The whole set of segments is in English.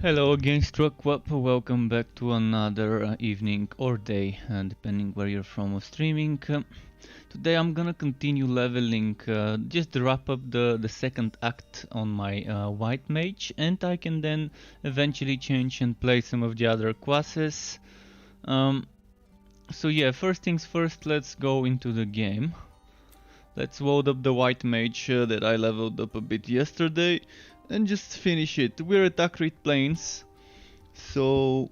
Hello again, Struckwap. Welcome back to another evening or day, depending where you're from of streaming. Today I'm gonna continue leveling, just to wrap up the second act on my white mage, and I can then eventually change and play some of the other classes. So yeah, first things first, let's go into the game. Let's load up the white mage that I leveled up a bit yesterday and just finish it. We're at Akrit Plains, so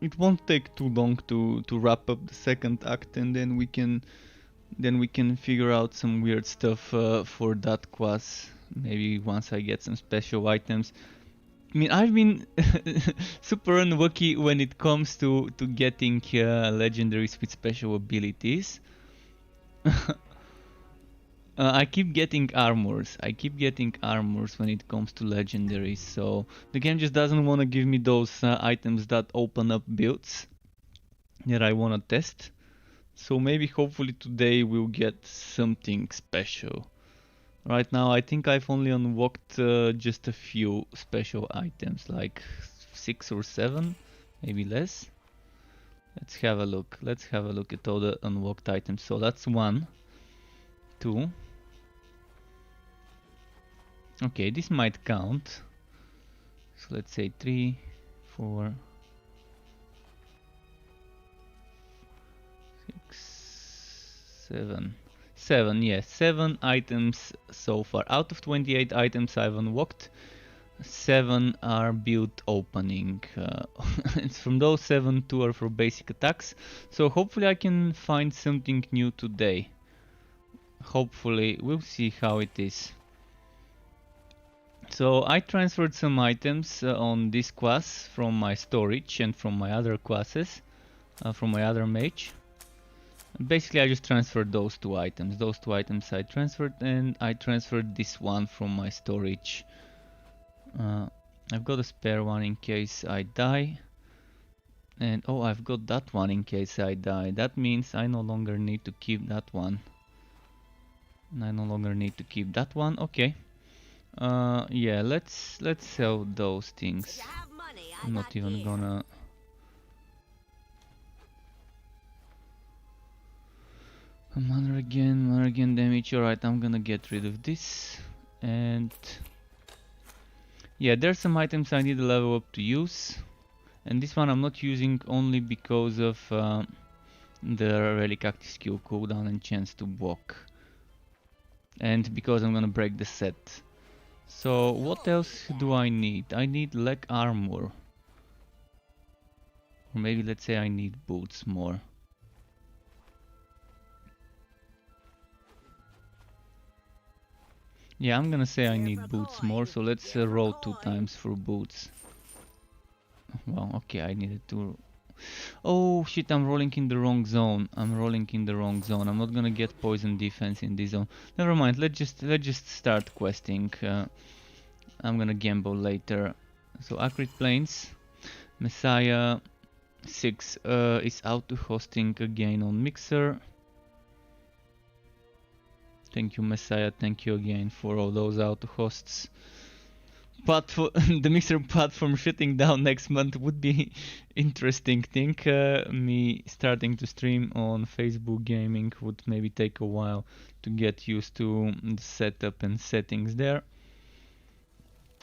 it won't take too long to wrap up the second act, and then we can figure out some weird stuff for that class. Maybe once I get some special items. I mean, I've been super unlucky when it comes to getting legendaries with special abilities. I keep getting armors. I keep getting armors when it comes to legendaries, so the game just doesn't want to give me those items that open up builds that I want to test. So maybe hopefully today we'll get something special. Right now I think I've only unlocked just a few special items, like 6 or 7, maybe less. Let's have a look. Let's have a look at all the unlocked items. So that's 1, 2. Okay, this might count. So let's say 3, 4, 6, 7. 7, yes, 7 items so far. Out of 28 items I've unlocked, 7 are build opening. It's from those 7, 2 are for basic attacks. So hopefully I can find something new today. Hopefully, we'll see how it is. So I transferred some items on this class from my storage and from my other classes, from my other mage. Basically I just transferred those two items. Those two items I transferred, and I transferred this one from my storage. I've got a spare one in case I die. And oh, I've got that one in case I die. That means I no longer need to keep that one. I no longer need to keep that one. Okay. Yeah, let's sell those things. I'm not even gonna. Mother again damage. Alright, I'm gonna get rid of this. And yeah, there's some items I need to level up to use. And this one I'm not using only because of the relic active skill cooldown and chance to walk. And because I'm gonna break the set. So what else do I need? I need leg armor. Or maybe let's say I need boots more. Yeah, I'm gonna say I need boots more, so let's roll 2 times for boots. Well, okay, I needed to... Oh shit, I'm rolling in the wrong zone. I'm not gonna get poison defense in this zone. Never mind, let's just start questing. I'm gonna gamble later. So Akrit Plains, Messiah 6 is auto hosting again on Mixer. Thank you, Messiah. Thank you again for all those auto hosts. The Mixer platform shutting down next month would be interesting thing. Me starting to stream on Facebook gaming would maybe take a while to get used to the setup and settings there.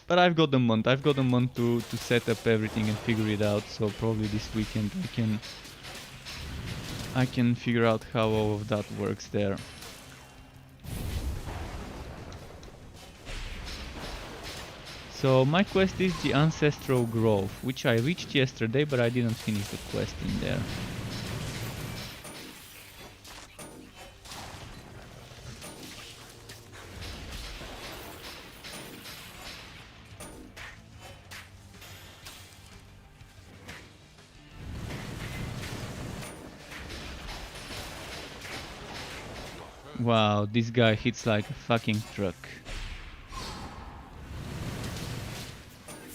But I've got a month. To set up everything and figure it out. So probably this weekend I can figure out how all of that works there. So my quest is the Ancestral Grove, which I reached yesterday, but I didn't finish the quest in there. Wow, this guy hits like a fucking truck.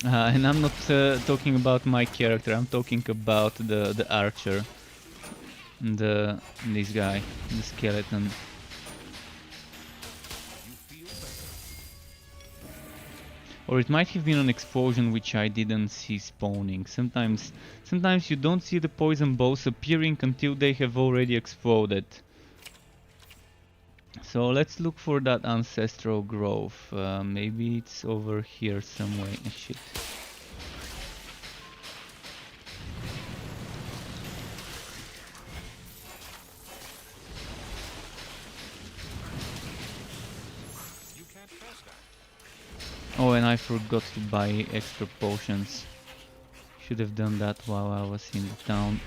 And I'm not talking about my character, I'm talking about the archer. This guy, the skeleton. Or it might have been an explosion which I didn't see spawning. Sometimes you don't see the poison balls appearing until they have already exploded. So let's look for that ancestral grove. Maybe it's over here somewhere. Shit. Oh, and I forgot to buy extra potions. Should have done that while I was in the town.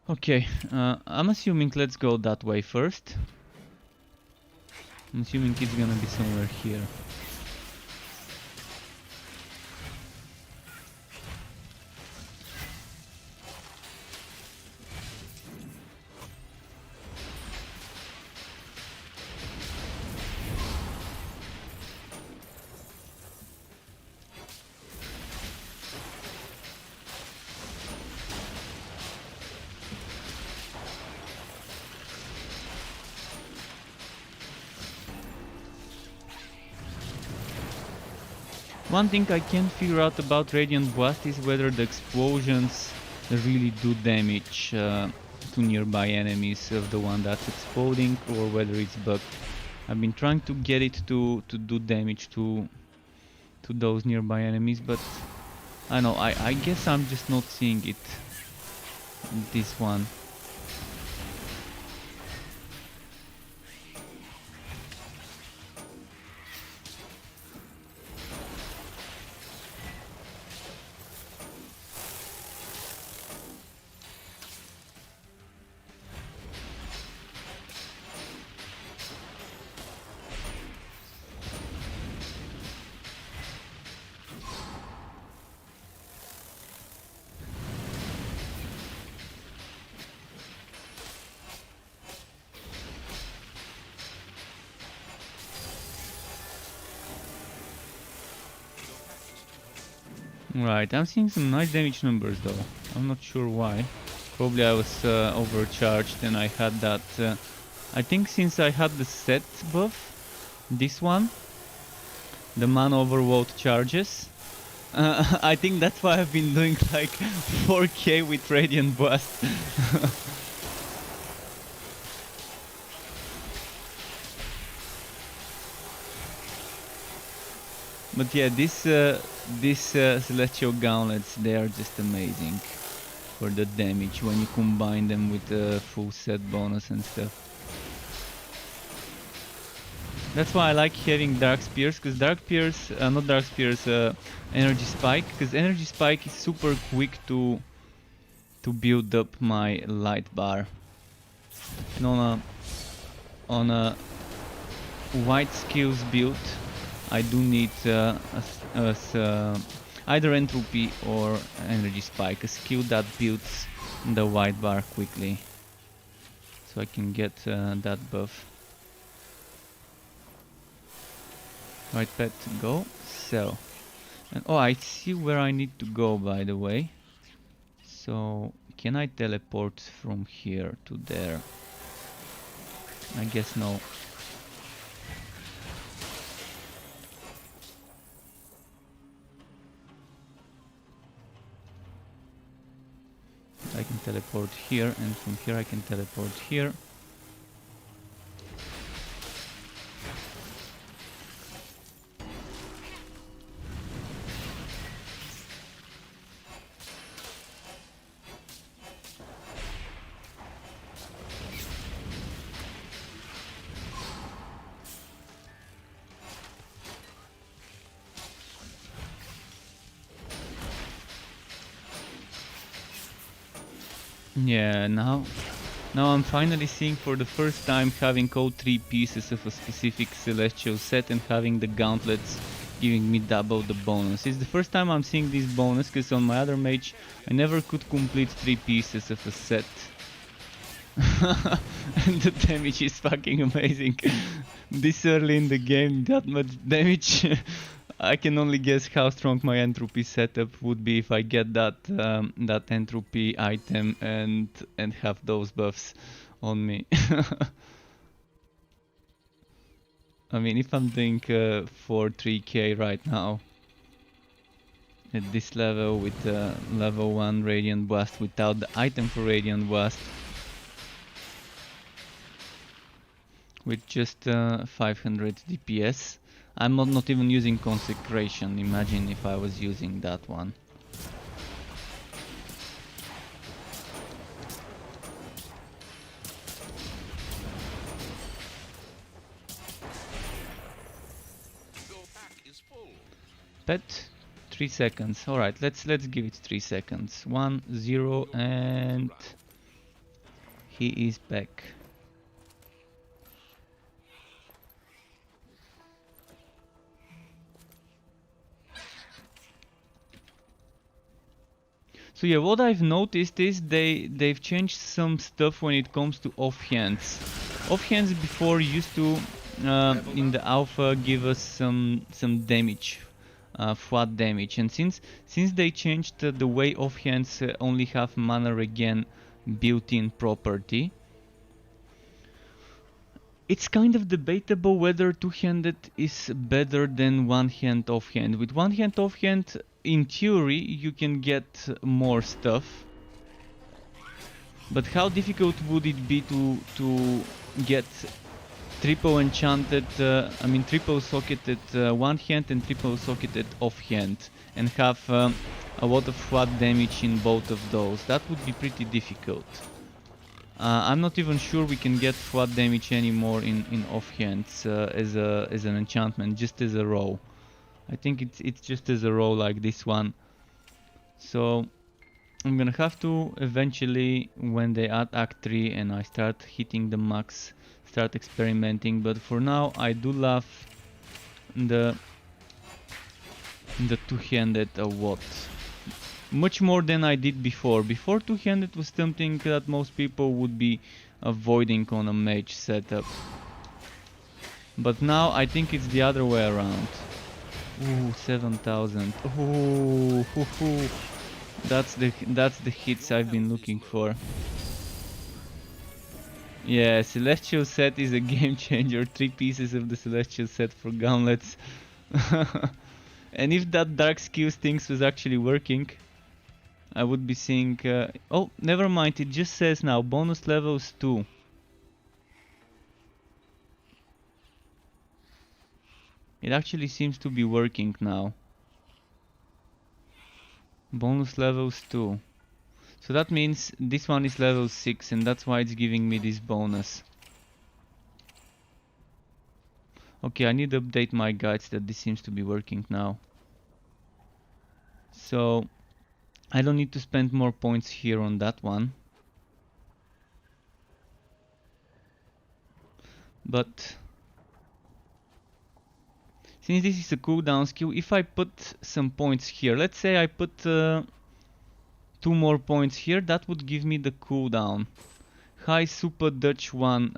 Okay, I'm assuming let's go that way first. I'm assuming it's gonna be somewhere here. One thing I can't figure out about Radiant Blast is whether the explosions really do damage to nearby enemies of the one that's exploding, or whether it's bugged. I've been trying to get it to do damage to those nearby enemies, but I know, I guess I'm just not seeing it. This one. Right, I'm seeing some nice damage numbers though. I'm not sure why. Probably I was overcharged and I had that... I think since I had the set buff, this one, the mana overload charges, I think that's why I've been doing like 4k with Radiant Blast. But yeah, these celestial gauntlets, they are just amazing for the damage when you combine them with the full set bonus and stuff. That's why I like having Dark Spears, because Dark Spears, not Dark Spears, Energy Spike, because Energy Spike is super quick to build up my light bar. And on a white skills build, I do need either entropy or energy spike, a skill that builds the white bar quickly, so I can get that buff. Right, pet, go, sell. And oh, I see where I need to go, by the way. So can I teleport from here to there? I guess no. I can teleport here, and from here I can teleport here. Yeah, now I'm finally seeing for the first time having all 3 pieces of a specific celestial set and having the gauntlets giving me double the bonus. It's the first time I'm seeing this bonus, because on my other mage I never could complete 3 pieces of a set. And the damage is fucking amazing. This early in the game, that much damage. I can only guess how strong my entropy setup would be if I get that that entropy item and have those buffs on me. I mean, if I'm doing 3k right now at this level with level 1 Radiant Blast without the item for Radiant Blast, with just 500 DPS, I'm not even using Consecration. Imagine if I was using that one. Pet, 3 seconds. All right, let's give it 3 seconds. 1, 0, and he is back. So yeah, what I've noticed is they've changed some stuff when it comes to offhands. Offhands before used to in the alpha give us some damage. Flat damage, and since they changed the way offhands only have mana regen built-in property, it's kind of debatable whether two-handed is better than one-hand offhand. With one-hand offhand, in theory, you can get more stuff, but how difficult would it be to get triple enchanted, triple socketed one hand and triple socketed off hand, and have a lot of flat damage in both of those? That would be pretty difficult. I'm not even sure we can get flat damage anymore in off hands as an enchantment, just as a row. I think it's just as a row like this one. So I'm gonna have to eventually, when they add Act 3 and I start hitting the max, start experimenting, but for now I do love the two-handed a lot. Much more than I did before. Before two-handed was something that most people would be avoiding on a mage setup. But now I think it's the other way around. Ooh, 7,000. Ooh, hoo, hoo. That's the hits I've been looking for. Yeah, Celestial set is a game changer. 3 pieces of the Celestial set for gauntlets. And if that Dark Skills things was actually working, I would be seeing... oh, never mind, it just says now, bonus levels 2. It actually seems to be working now. Bonus levels 2. So that means this one is level 6 and that's why it's giving me this bonus. Okay, I need to update my guides that this seems to be working now. So I don't need to spend more points here on that one. But since this is a cooldown skill, if I put some points here, let's say I put 2 more points here, that would give me the cooldown. Hi Super Dutch 1,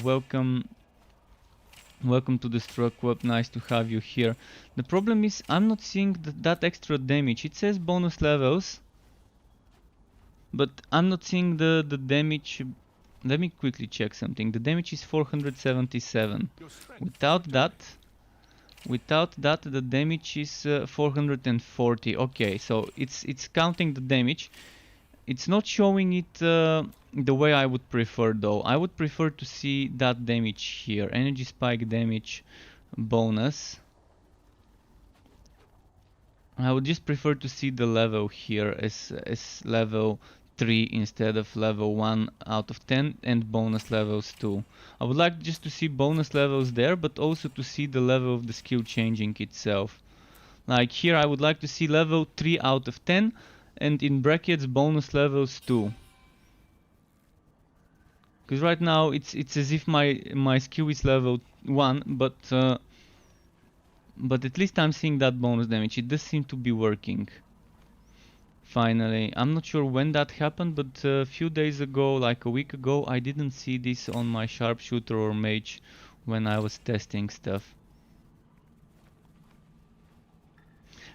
welcome to the Struck Club, nice to have you here. The problem is I'm not seeing that extra damage. It says bonus levels, but I'm not seeing the damage. Let me quickly check something. The damage is 477. Without that the damage is 440. Okay, so it's counting the damage. It's not showing it the way I would prefer though. I would prefer to see that damage here. Energy spike damage bonus. I would just prefer to see the level here as level 3 instead of level 1 out of 10 and bonus levels 2. I would like just to see bonus levels there, but also to see the level of the skill changing itself. Like here I would like to see level 3 out of 10 and in brackets bonus levels 2. Because right now it's as if my skill is level 1, but at least I'm seeing that bonus damage. It does seem to be working. Finally, I'm not sure when that happened, but a few days ago, like a week ago, I didn't see this on my sharpshooter or mage when I was testing stuff.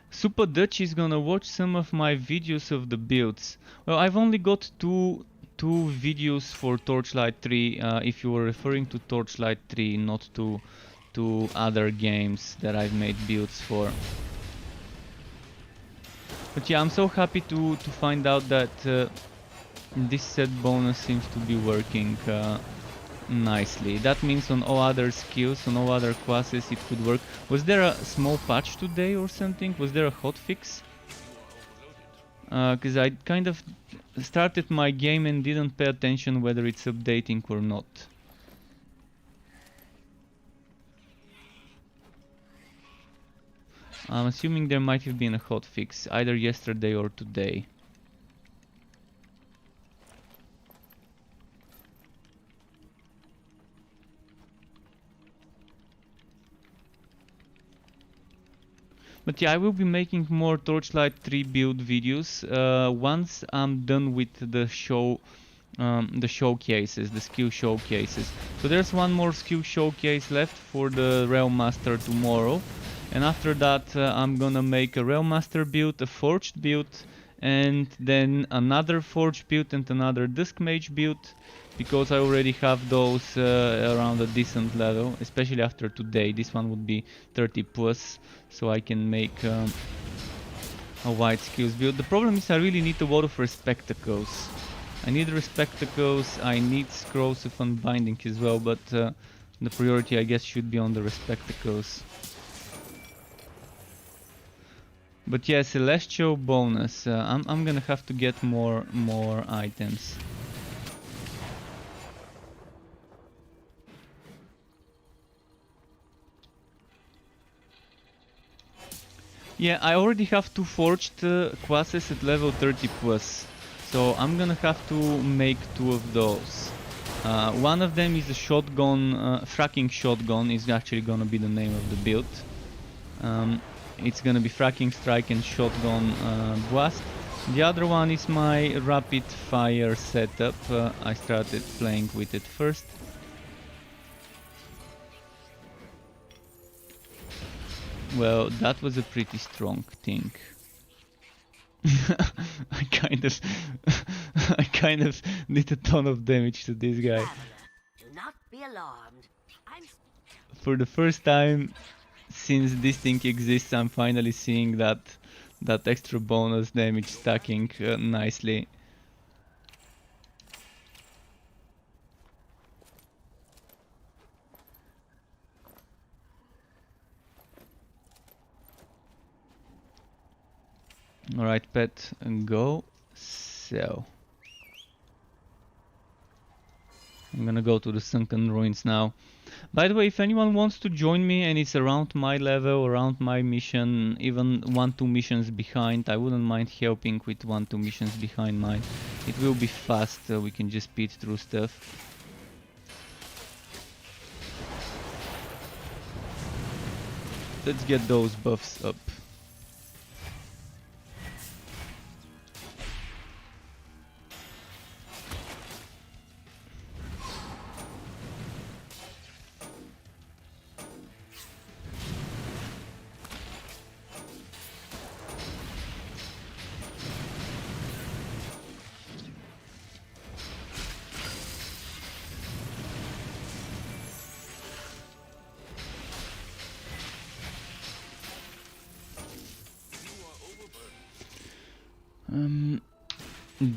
Super Dutch is gonna watch some of my videos of the builds. Well, I've only got two two videos for Torchlight 3 if you were referring to Torchlight 3, not to other games that I've made builds for. But yeah, I'm so happy to find out that this set bonus seems to be working nicely. That means on all other skills, on all other classes it could work. Was there a small patch today or something? Was there a hotfix? Because I kind of started my game and didn't pay attention whether it's updating or not. I'm assuming there might have been a hotfix either yesterday or today. But yeah, I will be making more Torchlight 3 build videos once I'm done with the showcases, the skill showcases. So there's one more skill showcase left for the Realm Master tomorrow. And after that I'm gonna make a Realm Master build, a Forged build, and then another Forged build and another Dusk Mage build. Because I already have those around a decent level, especially after today. This one would be 30 plus, so I can make a wide skills build. The problem is I really need a lot of Respectacles. I need Respectacles, I need Scrolls of Unbinding as well, but the priority I guess should be on the Respectacles. But yeah, Celestial bonus, I'm gonna have to get more items. Yeah, I already have two forged classes at level 30 plus, so I'm gonna have to make two of those. One of them is a shotgun, fracking shotgun is actually gonna be the name of the build. It's gonna be fracking strike and shotgun blast. The other one is my rapid fire setup. I started playing with it first. Well, that was a pretty strong thing. I kind of did a ton of damage to this guy. Do not be alarmed. For the first time since this thing exists, I'm finally seeing that extra bonus damage stacking nicely. Alright, pet, go. So I'm gonna go to the Sunken Ruins now. By the way, if anyone wants to join me and it's around my level, around my mission, even 1-2 missions behind, I wouldn't mind helping with 1-2 missions behind mine. It will be fast, we can just speed through stuff. Let's get those buffs up.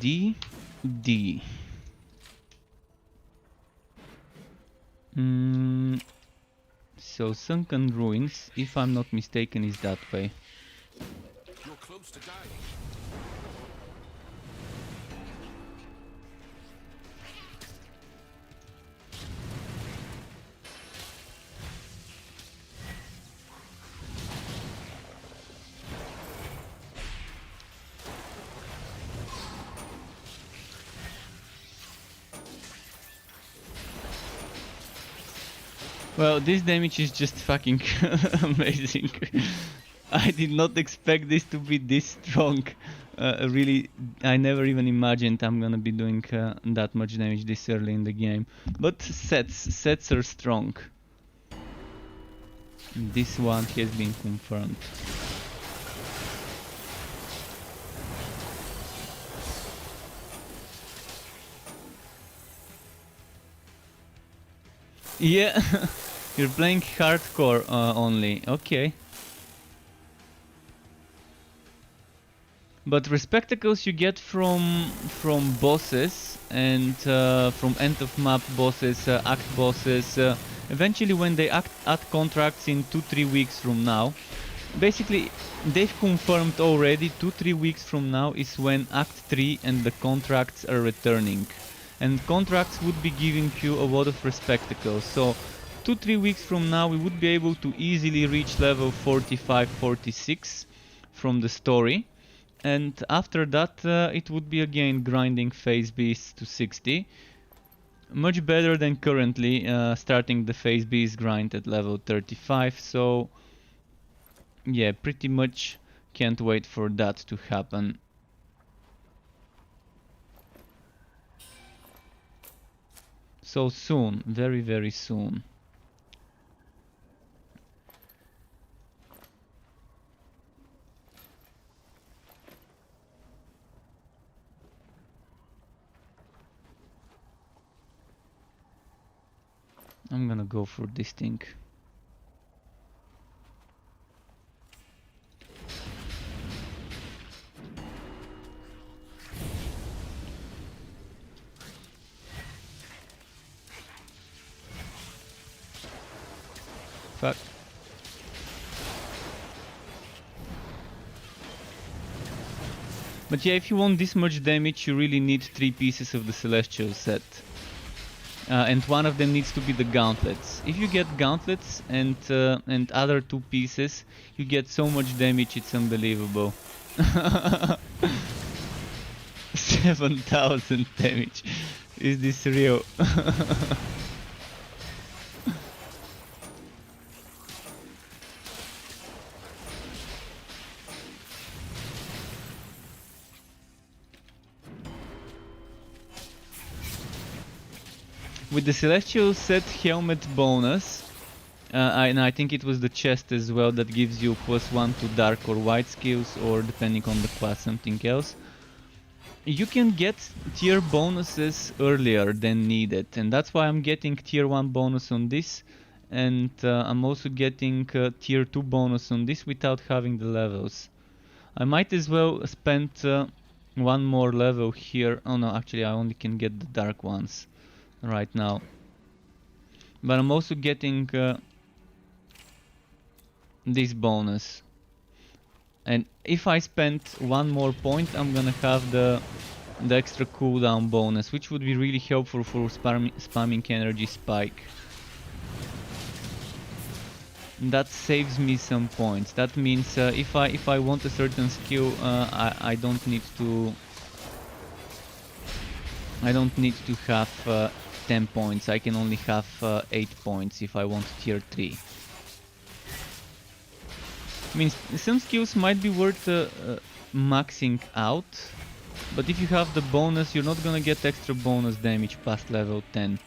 D. So Sunken Ruins, if I'm not mistaken, is that way. You're close to dying. Well, this damage is just fucking amazing. I did not expect this to be this strong. Really, I never even imagined I'm gonna be doing that much damage this early in the game. But sets are strong. This one has been confirmed. Yeah, you're playing hardcore only. Okay. But respectacles you get from bosses and from end of map bosses, act bosses. Eventually, when they add contracts in 2-3 weeks from now, basically they've confirmed already 2-3 weeks from now is when Act 3 and the contracts are returning, and contracts would be giving you a lot of respectacles. So 2-3 weeks from now we would be able to easily reach level 45-46 from the story. And after that, it would be again grinding phase Bs to 60. Much better than currently starting the phase Bs grind at level 35. So yeah, pretty much can't wait for that to happen. So soon, very, very soon. I'm gonna go for this thing. Fuck. But yeah, if you want this much damage, you really need 3 pieces of the Celestial set. And one of them needs to be the gauntlets. If you get gauntlets and other 2 pieces, you get so much damage, it's unbelievable. 7,000 damage. Is this real? With the Celestial set helmet bonus, and I think it was the chest as well that gives you +1 to dark or white skills, or depending on the class something else. You can get tier bonuses earlier than needed, and that's why I'm getting tier 1 bonus on this, and I'm also getting tier 2 bonus on this without having the levels. I might as well spend 1 more level here. Oh no, actually I only can get the dark ones right now. But I'm also getting this bonus. And if I spend 1 more point, I'm gonna have the extra cooldown bonus, which would be really helpful for spamming energy spike. That saves me some points. That means if I want a certain skill, I don't need to have 10 points. I can only have 8 points if I want tier 3. I mean, some skills might be worth maxing out, but if you have the bonus, you're not gonna get extra bonus damage past level 10.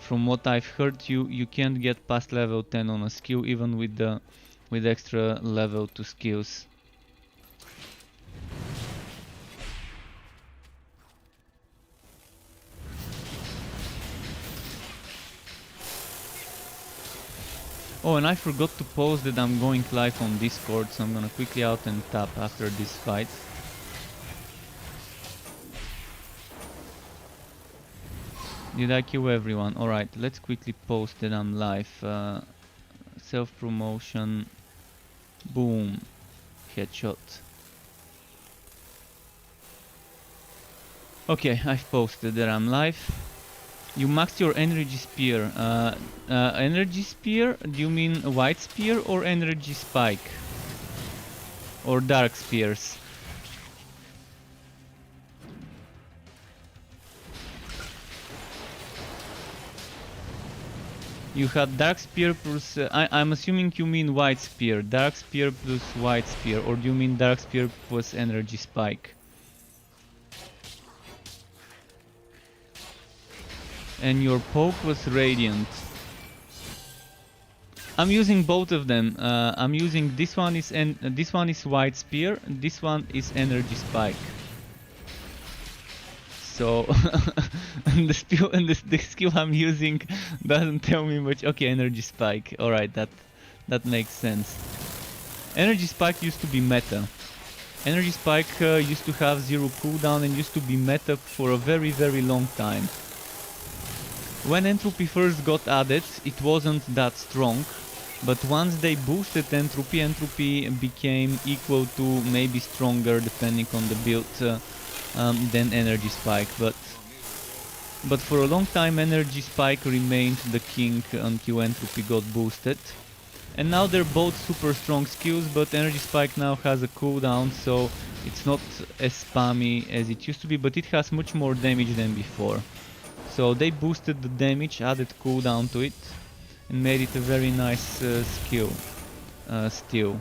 From what I've heard, you can't get past level 10 on a skill even with extra level 2 skills. Oh, and I forgot to post that I'm going live on Discord, so I'm gonna quickly out and tap after this fight. Did I kill everyone? Alright, let's quickly post that I'm live. Self-promotion. Boom. Headshot. Okay, I've posted that I'm live. You maxed your energy spear. Energy spear? Do you mean white spear or energy spike? Or dark spears? You had dark spear plus... I'm assuming you mean white spear. Dark spear plus white spear. Or do you mean dark spear plus energy spike? And your poke was radiant. I'm using both of them. I'm using this one is white spear, this one is energy spike. So and the skill I'm using doesn't tell me much. Okay, energy spike. All right, that makes sense. Energy spike used to be meta. Energy spike used to have 0 cooldown and used to be meta for a very long time. When entropy first got added, it wasn't that strong, but once they boosted entropy, entropy became equal to, maybe stronger depending on the build, than energy spike. But for a long time energy spike remained the king until entropy got boosted. And now they're both super strong skills, but energy spike now has a cooldown, so it's not as spammy as it used to be, but it has much more damage than before. So they boosted the damage, added cooldown to it, and made it a very nice skill still.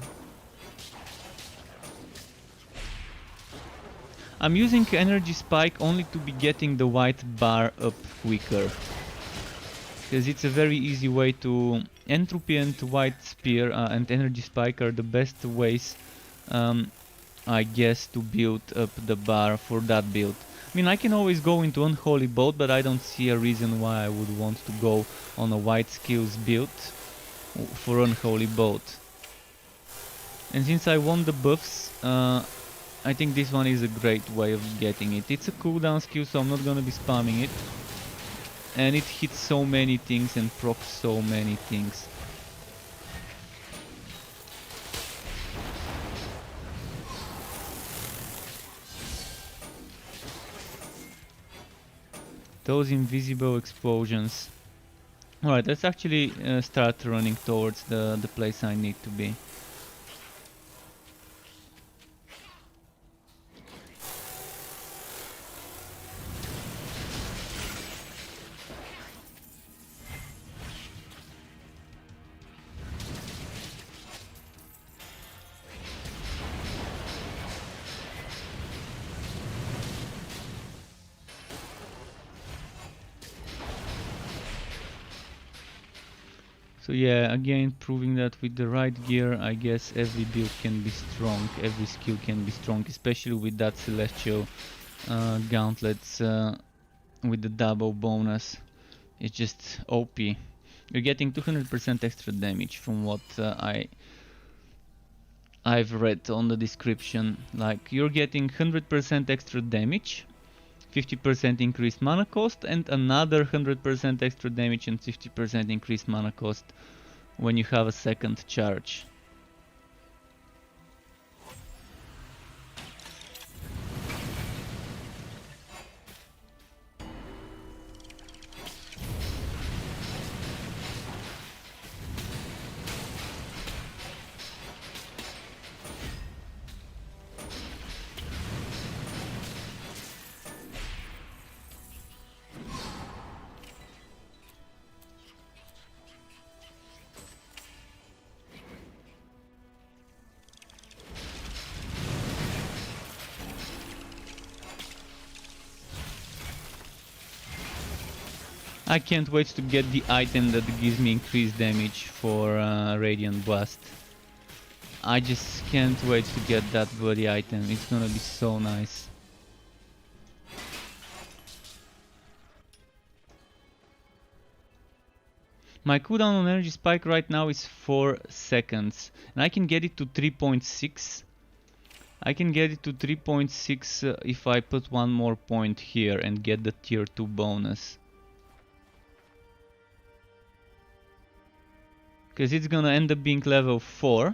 I'm using energy spike only to be getting the white bar up quicker, because it's a very easy way to... Entropy and white spear and energy spike are the best ways, I guess, to build up the bar for that build. I mean, I can always go into unholy bolt, but I don't see a reason why I would want to go on a white skills build for unholy bolt. And since I want the buffs, I think this one is a great way of getting it. It's a cooldown skill, so I'm not gonna be spamming it. And it hits so many things and procs so many things. Those invisible explosions. Alright, let's actually start running towards the place I need to be. So yeah, again proving that with the right gear, I guess every build can be strong, every skill can be strong, especially with that celestial gauntlets with the double bonus. It's just OP. You're getting 200% extra damage from what I've read on the description. Like, you're getting 100% extra damage, 50% increased mana cost, and another 100% extra damage and 50% increased mana cost when you have a second charge. I can't wait to get the item that gives me increased damage for Radiant Blast. I just can't wait to get that bloody item, it's gonna be so nice. My cooldown on energy spike right now is 4 seconds, and I can get it to 3.6. I can get it to 3.6 if I put one more point here and get the tier 2 bonus. Because it's gonna end up being level 4,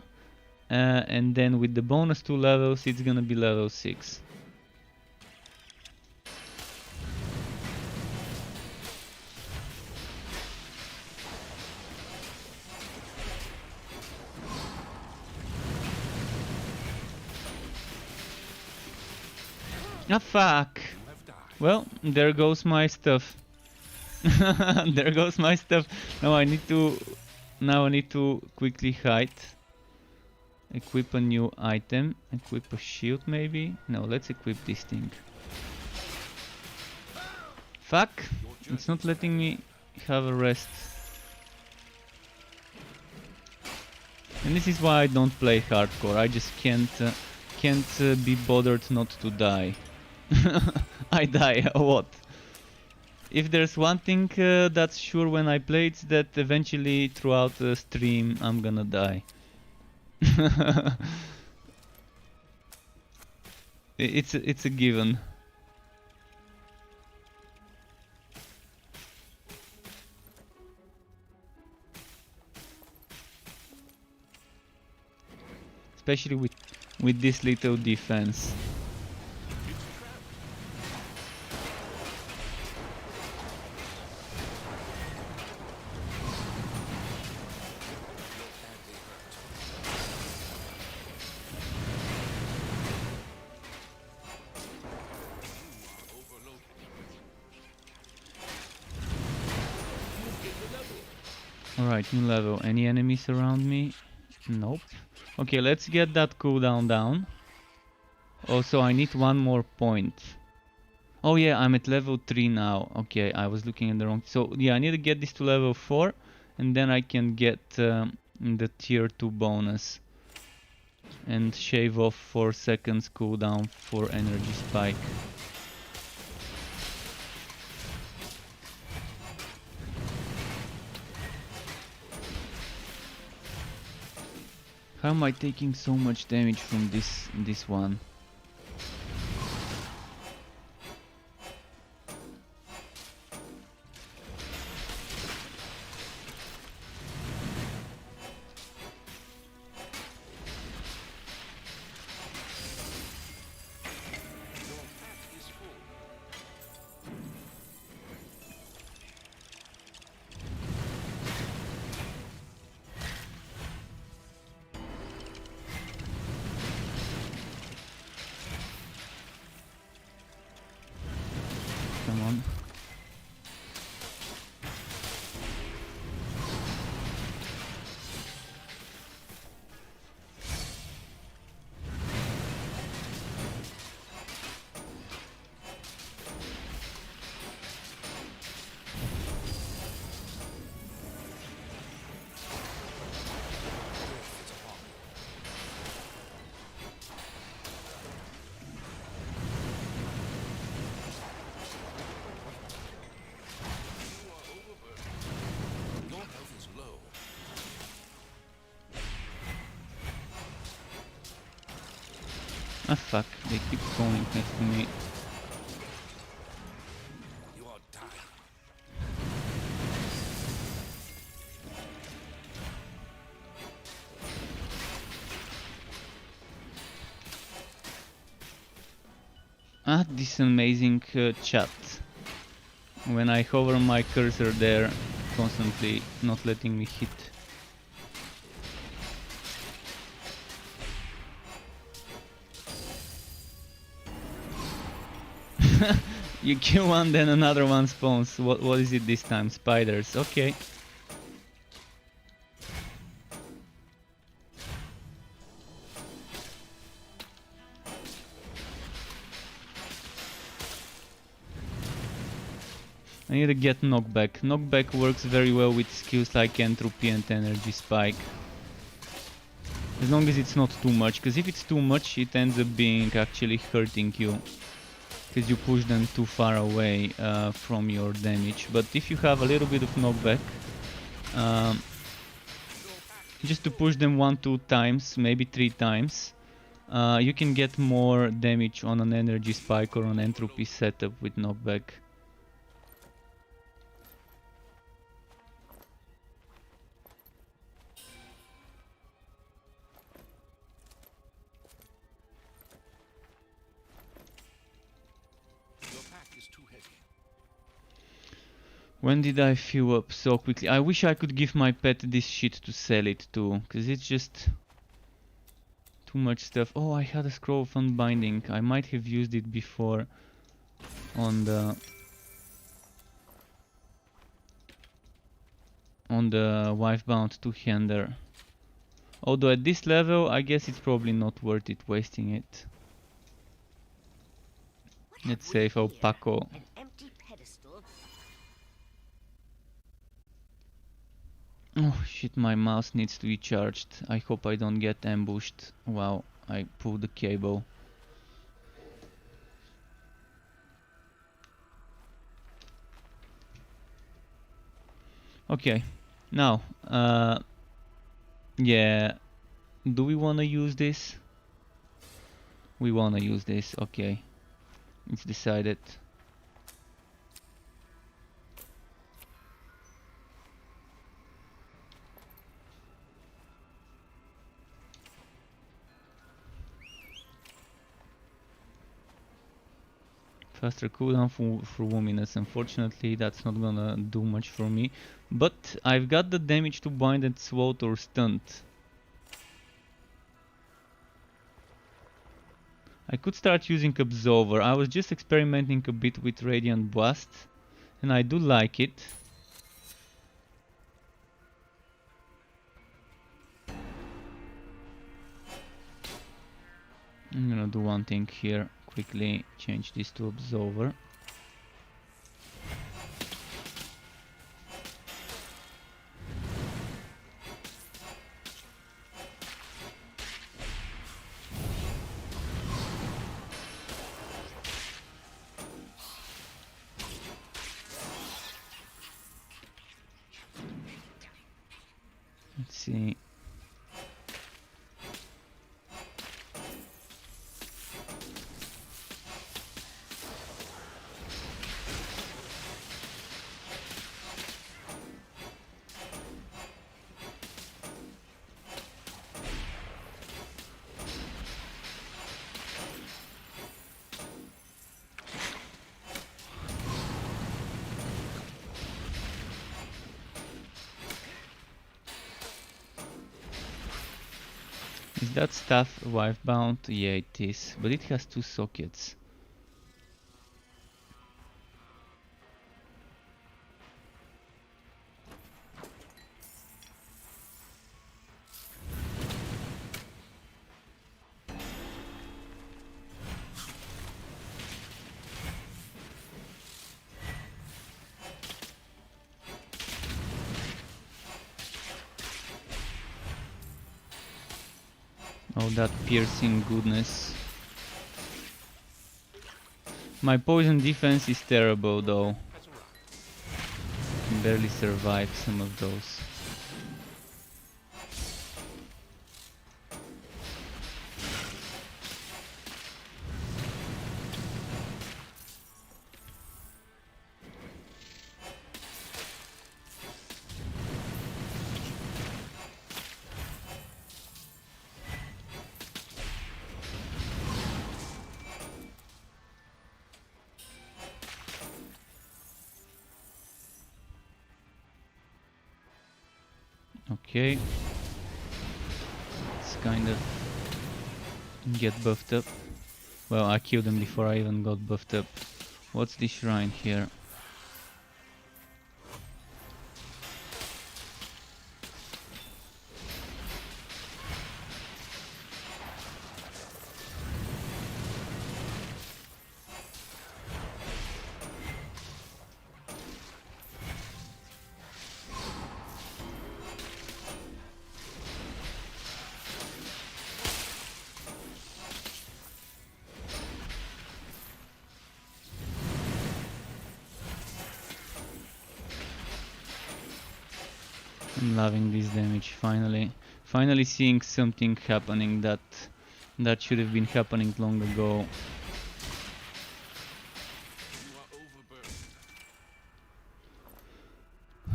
and then with the bonus 2 levels it's gonna be level 6. Ah, fuck! Well, there goes my stuff. There goes my stuff. Now I need to quickly hide. Equip a new item. Equip a shield maybe? No, let's equip this thing. Fuck! It's not letting me have a rest. And this is why I don't play hardcore. I just can't be bothered not to die. I die a lot. If there's one thing that's sure when I play, it's that eventually throughout the stream I'm gonna die. It's a given. Especially with this little defense. Alright, new level. Any enemies around me? Nope. Okay, let's get that cooldown down. Also, I need one more point. Oh yeah, I'm at level 3 now. Okay, I was looking at the wrong... So yeah, I need to get this to level 4. And then I can get the tier 2 bonus. And shave off 4 seconds cooldown for energy spike. How am I taking so much damage from this one? Come on. Your health is low. Ah fuck, they keep spawning next to me. You are dying. Ah, this amazing chat. When I hover my cursor there, constantly not letting me hit. You kill one, then another one spawns. What is it this time? Spiders. Okay. I need to get knockback. Knockback works very well with skills like entropy and energy spike. As long as it's not too much, because if it's too much it ends up being actually hurting you. Because you push them too far away from your damage. But if you have a little bit of knockback, just to push them 1-2 times, maybe 3 times, you can get more damage on an energy spike or an entropy setup with knockback. Your pack is too heavy. When did I fill up so quickly? I wish I could give my pet this shit to sell it to, because it's just too much stuff. Oh, I had a scroll of unbinding. I might have used it before on the Wifebound two-hander. Although at this level, I guess it's probably not worth it wasting it. Let's save Opaco. An empty pedestal. Oh shit, my mouse needs to be charged. I hope I don't get ambushed. Wow, I pulled the cable. Okay, now, yeah, do we want to use this? We want to use this, okay. It's decided. Faster cooldown for Wominess. Unfortunately, that's not gonna do much for me. But I've got the damage to bind and swat or stunt. I could start using Absolver. I was just experimenting a bit with Radiant Blast, and I do like it. I'm gonna do one thing here. Quickly change this to Absolver. Let's see. Is that staff wife bound? Yeah, it is, but it has 2 sockets. Oh, that piercing goodness. My poison defense is terrible though. Can barely survive some of those. Okay. Let's kind of get buffed up. Well, I killed him before I even got buffed up. What's this shrine here? I'm loving this damage, finally seeing something happening that should have been happening long ago. You are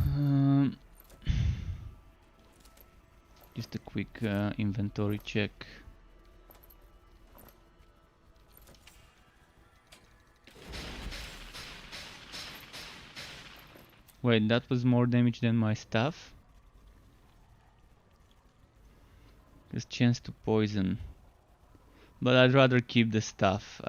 overburdened. Just a quick inventory check. Wait, that was more damage than my staff? There's chance to poison. But I'd rather keep the staff.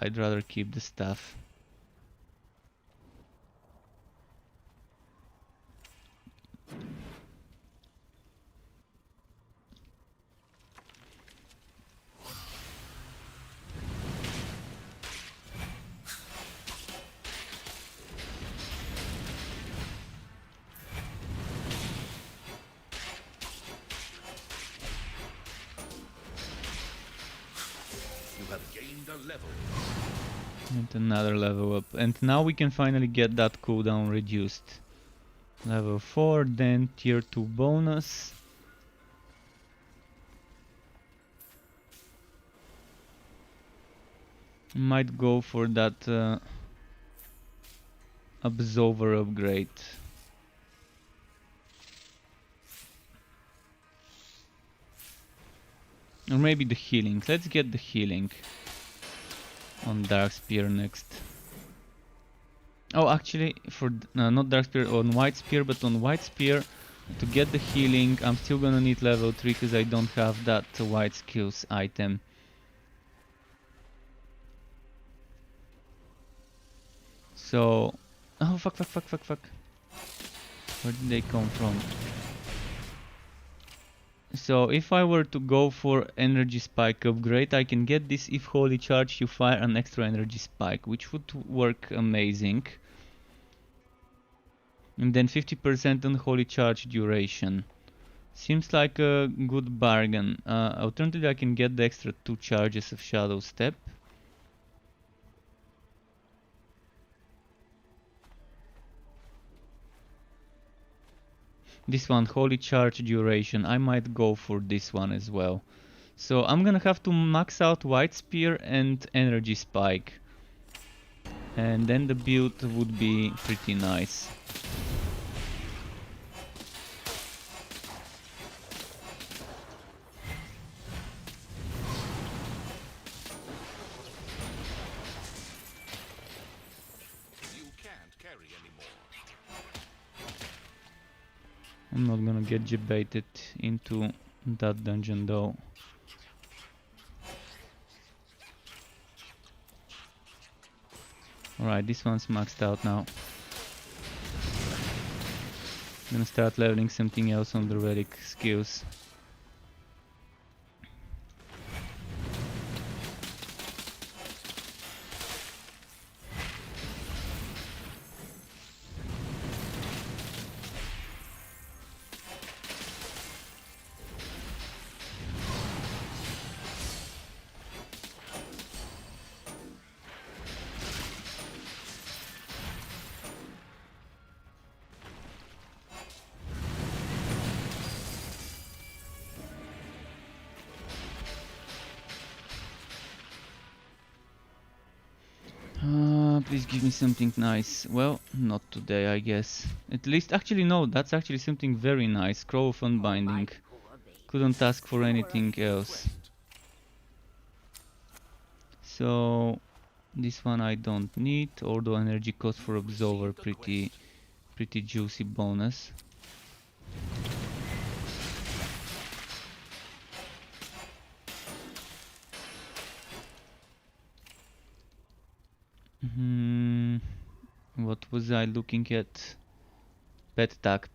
You have gained a level. And another level up. And now we can finally get that cooldown reduced. Level 4, then tier 2 bonus. Might go for that Absolver upgrade. Or maybe the healing. Let's get the healing on Dark Spear next. Oh, actually, for not Dark Spear, on White Spear, but on White Spear, to get the healing, I'm still gonna need level 3 because I don't have that White Skills item. So, oh fuck. Where did they come from? So if I were to go for energy spike upgrade, I can get this if holy charge you fire an extra energy spike, which would work amazing. And then 50% on holy charge duration. Seems like a good bargain. Alternatively, I can get the extra 2 charges of Shadow Step. This one, holy charge duration, I might go for this one as well. So I'm gonna have to max out White Spear and energy spike. And then the build would be pretty nice. You can't carry anymore. I'm not gonna get debated into that dungeon though. Alright, this one's maxed out now. Gonna start leveling something else on the relic skills. Please give me something nice. Well, not today, I guess. At least, actually no, that's actually something very nice. Scroll of Unbinding. Couldn't ask for anything else. So, this one I don't need, although energy cost for Absolver pretty juicy bonus. What was I looking at? Pet tack.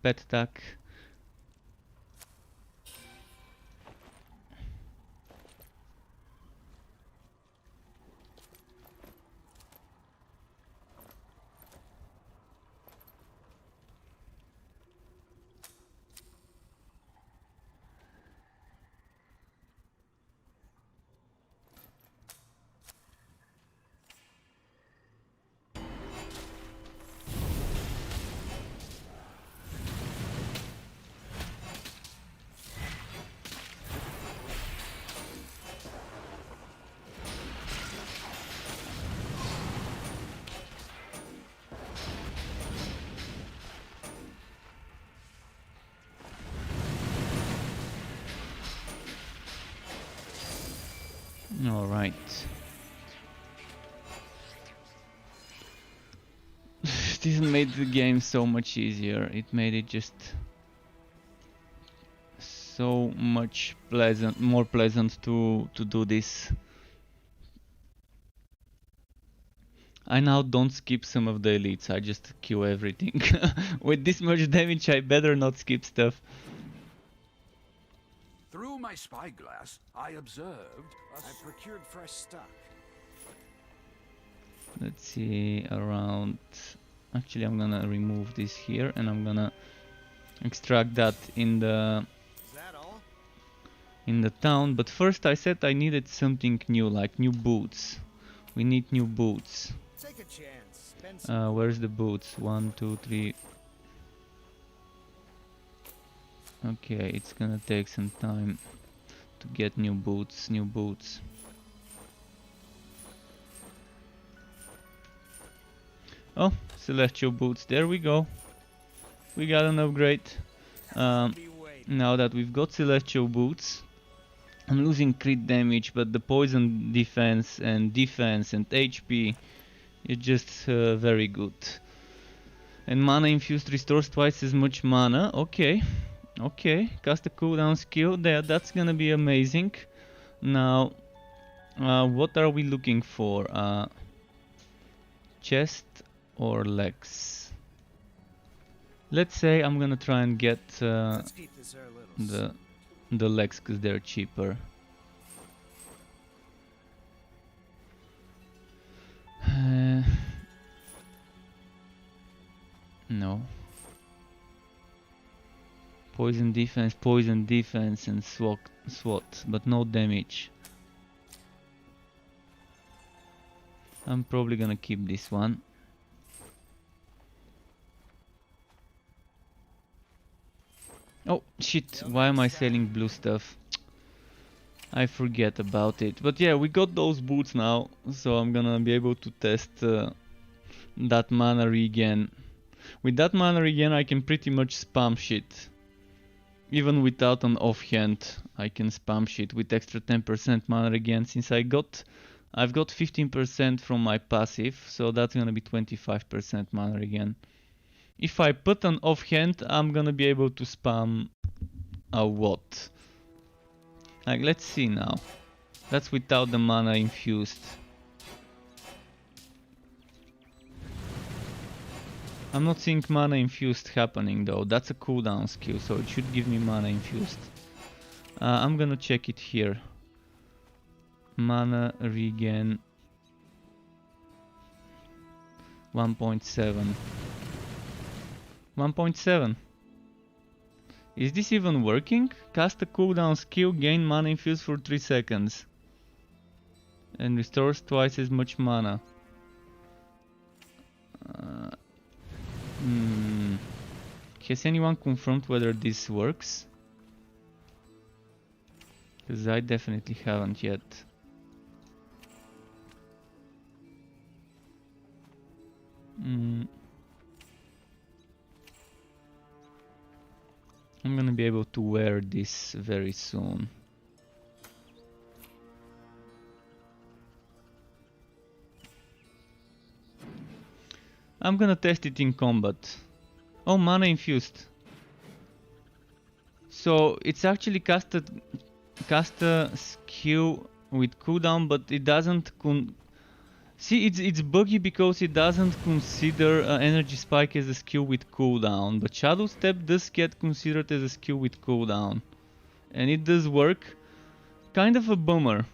Alright. This made the game so much easier. It made it just so much more pleasant to do this. I now don't skip some of the elites, I just kill everything. With this much damage I better not skip stuff. Through my spyglass, I observed. I procured fresh stock. Let's see, around... Actually, I'm gonna remove this here and I'm gonna extract that in the... Is that all? in the town. But first I said I needed something new, like new boots. We need new boots. Take a chance. Spend some. Where's the boots? 1, 2, 3... Okay, it's gonna take some time to get new boots, Oh, celestial boots, there we go. We got an upgrade. Be waiting. Now that we've got celestial boots, I'm losing crit damage, but the poison defense and HP is just very good. And mana infused restores twice as much mana. Okay, okay. Cast a cooldown skill there. That's gonna be amazing. Now, what are we looking for? Chest or legs? Let's say I'm gonna try and get Let's keep this our little the legs because they're cheaper. No. Poison defense, and SWAT, but no damage. I'm probably gonna keep this one. Oh shit, why am I selling blue stuff? I forget about it. But yeah, we got those boots now, so I'm gonna be able to test that mana regen. With that mana regen I can pretty much spam shit. Even without an offhand, I can spam shit with extra 10% mana regen since I've got 15% from my passive, so that's gonna be 25% mana regen. If I put an offhand, I'm gonna be able to spam a what? Like, let's see now. That's without the mana infused. I'm not seeing mana infused happening though. That's a cooldown skill, so it should give me mana infused. I'm gonna check it here. Mana regen 1.7. 1.7. Is this even working? Cast a cooldown skill, gain mana infused for 3 seconds. And restores twice as much mana. Has anyone confirmed whether this works? Because I definitely haven't yet. I'm gonna be able to wear this very soon. I'm gonna test it in combat. Oh, mana infused. So it's actually cast a skill with cooldown, but it doesn't see, it's buggy because it doesn't consider energy spike as a skill with cooldown, but shadow step does get considered as a skill with cooldown, and it does work. Kind of a bummer.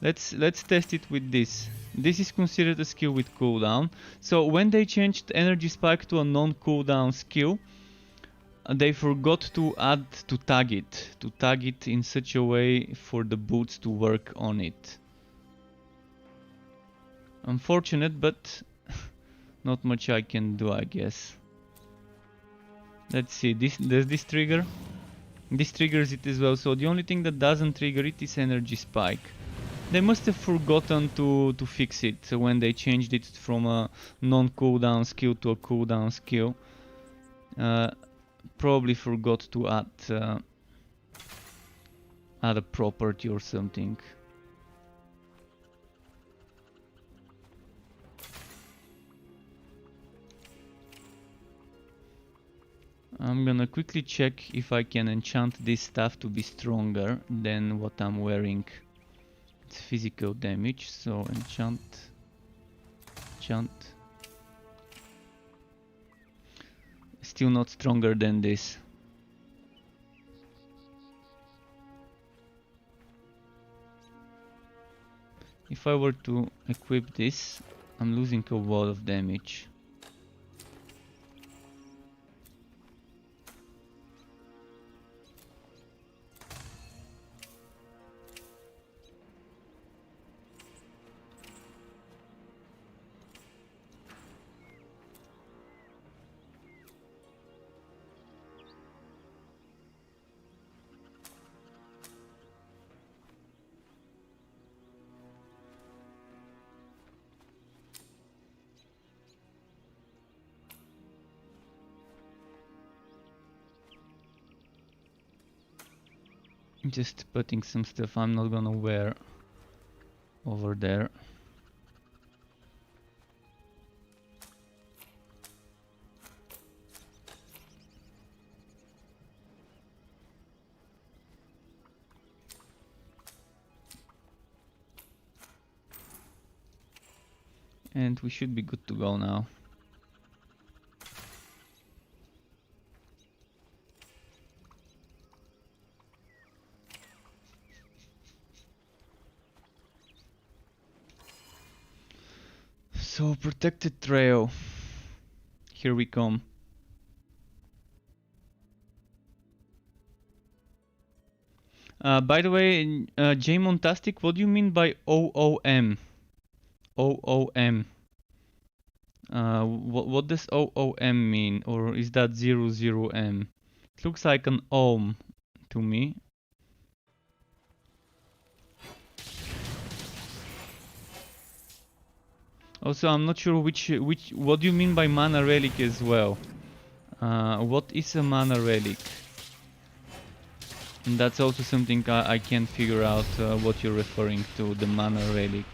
Let's test it with this. This is considered a skill with cooldown. So when they changed energy spike to a non-cooldown skill, they forgot to tag it in such a way for the boots to work on it. Unfortunate, but not much I can do, I guess. Let's see, does this trigger? This triggers it as well, so the only thing that doesn't trigger it is energy spike. They must have forgotten to fix it when they changed it from a non-cooldown skill to a cooldown skill. Probably forgot to add a property or something. I'm gonna quickly check if I can enchant this stuff to be stronger than what I'm wearing. It's physical damage, so enchant. Still not stronger than this. If I were to equip this, I'm losing a lot of damage. Just putting some stuff I'm not gonna wear over there. And we should be good to go now. So, protected trail. Here we come. By the way, Jmontastic, what do you mean by OOM? OOM. What does OOM mean? Or is that 00M? It looks like an ohm to me. Also, I'm not sure what do you mean by mana relic as well? What is a mana relic? And that's also something I can't figure out what you're referring to, the mana relic.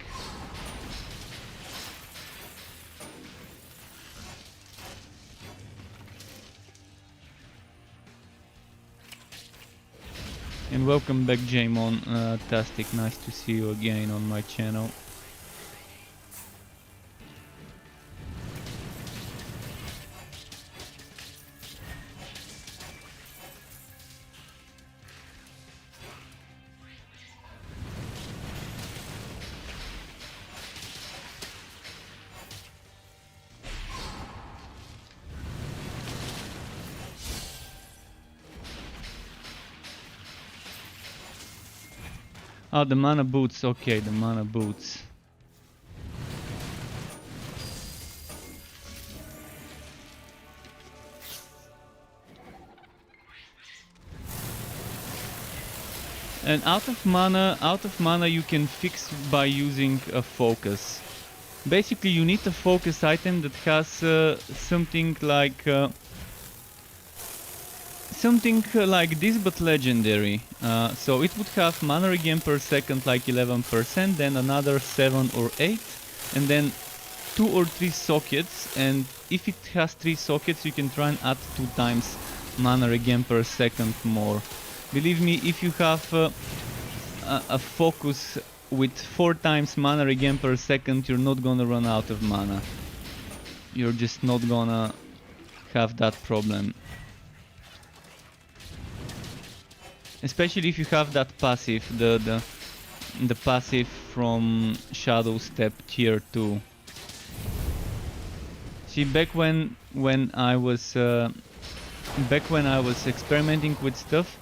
And welcome back, Jamon Tastic. Nice to see you again on my channel. Oh, the mana boots. Okay, the mana boots. And out of mana you can fix by using a focus. Basically, you need a focus item that has something like this, but legendary. So it would have mana regen per second like 11%, then another 7 or 8, and then 2 or 3 sockets. And if it has 3 sockets, you can try and add 2 times mana regen per second more. Believe me, if you have a focus with 4 times mana regen per second, you're not gonna run out of mana. You're just not gonna have that problem. Especially if you have that passive, the passive from Shadow Step tier 2. See, back when I was experimenting with stuff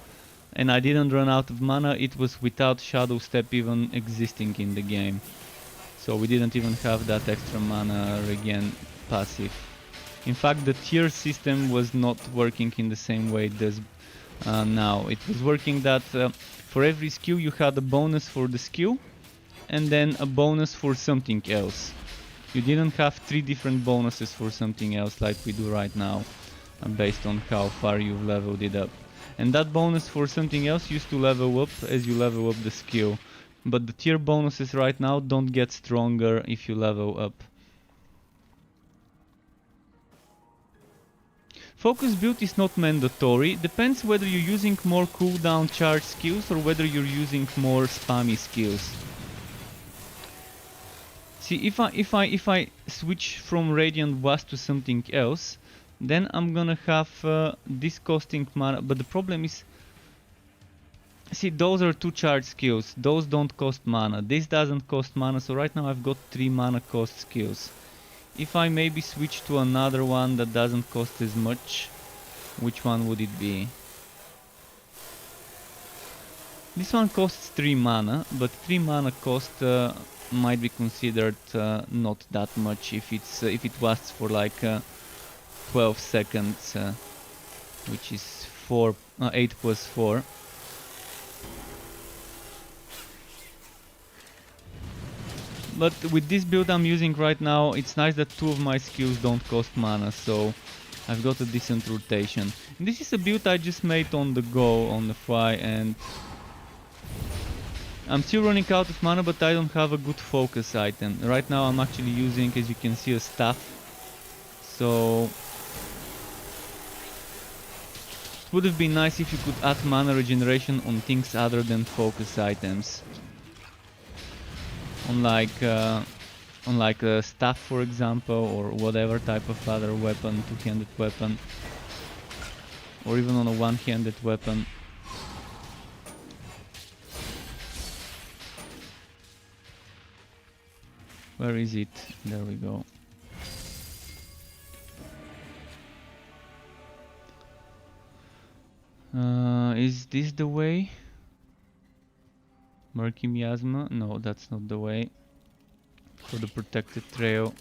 and I didn't run out of mana, it was without Shadow Step even existing in the game. So we didn't even have that extra mana regen passive. In fact, the tier system was not working in the same way it does now. It was working that for every skill you had a bonus for the skill and then a bonus for something else. You didn't have 3 different bonuses for something else like we do right now, based on how far you've leveled it up. And that bonus for something else used to level up as you level up the skill. But the tier bonuses right now don't get stronger if you level up. Focus build is not mandatory, depends whether you're using more cooldown charge skills or whether you're using more spammy skills. See, if I switch from Radiant Blast to something else, then I'm gonna have this costing mana, but the problem is, see, those are 2 charge skills, those don't cost mana, this doesn't cost mana, so right now I've got 3 mana cost skills. If I maybe switch to another one that doesn't cost as much, which one would it be? This one costs 3 mana, but 3 mana cost might be considered not that much if it lasts for like 12 seconds, which is 8 plus 4. But with this build I'm using right now, it's nice that 2 of my skills don't cost mana, so I've got a decent rotation. And this is a build I just made on the go, on the fly, and I'm still running out of mana, but I don't have a good focus item. Right now I'm actually using, as you can see, a staff. So it would have been nice if you could add mana regeneration on things other than focus items. Unlike a staff, for example, or whatever type of other weapon, two-handed weapon, or even on a one-handed weapon. Where is it? There we go. Is this the way? Murky Miasma? No, that's not the way. For the protected trail.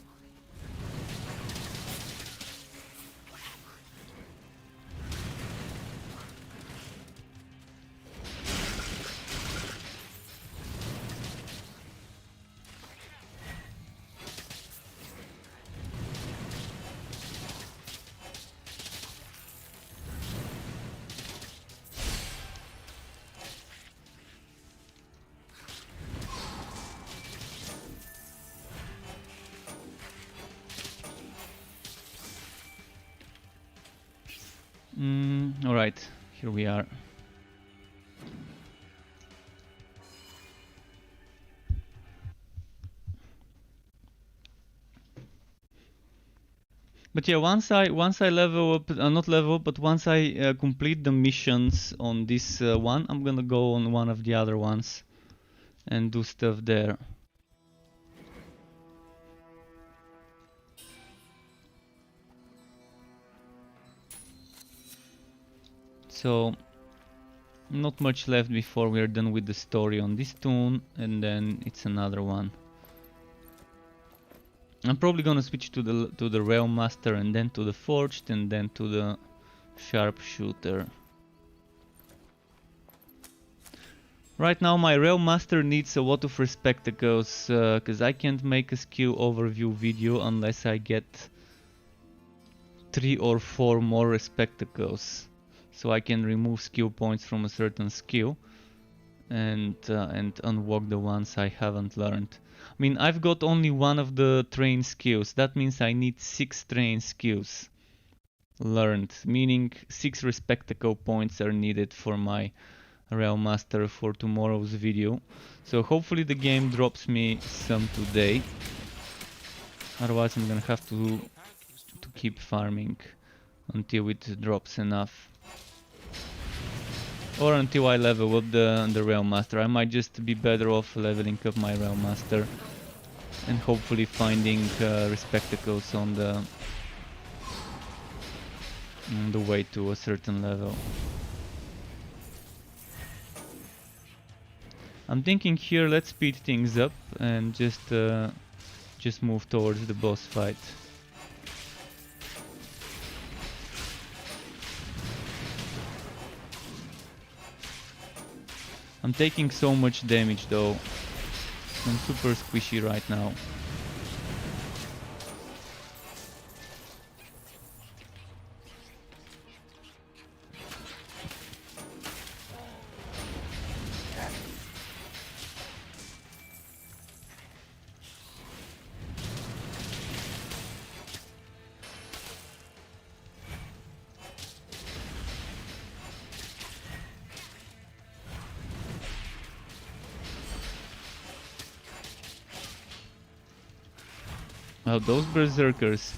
Alright, here we are. But yeah, once I level up, not level up, but once I complete the missions on this one, I'm gonna go on one of the other ones and do stuff there. So not much left before we're done with the story on this toon, and then it's another one. I'm probably gonna switch to the Realm Master, and then to the Forged, and then to the Sharpshooter. Right now my Realm Master needs a lot of respectacles, cause I can't make a skill overview video unless I get 3 or 4 more respectacles, so I can remove skill points from a certain skill and unlock the ones I haven't learned. I mean, I've got only one of the train skills. That means I need 6 train skills learned, meaning 6 respectacle points are needed for my Realm Master for tomorrow's video. So hopefully the game drops me some today. Otherwise I'm gonna have to keep farming until it drops enough. Or until I level up the Realm Master. I might just be better off leveling up my Realm Master and hopefully finding respectacles on the way to a certain level. I'm thinking here, let's speed things up and just move towards the boss fight. I'm taking so much damage though. I'm super squishy right now. Oh, those berserkers.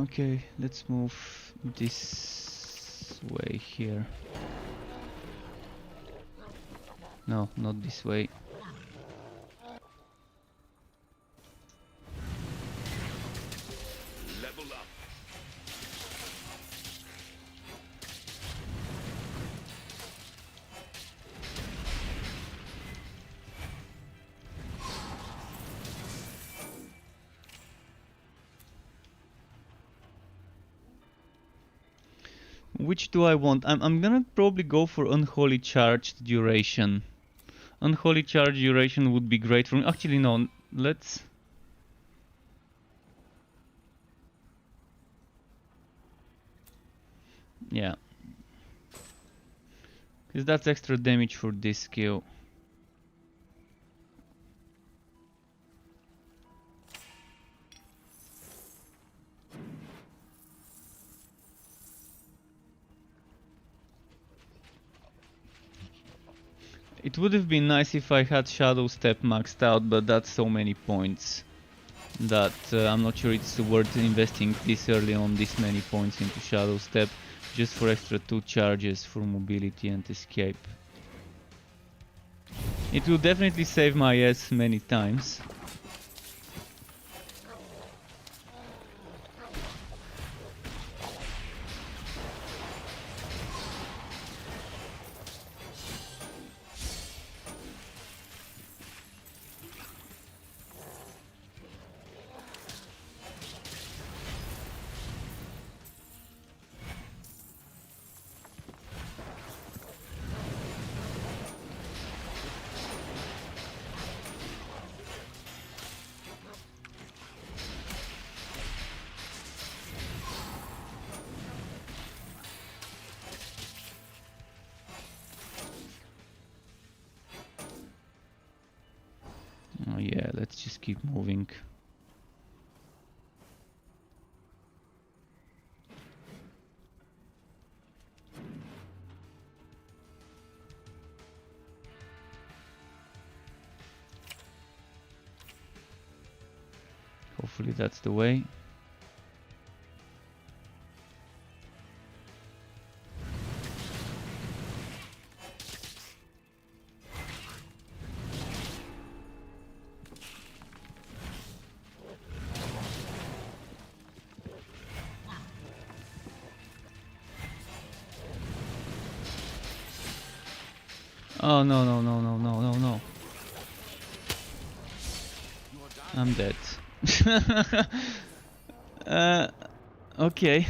Okay, let's move this way here. No, not this way. Level up. Which do I want? I'm gonna probably go for Unholy Charged Duration. Unholy charge duration would be great for me. Actually, no. Let's. Yeah. Because that's extra damage for this skill. It would have been nice if I had Shadow Step maxed out, but that's so many points that I'm not sure it's worth investing this early on this many points into Shadow Step just for extra 2 charges for mobility and escape. It will definitely save my ass many times. Oh yeah, let's just keep moving. Hopefully that's the way. Oh no no no no no no no. I'm dead. Okay.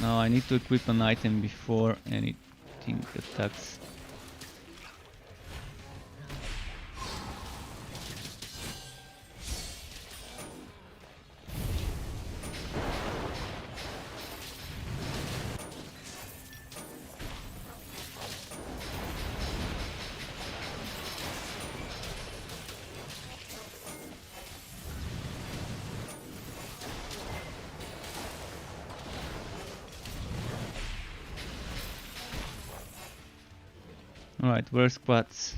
Now I need to equip an item before anything attacks. Alright, where's squats?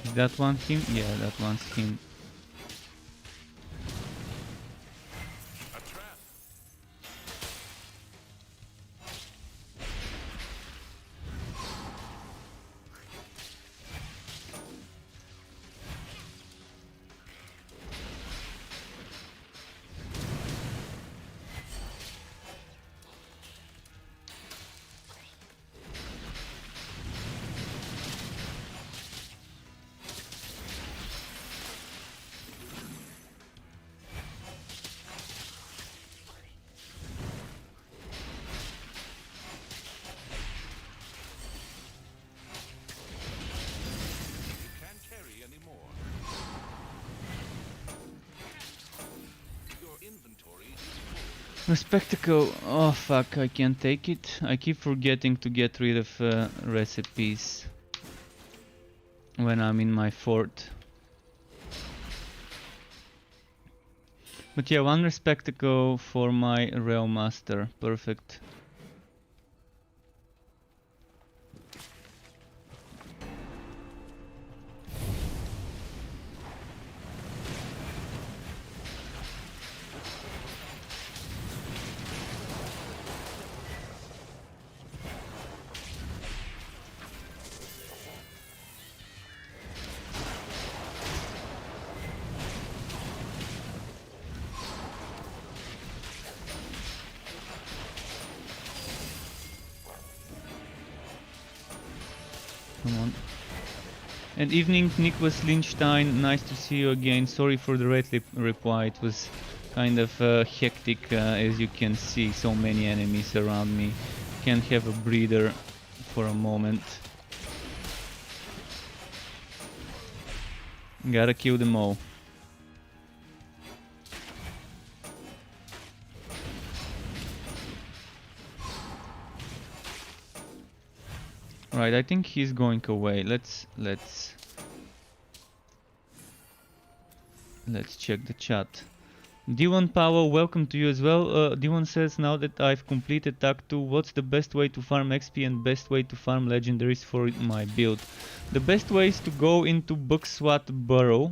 Is that one him? Yeah, that one's him. A trap. Can't carry anymore. Your inventory is full. The spectacle. Oh fuck, I can't take it. I keep forgetting to get rid of recipes when I'm in my fort. But yeah, one spectacle for my realm master. Perfect. Come on. And evening, Nicholas Lynchstein. Nice to see you again. Sorry for the red reply. It was kind of hectic, as you can see. So many enemies around me. Can't have a breather for a moment. Gotta kill them all. Right, I think he's going away. Let's check the chat. D1 Power, welcome to you as well. D1 says, now that I've completed Act 2, what's the best way to farm XP and best way to farm legendaries for my build? The best way is to go into Bugswat Burrow,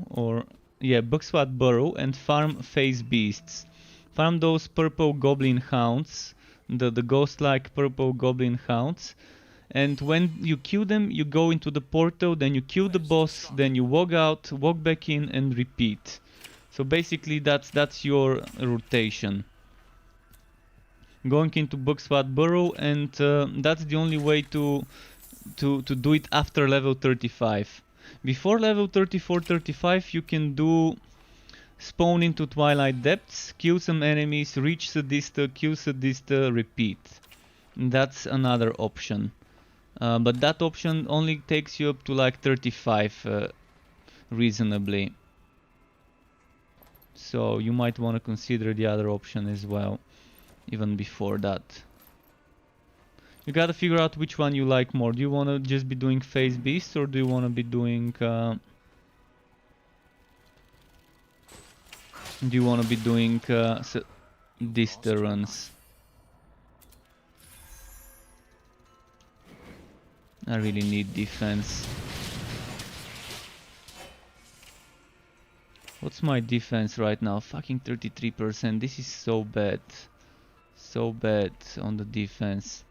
Bugswat Burrow, and farm phase beasts. Farm those purple goblin hounds, the ghost-like purple goblin hounds. And when you kill them, you go into the portal, then you kill the boss, then you walk out, walk back in, and repeat. So basically that's your rotation. Going into Bugswat Burrow, and that's the only way to do it after level 35. Before level 34-35 you can do spawn into Twilight Depths, kill some enemies, reach Sadista, kill Sadista, repeat. And that's another option. But that option only takes you up to like 35 reasonably. So you might want to consider the other option as well, even before that. You gotta figure out which one you like more. Do you want to just be doing phase beasts, or do you want to be doing Dista runs? I really need defense. What's my defense right now? Fucking 33%. This is so bad. So bad on the defense.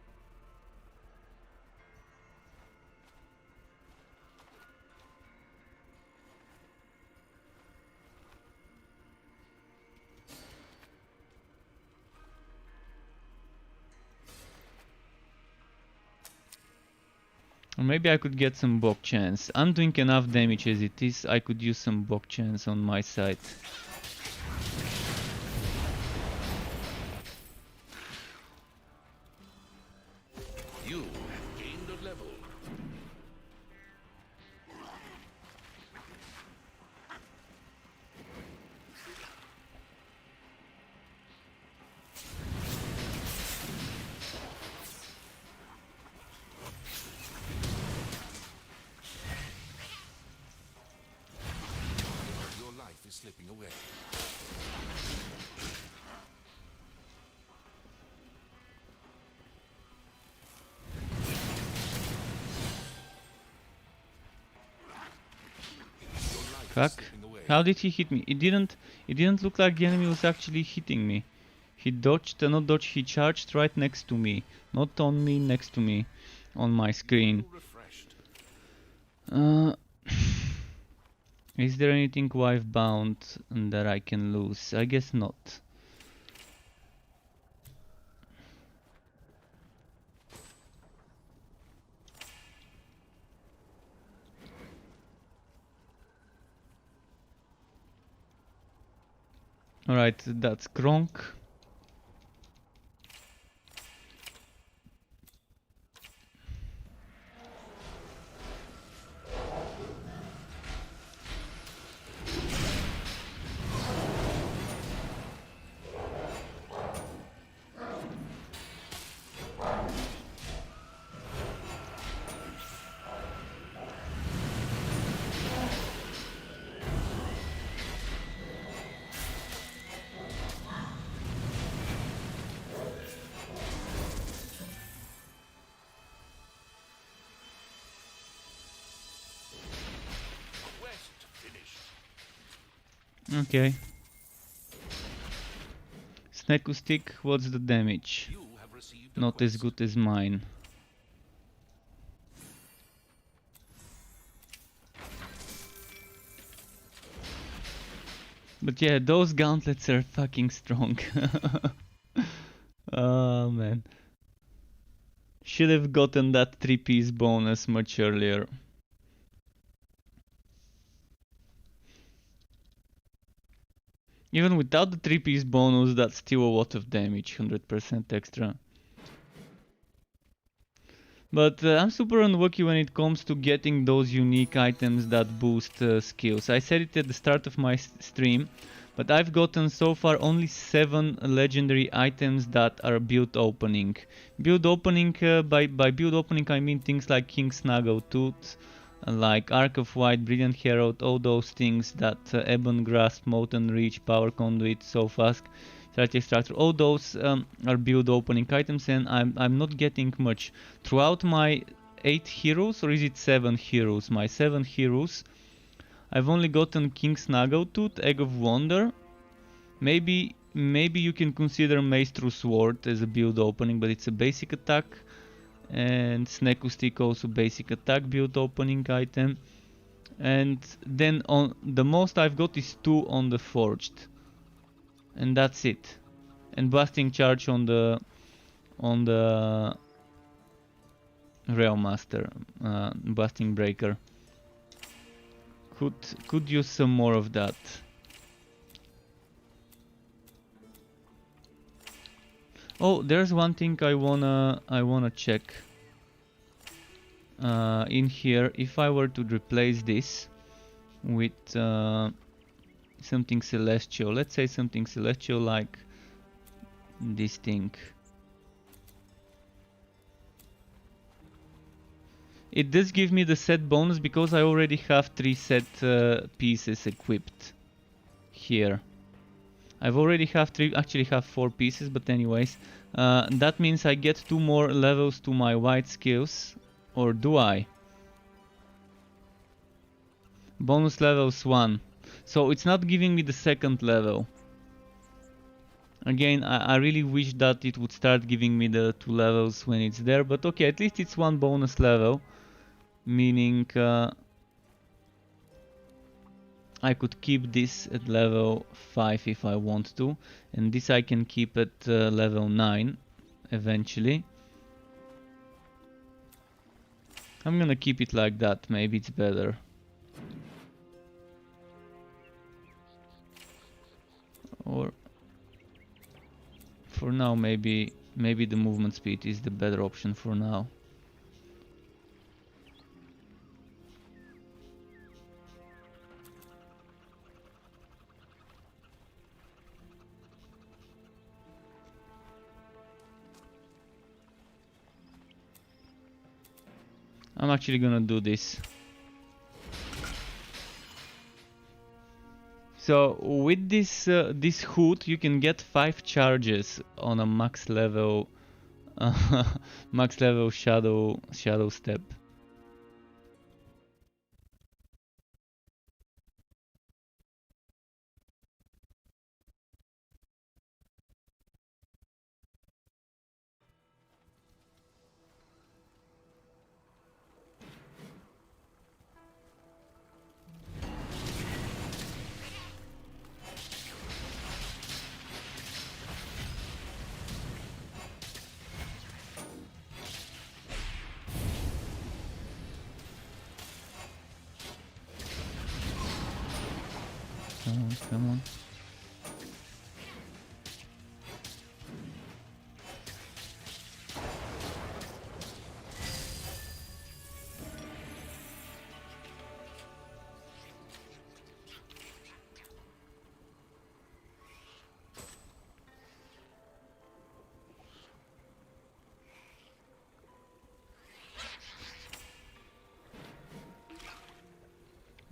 Or maybe I could get some bok chance. I'm doing enough damage as it is. I could use some bok chance on my side. You have gained a level. Your life is slipping away. Fuck. How did he hit me? It didn't look like the enemy was actually hitting me. He dodged, not dodged, he charged right next to me. Not on me, next to me. On my screen. Refreshed. Is there anything wife bound that I can lose? I guess not. Alright, that's Kronk. Quest finished. Okay. Snake stick, what's the damage? You have received a Not as quest. good as mine. But yeah, those gauntlets are fucking strong. Oh man. Should have gotten that 3-piece bonus much earlier. Even without the 3-piece bonus, that's still a lot of damage, 100% extra. But I'm super unlucky when it comes to getting those unique items that boost skills. I said it at the start of my stream, but I've gotten so far only 7 legendary items that are build opening. Build opening, by build opening I mean things like King Snaggletooth, like Arc of White, Brilliant Herald, all those things that Ebon Grasp, Molten Reach, Power Conduit, Soul Flask, Strategy Extractor, all those are build opening items, and I'm not getting much. Throughout my 8 heroes, or is it 7 heroes? My 7 heroes, I've only gotten King Snaggletooth, Egg of Wonder. Maybe you can consider Maestro Sword as a build opening, but it's a basic attack. And Sneku Stick also basic attack build opening item. And then on the most I've got is 2 on the Forged. And that's it. And Blasting Charge on the Realm Master, Blasting Breaker. Could use some more of that. Oh, there's one thing I wanna check. In here, if I were to replace this with something celestial, let's say something celestial like this thing. It does give me the set bonus because I already have 3 set pieces equipped here. I've already have 3, actually have 4 pieces, but anyways, that means I get 2 more levels to my white skills, or do I? Bonus levels 1, so it's not giving me the second level. Again, I really wish that it would start giving me the 2 levels when it's there, but okay, at least it's 1 bonus level, meaning I could keep this at level 5 if I want to, and this I can keep at level 9 eventually. I'm gonna keep it like that, maybe it's better. Or for now maybe the movement speed is the better option for now. I'm actually gonna do this. So with this hood you can get 5 charges on a max level shadow step. Come on.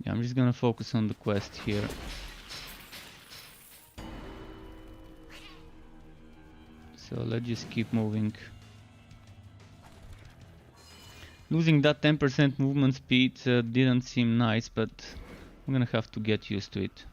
Yeah, I'm just gonna focus on the quest here. So let's just keep moving. Losing that 10% movement speed didn't seem nice, but I'm gonna have to get used to it.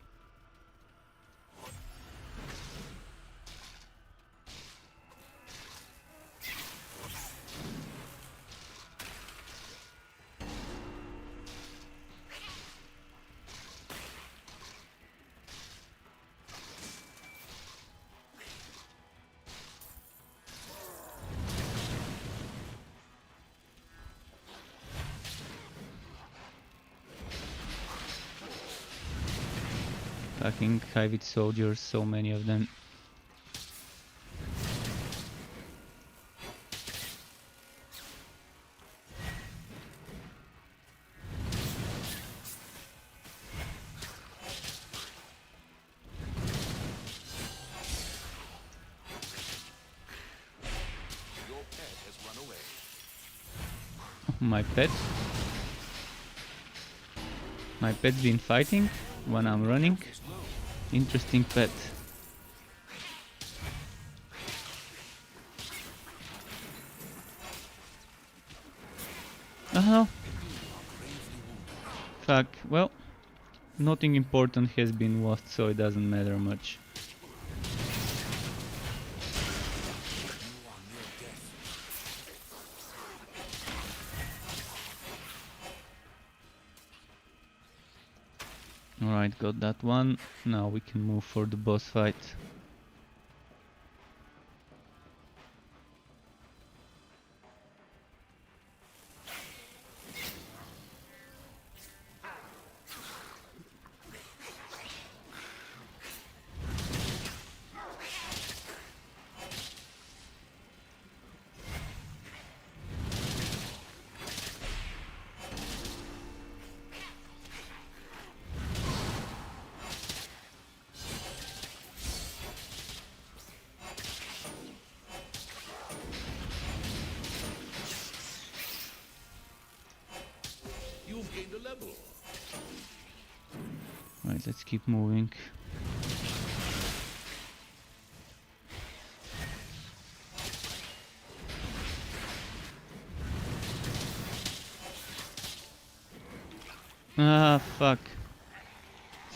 Fucking Hivit soldiers, so many of them. Your pet has run away. My pet. My pet's been fighting when I'm running. Interesting pet. Oh. Fuck. Well, nothing important has been lost, so it doesn't matter much. Alright, got that one. Now we can move for the boss fight. You've gained a level. Right, let's keep moving. Ah, fuck.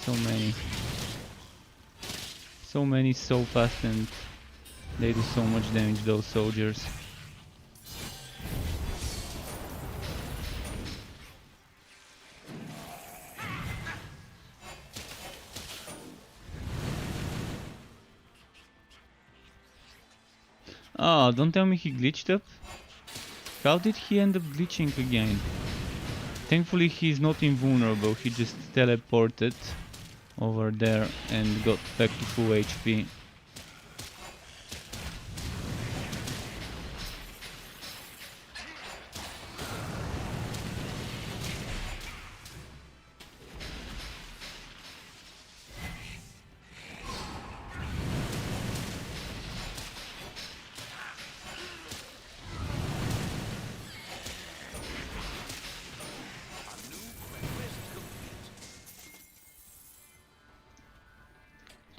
So many. So many so fast and they do so much damage, those soldiers. Oh, don't tell me he glitched up. How did he end up glitching again? Thankfully he's not invulnerable, he just teleported over there and got back to full HP.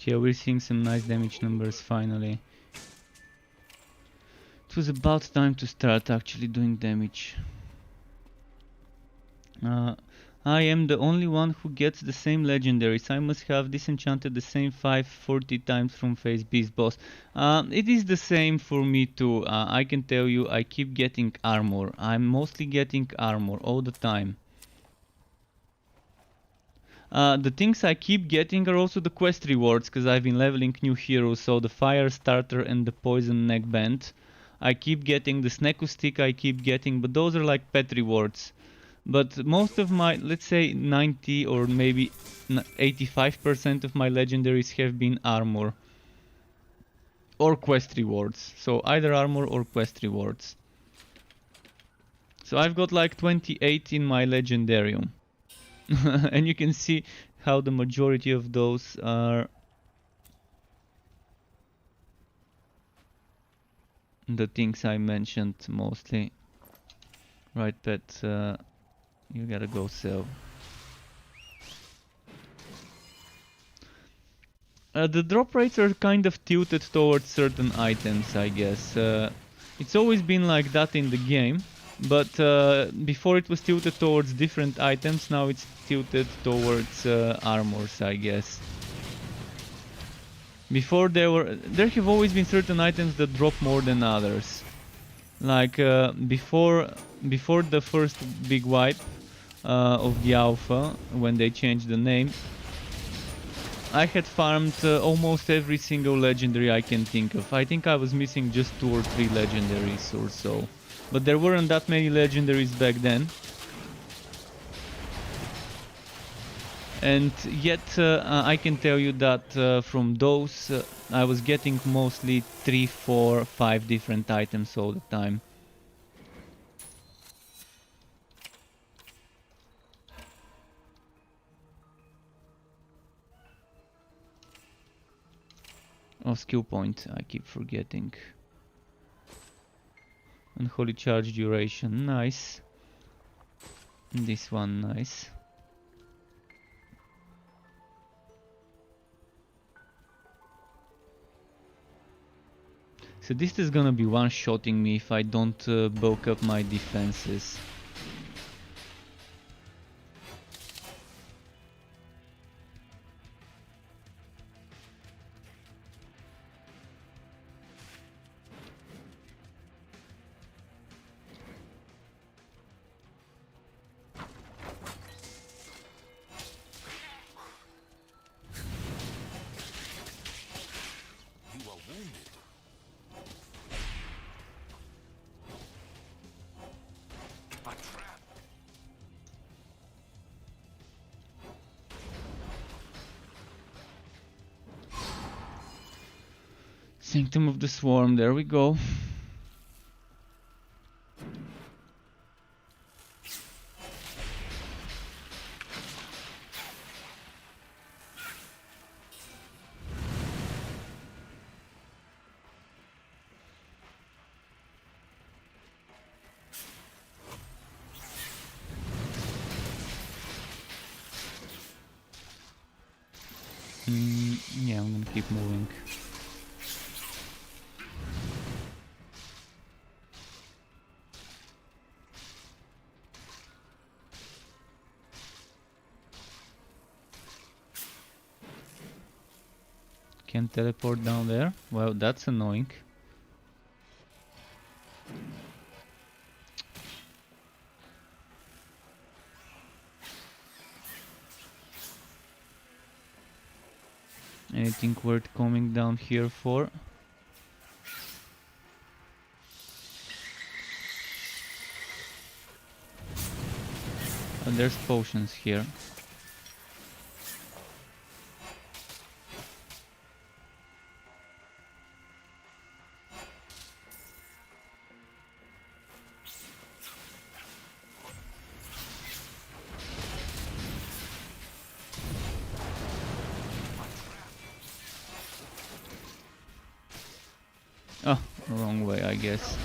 Yeah, we're seeing some nice damage numbers finally. It was about time to start actually doing damage. I am the only one who gets the same legendaries. I must have disenchanted the same 540 times from phase beast boss. It is the same for me too. I can tell you I keep getting armor. I'm mostly getting armor all the time. The things I keep getting are also the quest rewards, because I've been leveling new heroes, so the fire starter and the poison neckband. I keep getting the Sneku stick, I keep getting, but those are like pet rewards. But most of my, let's say 90 or maybe 85% of my legendaries have been armor. Or quest rewards. So either armor or quest rewards. So I've got like 28 in my legendarium. And you can see how the majority of those are the things I mentioned mostly. Right, pet, you gotta go sell. The drop rates are kind of tilted towards certain items, I guess. It's always been like that in the game. But before it was tilted towards different items, now it's tilted towards armors, I guess. Before there have always been certain items that drop more than others. Like before the first big wipe of the alpha, when they changed the name, I had farmed almost every single legendary I can think of. I think I was missing just 2 or 3 legendaries or so. But there weren't that many legendaries back then. And yet I can tell you that from those I was getting mostly 3, 4, 5 different items all the time. Oh, skill point, I keep forgetting. Unholy charge duration, nice. This one, nice. So this is gonna be one-shotting me if I don't bulk up my defenses. You are wounded. A trap. Sanctum of the Swarm, there we go. Yeah, I'm gonna keep moving. Can't teleport down there? Well, that's annoying. Anything worth coming down here for? Oh, there's potions here. Oh, wrong way, I guess.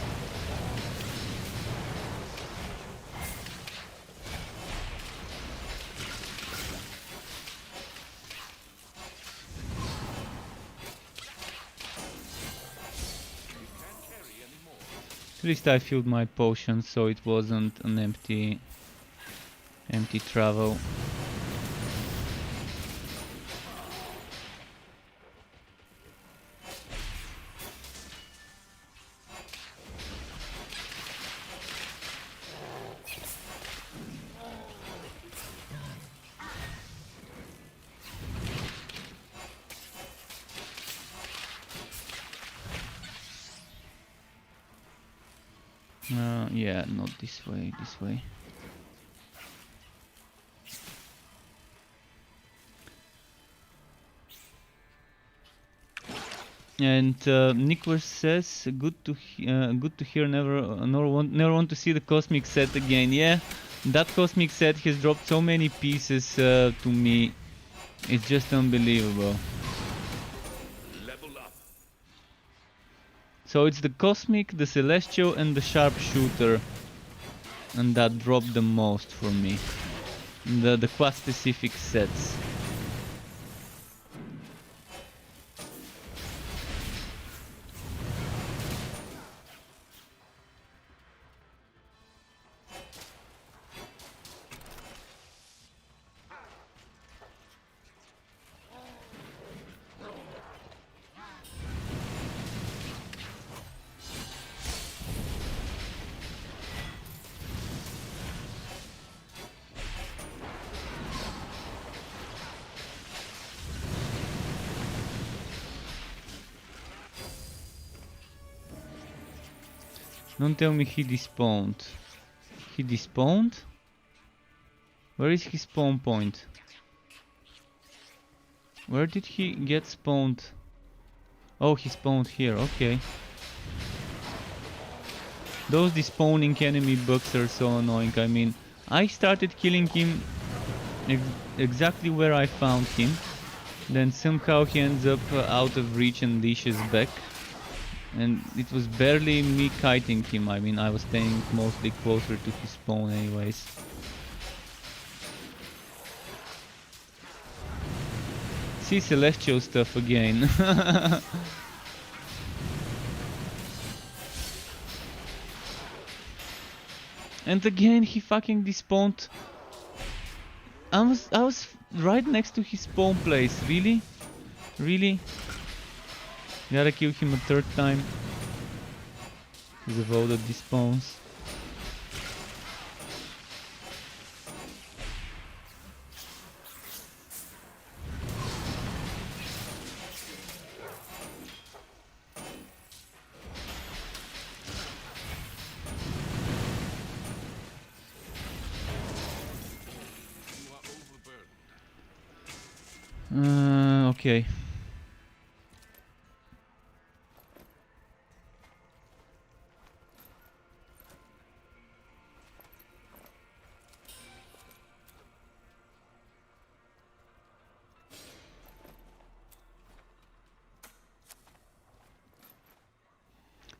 At least I filled my potions, so it wasn't an empty travel. Yeah, not this way, this way. And Nicholas says, good to hear. Never want to see the cosmic set again. Yeah, that cosmic set has dropped so many pieces to me. It's just unbelievable. Level up. So it's the cosmic, the celestial, and the sharpshooter, and that dropped the most for me. The class specific sets. Don't tell me he despawned. He despawned? Where is his spawn point? Where did he get spawned? Oh, he spawned here, okay. Those despawning enemy bugs are so annoying. I mean, I started killing him exactly where I found him. Then somehow he ends up out of reach and leashes back. And it was barely me kiting him. I mean, I was staying mostly closer to his spawn anyways. See celestial stuff again. And again he fucking despawned. I was right next to his spawn place. Really? Really? Gotta kill him a third time. Because of all the despawns. Okay.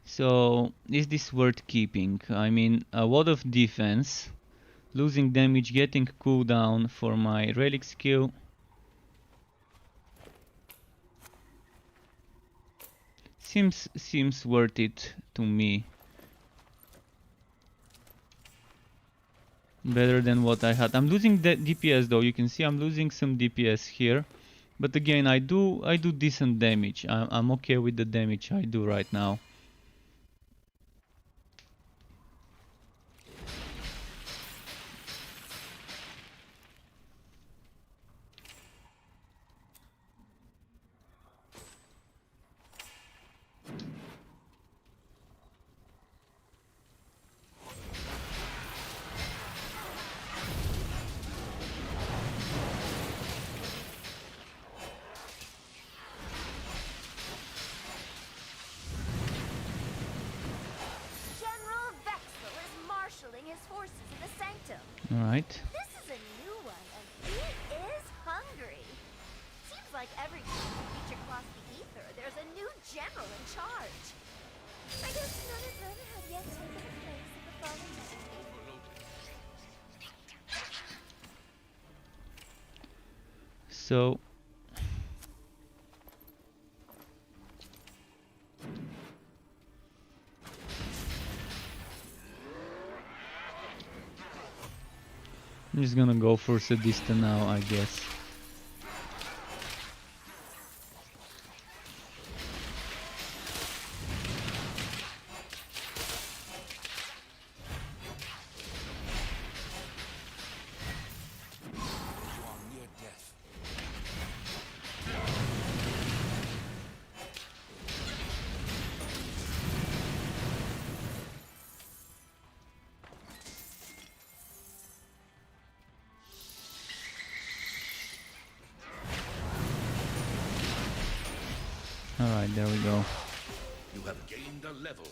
So, is this worth keeping? I mean, a lot of defense, losing damage, getting cooldown for my relic skill. Seems worth it to me. Better than what I had. I'm losing the DPS though. You can see I'm losing some DPS here. But again, I do decent damage. I'm okay with the damage I do right now. Alright. This is a new one, and he is hungry. Seems like every time a creature cross the ether, there's a new general in charge. I guess none of them have yet taken the place of the fallen man. So I'm just gonna go for Sadista now, I guess. Alright, there we go. You have gained a level.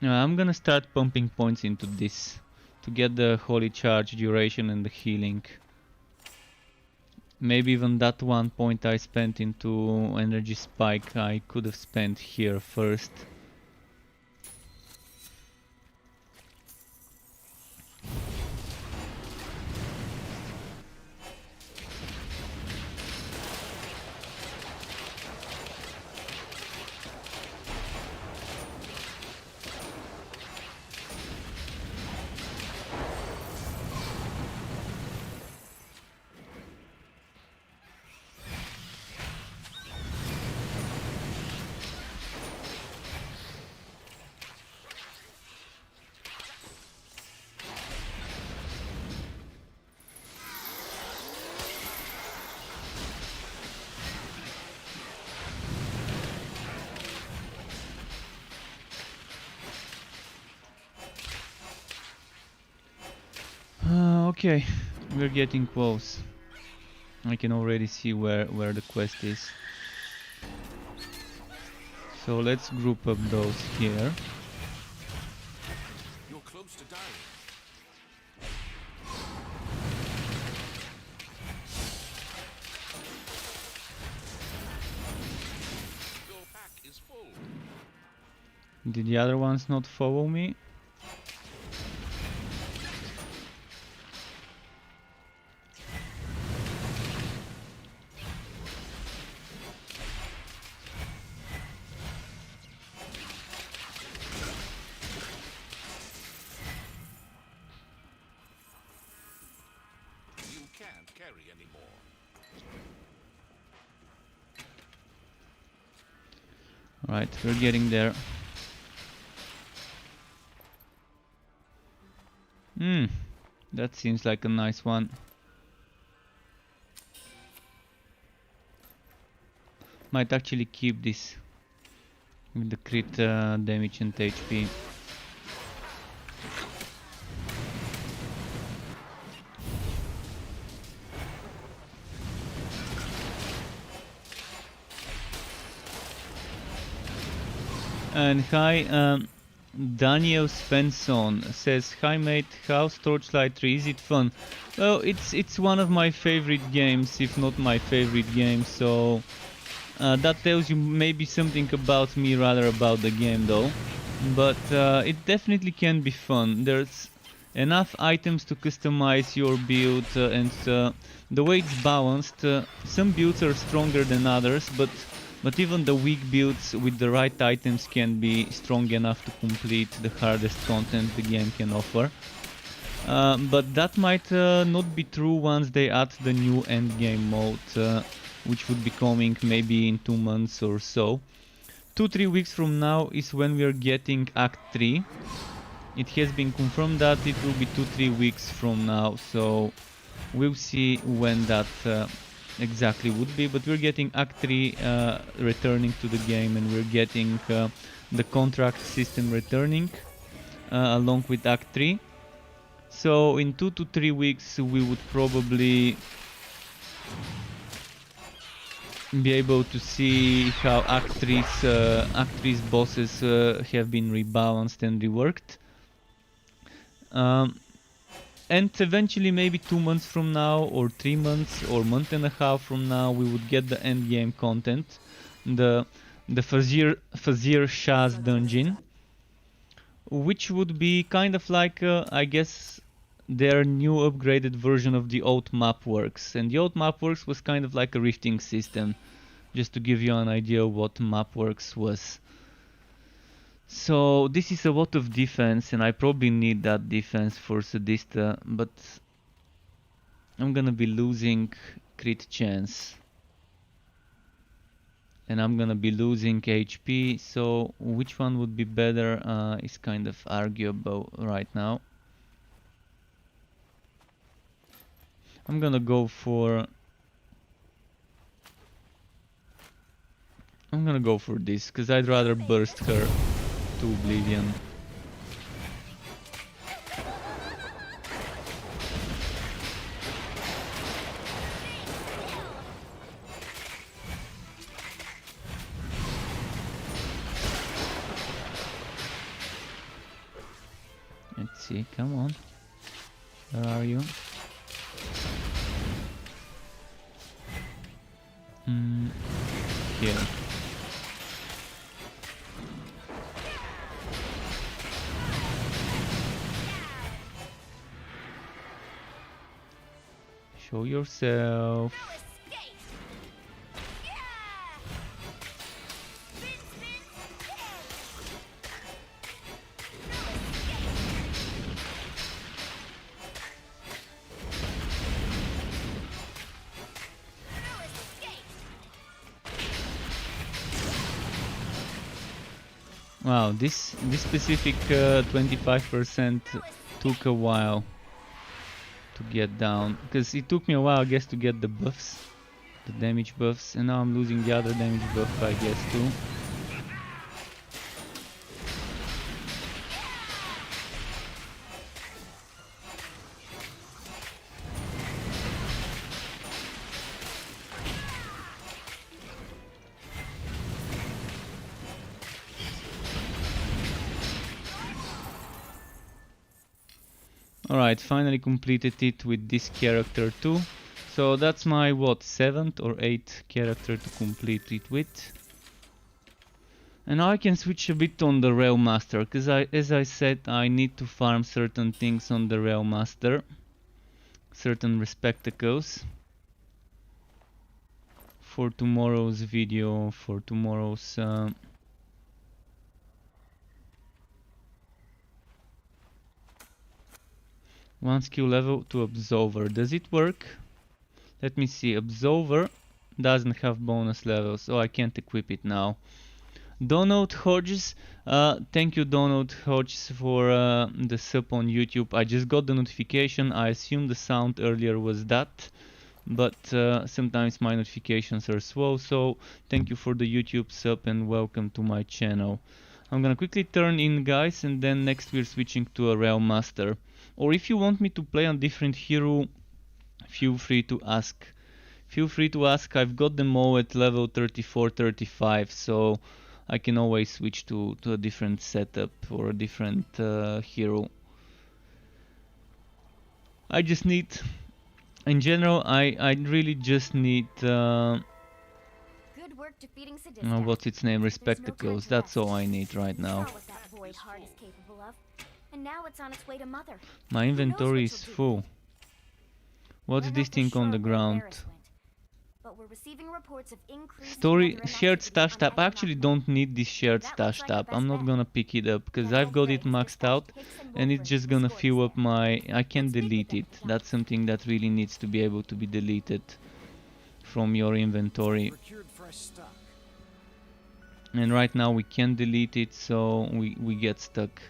Now I'm gonna start pumping points into this to get the holy charge duration and the healing. Maybe even that 1 point I spent into energy spike I could have spent here first. Okay, we're getting close. I can already see where the quest is. So let's group up those here. You're close to dying. Your pack is full. Did the other ones not follow me? You can't carry anymore. Right, we're getting there. That seems like a nice one. Might actually keep this with the crit damage and HP. And hi, Daniel Svensson says, "Hi mate, how's Torchlight 3? Is it fun?" Well, it's one of my favorite games, if not my favorite game. So that tells you maybe something about me rather about the game, though. But it definitely can be fun. There's enough items to customize your build, and the way it's balanced, some builds are stronger than others, but even the weak builds with the right items can be strong enough to complete the hardest content the game can offer. But that might not be true once they add the new endgame mode, which would be coming maybe in 2 months or so. 2-3 weeks from now is when we are getting Act 3. It has been confirmed that it will be 2-3 weeks from now, so we'll see when that exactly would be. But we're getting Act 3 returning to the game, and we're getting the contract system returning along with Act 3. So in 2 to 3 weeks we would probably be able to see how Act 3's bosses have been rebalanced and reworked. And eventually, maybe 2 months from now, or 3 months, or month and a half from now, we would get the end game content, the Fazir Shah's dungeon, which would be kind of like, I guess, their new upgraded version of the old Mapworks. And the old Mapworks was kind of like a rifting system, just to give you an idea of what Mapworks was. So this is a lot of defense, and I probably need that defense for Sadista, but I'm gonna be losing crit chance. And I'm gonna be losing HP, so which one would be better is kind of arguable right now. I'm gonna go for this, because I'd rather burst her to oblivion. Let's see, come on. Where are you? Here. Show yourself. Wow, this specific 25% took a while to get down, because it took me a while, I guess, to get the buffs, the damage buffs, and now I'm losing the other damage buff, I guess, too. Alright, finally completed it with this character too. So that's my, what, 7th or 8th character to complete it with. And now I can switch a bit on the Rail Master, because as I said, I need to farm certain things on the Rail Master. Certain receptacles. For tomorrow's video, for tomorrow's... one skill level to Absolver. Does it work? Let me see. Absolver doesn't have bonus levels, so I can't equip it now. Donald Hodges, thank you Donald Hodges for the sub on YouTube. I just got the notification. I assume the sound earlier was that, but sometimes my notifications are slow, so thank you for the YouTube sub and welcome to my channel. I'm gonna quickly turn in, guys, and then next we're switching to a Rail Master. Or if you want me to play on different hero, feel free to ask. Feel free to ask. I've got them all at level 34, 35, so I can always switch to a different setup or a different hero. I just need, in general, I really just need, Good work defeating Sadistic. what's its name, Respectacles. That's all I need right now. Saw what that void heart is capable of, and now it's on its way to Mother. My inventory is full. What's We're this not thing for on the sure where ground? Varys went, but we're receiving reports of increased Story weather and shared activity stash on tab. I actually Econoc. don't need this shared That looks stash like our tab. best I'm not bet. gonna pick it up because Then I've got it Blades maxed dispatched out Hicks and and it's Wolverine just to gonna escort fill us up there. my... I can Let's meet with delete them, it. John. That's something that really needs to be able to be deleted from your inventory. Procured fresh stock. And right now we can't delete it, so we get stuck.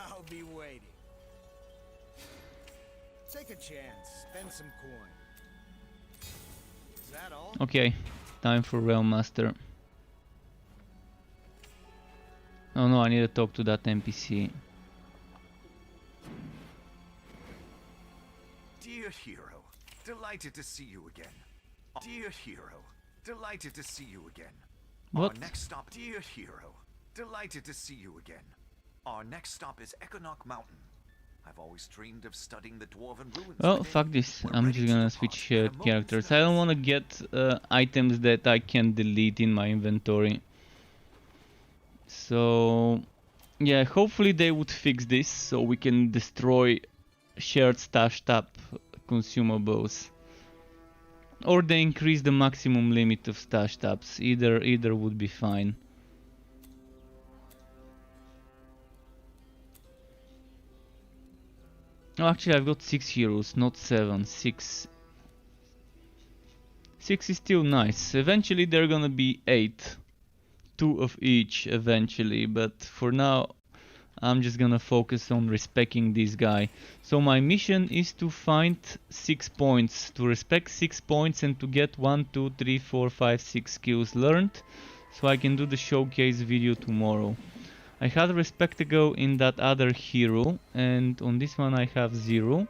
I'll be waiting. Take a chance. Spend some coin. Is that all? Okay, time for Realm Master. Oh no, I need to talk to that NPC. Dear hero, delighted to see you again. Dear hero, delighted to see you again. What? Our next stop, dear hero, delighted to see you again. Our next stop is Econoc Mountain. I've always dreamed of studying the dwarven ruins. Oh, within. fuck this. We're I'm ready just to gonna depart switch at a moment's characters. I don't notice. wanna get items that I can delete in my inventory. So, yeah, hopefully they would fix this so we can destroy shared stash tab consumables. Or they increase the maximum limit of stash tabs. Either would be fine. Oh, actually, I've got 6 heroes, not 7. 6. 6 is still nice. Eventually, they're gonna be 8. 2 of each, eventually. But for now, I'm just gonna focus on respecting this guy. So my mission is to find 6 points. To respect 6 points and to get 1, 2, 3, 4, 5, 6 skills learned. So I can do the showcase video tomorrow. I had a Respectacle in that other hero, and on this one I have 0.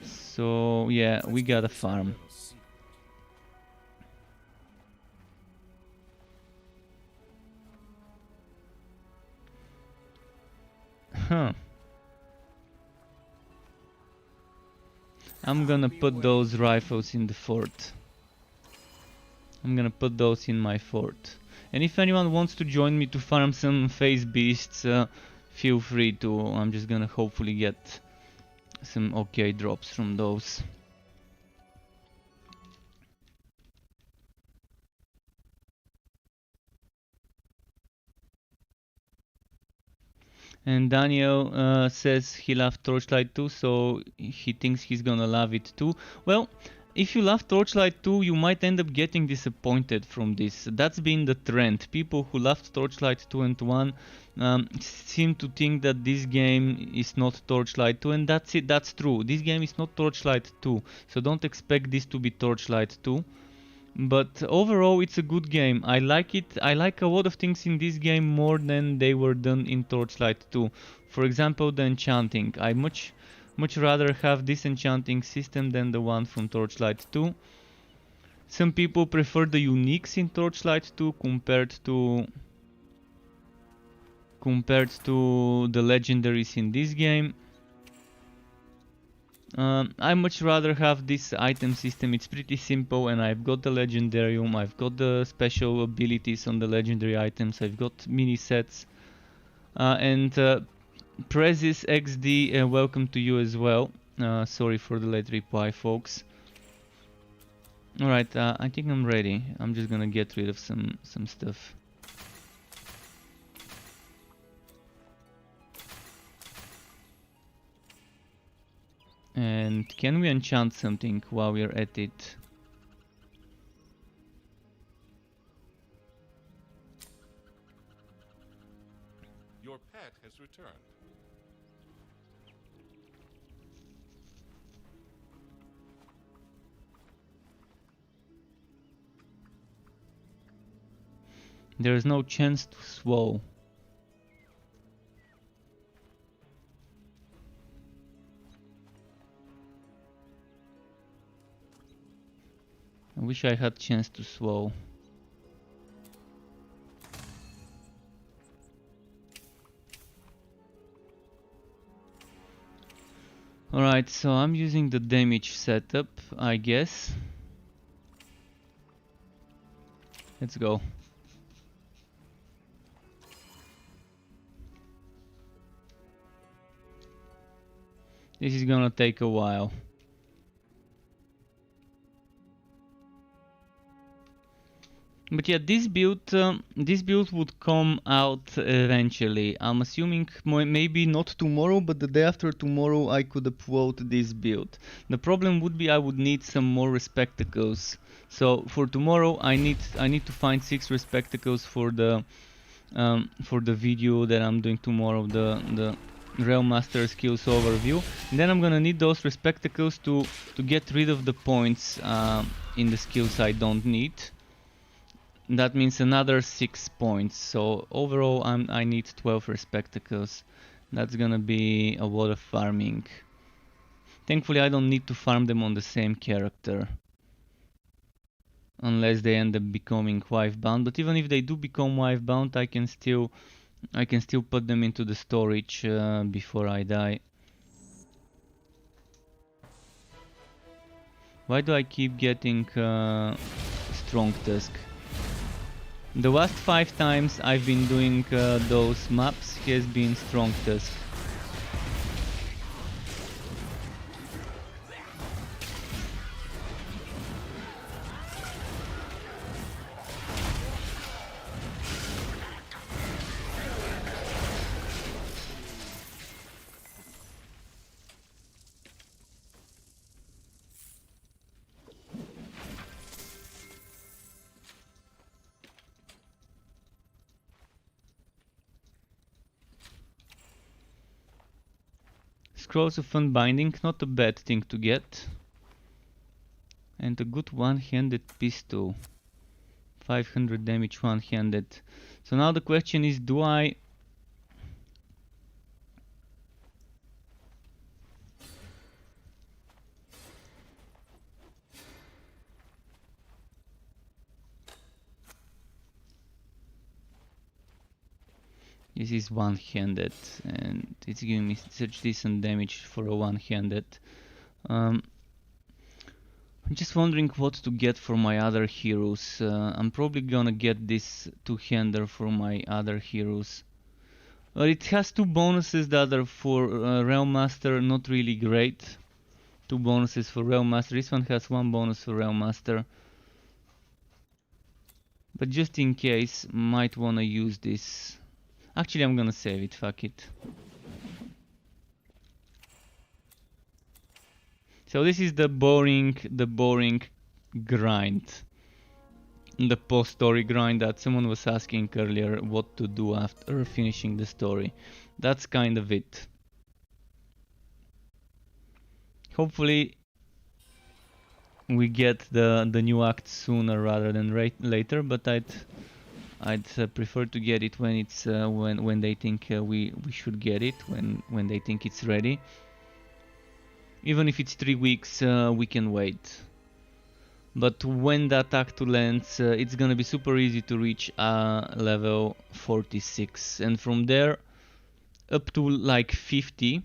So yeah, we gotta farm. Huh. I'm gonna put those rifles in the fort. I'm gonna put those in my fort. And if anyone wants to join me to farm some phase beasts, feel free to. I'm just gonna hopefully get some okay drops from those. And Daniel says he loved Torchlight 2, so he thinks he's gonna love it too. Well, if you love Torchlight 2, you might end up getting disappointed from this. That's been the trend. People who loved Torchlight 2 and 1 seem to think that this game is not Torchlight 2, and that's it. That's true. This game is not Torchlight 2, so don't expect this to be Torchlight 2. But overall it's a good game. I like it. I like a lot of things in this game more than they were done in Torchlight 2. For example, the enchanting. I much rather have this enchanting system than the one from Torchlight 2. Some people prefer the uniques in Torchlight 2 compared to the legendaries in this game. I much rather have this item system. It's pretty simple, and I've got the legendarium, I've got the special abilities on the legendary items, I've got mini sets, and Prezis XD, welcome to you as well. Sorry for the late reply, folks. Alright, I think I'm ready. I'm just gonna get rid of some stuff. And can we enchant something while we're at it? Your pet has returned. There is no chance to swallow. I wish I had chance to swallow. Alright, so I'm using the damage setup, I guess. Let's go. This is gonna take a while. But yeah, this build would come out eventually. I'm assuming maybe not tomorrow, but the day after tomorrow I could upload this build. The problem would be I would need some more respectacles. So for tomorrow I need to find 6 respectacles for the video that I'm doing tomorrow, the Realm Master skills overview. And then I'm gonna need those respectacles to get rid of the points in the skills I don't need. That means another 6 points, so overall I need 12 respectacles. That's gonna be a lot of farming. Thankfully I don't need to farm them on the same character. Unless they end up becoming wife bound, but even if they do become wife bound, I can still put them into the storage before I die. Why do I keep getting strong tusk? The last 5 times I've been doing those maps has been strong tusk. Scrolls of Unbinding, not a bad thing to get. And a good one-handed pistol. 500 damage one-handed. So now the question is, do I... This is one-handed, and it's giving me such decent damage for a one-handed. I'm just wondering what to get for my other heroes. I'm probably gonna get this two-hander for my other heroes. It has 2 bonuses that are for Realm Master, not really great. 2 bonuses for Realm Master. This one has 1 bonus for Realm Master. But just in case, might wanna use this. Actually, I'm gonna save it, fuck it. So this is the boring grind. The post-story grind that someone was asking earlier what to do after finishing the story. That's kind of it. we get the new act sooner rather than later, but I'd prefer to get it when it's when they think we should get it, when they think it's ready. Even if it's 3 weeks, we can wait. But when that act 2 lands, it's gonna be super easy to reach level 46, and from there up to like 50.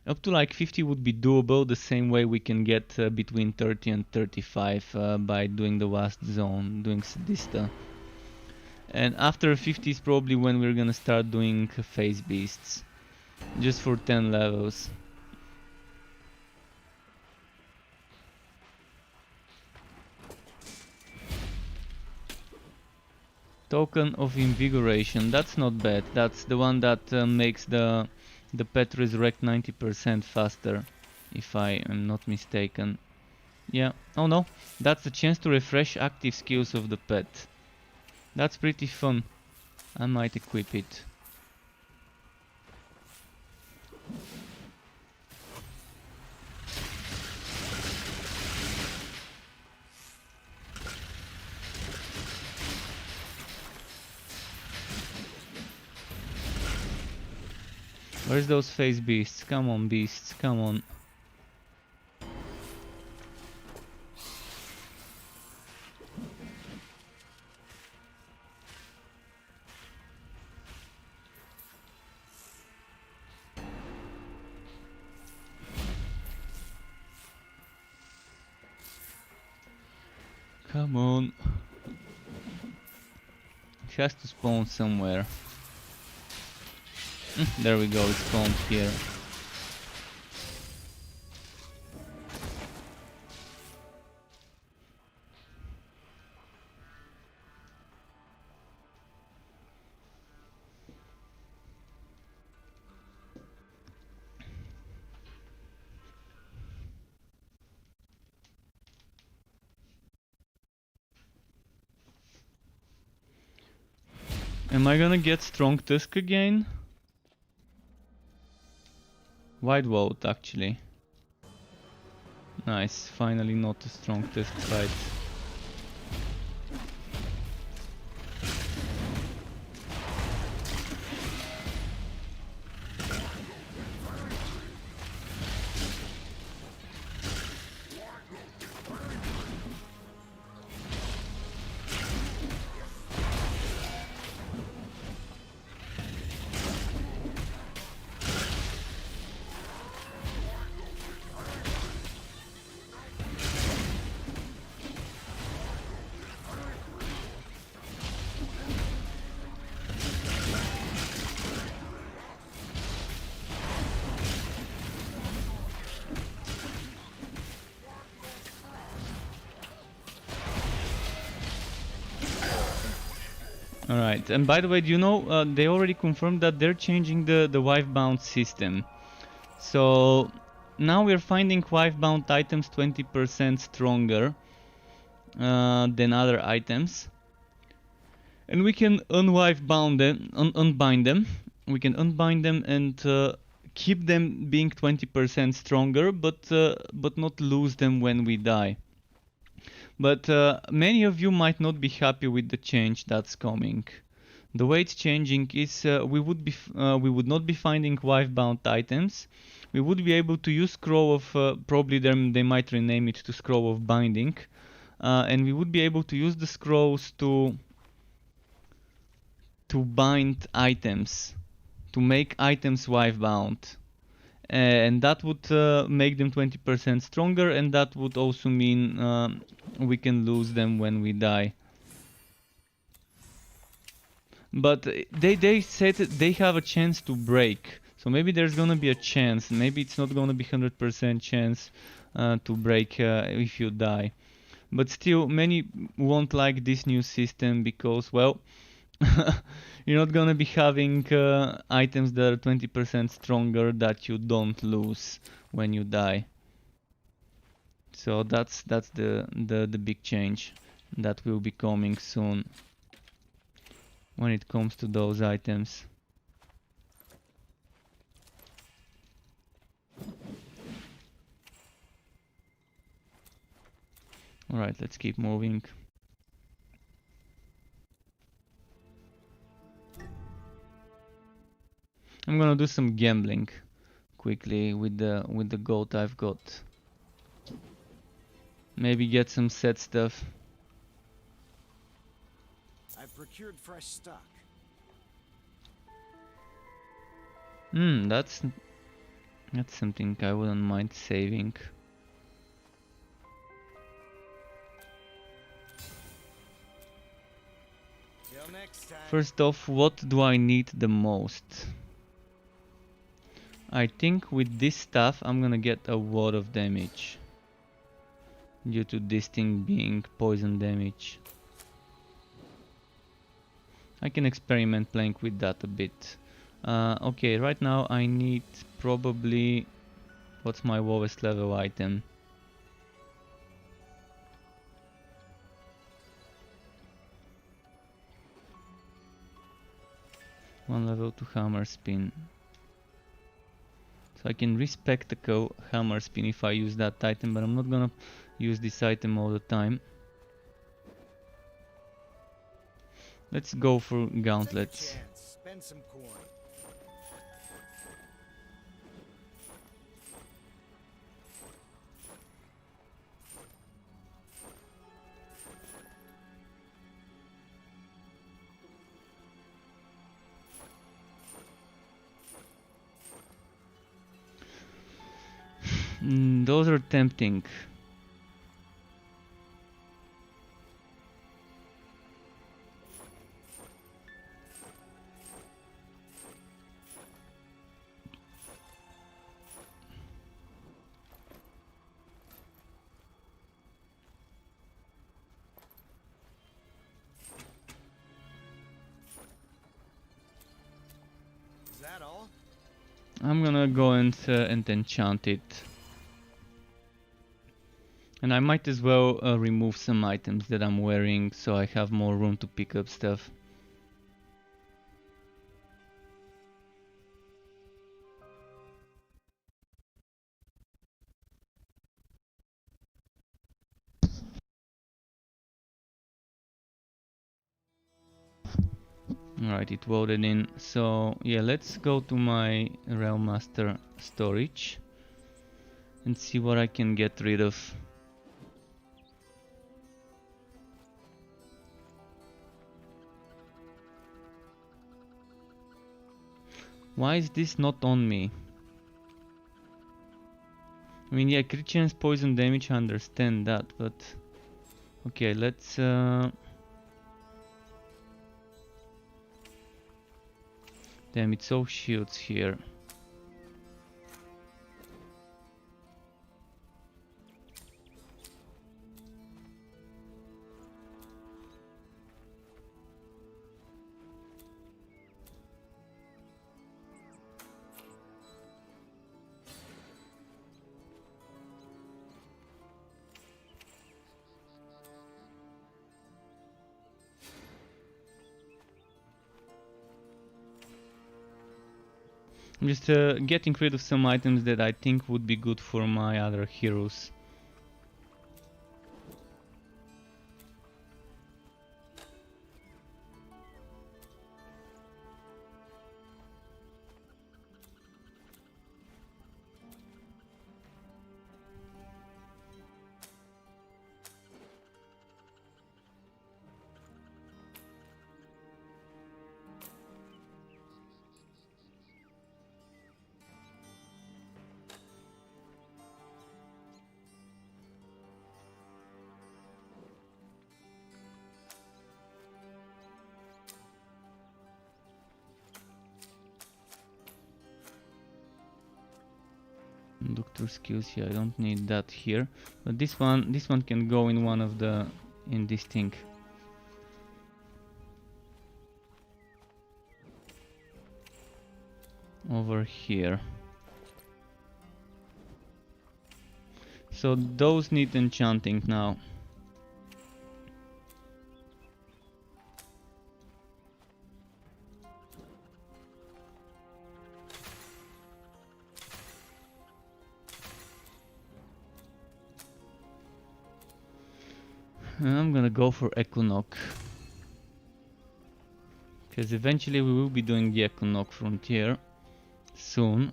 Up to like 50 would be doable, the same way we can get between 30 and 35 by doing the vast zone, doing Sadista. And after 50 is probably when we're gonna start doing phase beasts, just for 10 levels. Token of Invigoration, that's not bad. That's the one that makes the pet resurrect 90% faster, if I am not mistaken. Yeah, oh no, that's the chance to refresh active skills of the pet. That's pretty fun. I might equip it. Where's those phase beasts? Come on, beasts, come on. Come on. It has to spawn somewhere. There we go, it spawned here. Am I gonna get Strong Tusk again? Wide Vote, actually. Nice, finally not a Strong Tusk fight. Alright, and by the way, do you know, they already confirmed that they're changing the wife bound system. So now we're finding wife bound items 20% stronger than other items. And we can unwife bound them, unbind them. We can unbind them and keep them being 20% stronger, but not lose them when we die. But many of you might not be happy with the change that's coming. The way it's changing is we would not be finding wife-bound items. We would be able to use Scroll of probably they might rename it to Scroll of Binding, and we would be able to use the scrolls to bind items, to make items wife-bound. And that would make them 20% stronger, and that would also mean we can lose them when we die. But they said they have a chance to break, so maybe there's gonna be a chance. Maybe it's not gonna be 100% chance to break if you die. But still, many won't like this new system because, well, you're not gonna be having items that are 20% stronger that you don't lose when you die. So that's the big change that will be coming soon when it comes to those items. Alright, let's keep moving. I'm gonna do some gambling quickly with the gold I've got. Maybe get some set stuff. I've procured fresh stock. That's something I wouldn't mind saving. Till next time. First off, what do I need the most? I think with this stuff I'm gonna get a lot of damage due to this thing being poison damage. I can experiment playing with that a bit. Okay, right now I need probably... What's my lowest level item? One level to hammer spin. So I can respectable hammer spin if I use that item, but I'm not gonna use this item all the time. Let's go for gauntlets. Take a chance. Spend some coin. Those are tempting. Is that all? I'm gonna go and enchant it. And I might as well remove some items that I'm wearing so I have more room to pick up stuff. Alright, it loaded in. So yeah, let's go to my Realm Master storage and see what I can get rid of. Why is this not on me? I mean, yeah, crit chance poison damage, I understand that, but... Okay, let's... Damn, it's all shields here. I'm just getting rid of some items that I think would be good for my other heroes. Doctor skills, yeah, I don't need that here. But this one can go in one of the... in this thing. Over here. So those need enchanting now. I'm gonna go for Equinox. Because eventually we will be doing the Equinox frontier soon.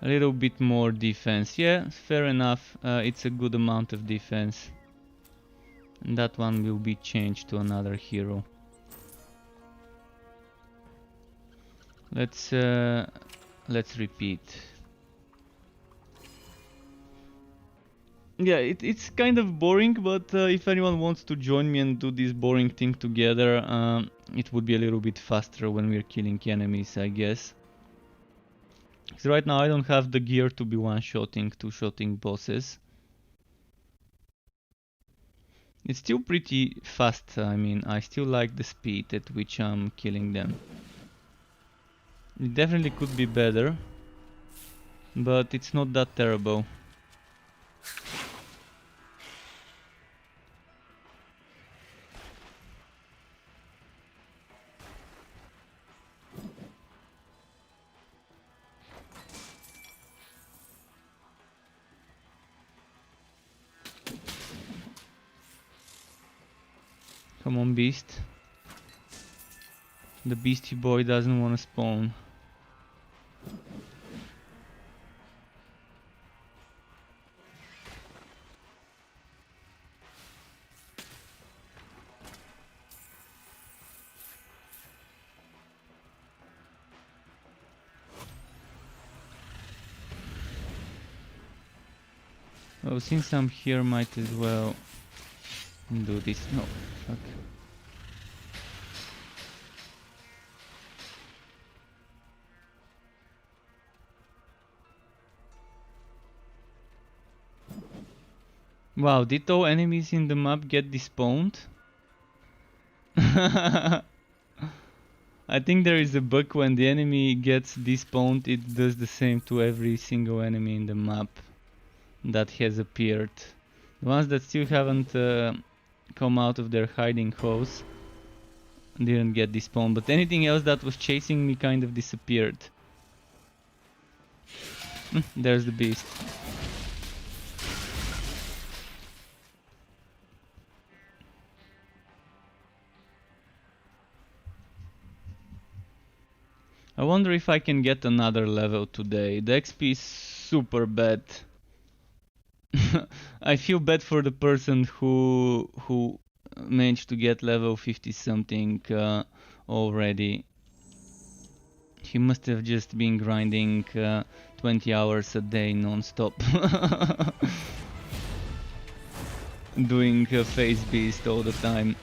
A little bit more defense. Yeah, fair enough. It's a good amount of defense. And that one will be changed to another hero. Let's repeat. Yeah, it's kind of boring, but if anyone wants to join me and do this boring thing together, it would be a little bit faster when we're killing enemies, I guess. Because right now I don't have the gear to be one-shotting, two-shotting bosses. It's still pretty fast, I mean, I still like the speed at which I'm killing them. It definitely could be better, but it's not that terrible. Come on, beast. The beastie boy doesn't want to spawn. Oh, since I'm here, might as well do this. No, fuck. Wow, did all enemies in the map get despawned? I think there is a bug when the enemy gets despawned, it does the same to every single enemy in the map that has appeared. The ones that still haven't come out of their hiding holes didn't get despawned, but anything else that was chasing me kind of disappeared. There's the beast. I wonder if I can get another level today. The XP is super bad. I feel bad for the person who managed to get level 50 something already. He must have just been grinding 20 hours a day non-stop. Doing phase beast all the time.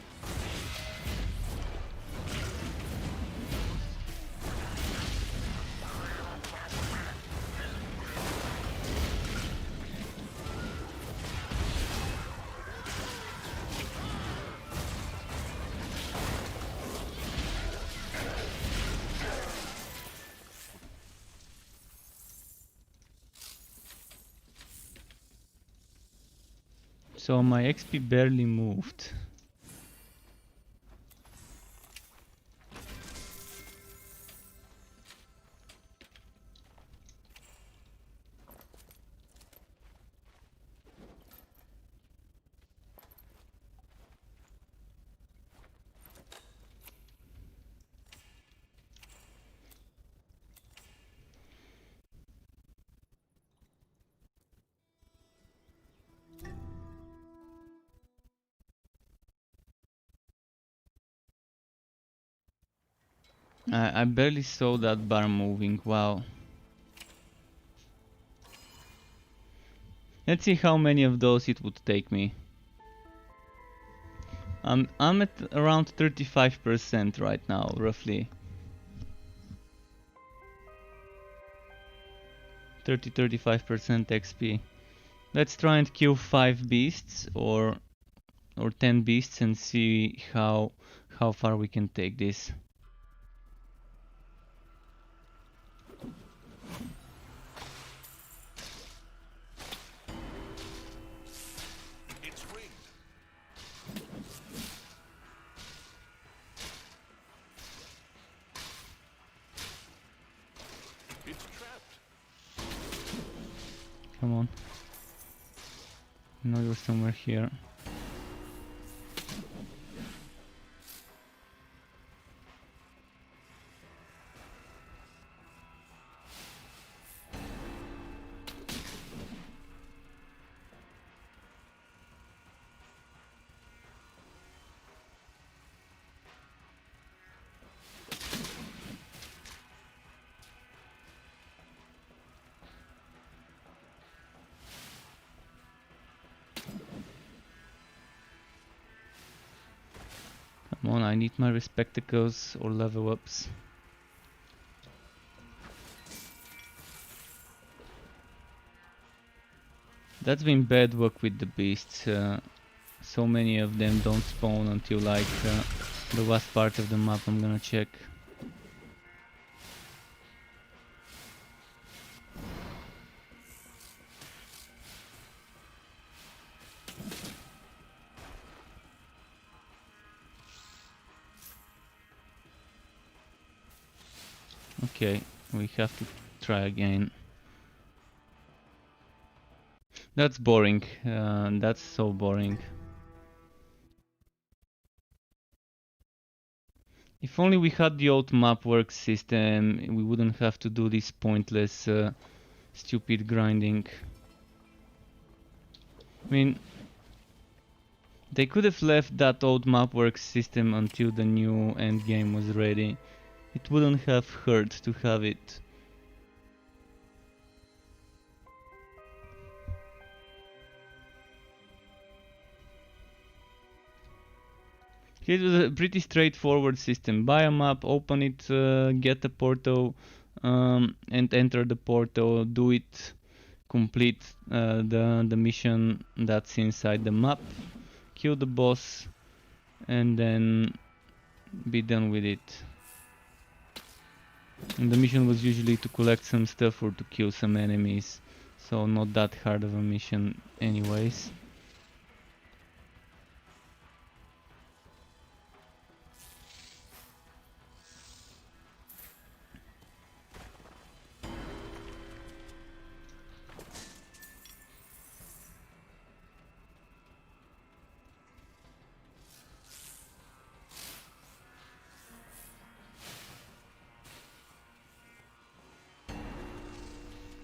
So my XP barely moved. I barely saw that bar moving, wow. Let's see how many of those it would take me. I'm at around 35% right now, roughly. 30-35% XP. Let's try and kill 5 beasts or 10 beasts and see how far we can take this. It's winged. It's trapped. Come on. No, you're somewhere here. Come on, I need my spectacles or level ups. That's been bad luck with the beasts. So many of them don't spawn until like the last part of the map. I'm gonna check. Okay, we have to try again. That's boring. That's so boring. If only we had the old map work system, we wouldn't have to do this pointless, stupid grinding. I mean, they could have left that old map work system until the new endgame was ready. It wouldn't have hurt to have it. It was a pretty straightforward system. Buy a map, open it, get a portal, and enter the portal. Do it, complete the mission that's inside the map, kill the boss, and then be done with it. And the mission was usually to collect some stuff or to kill some enemies, so not that hard of a mission anyways.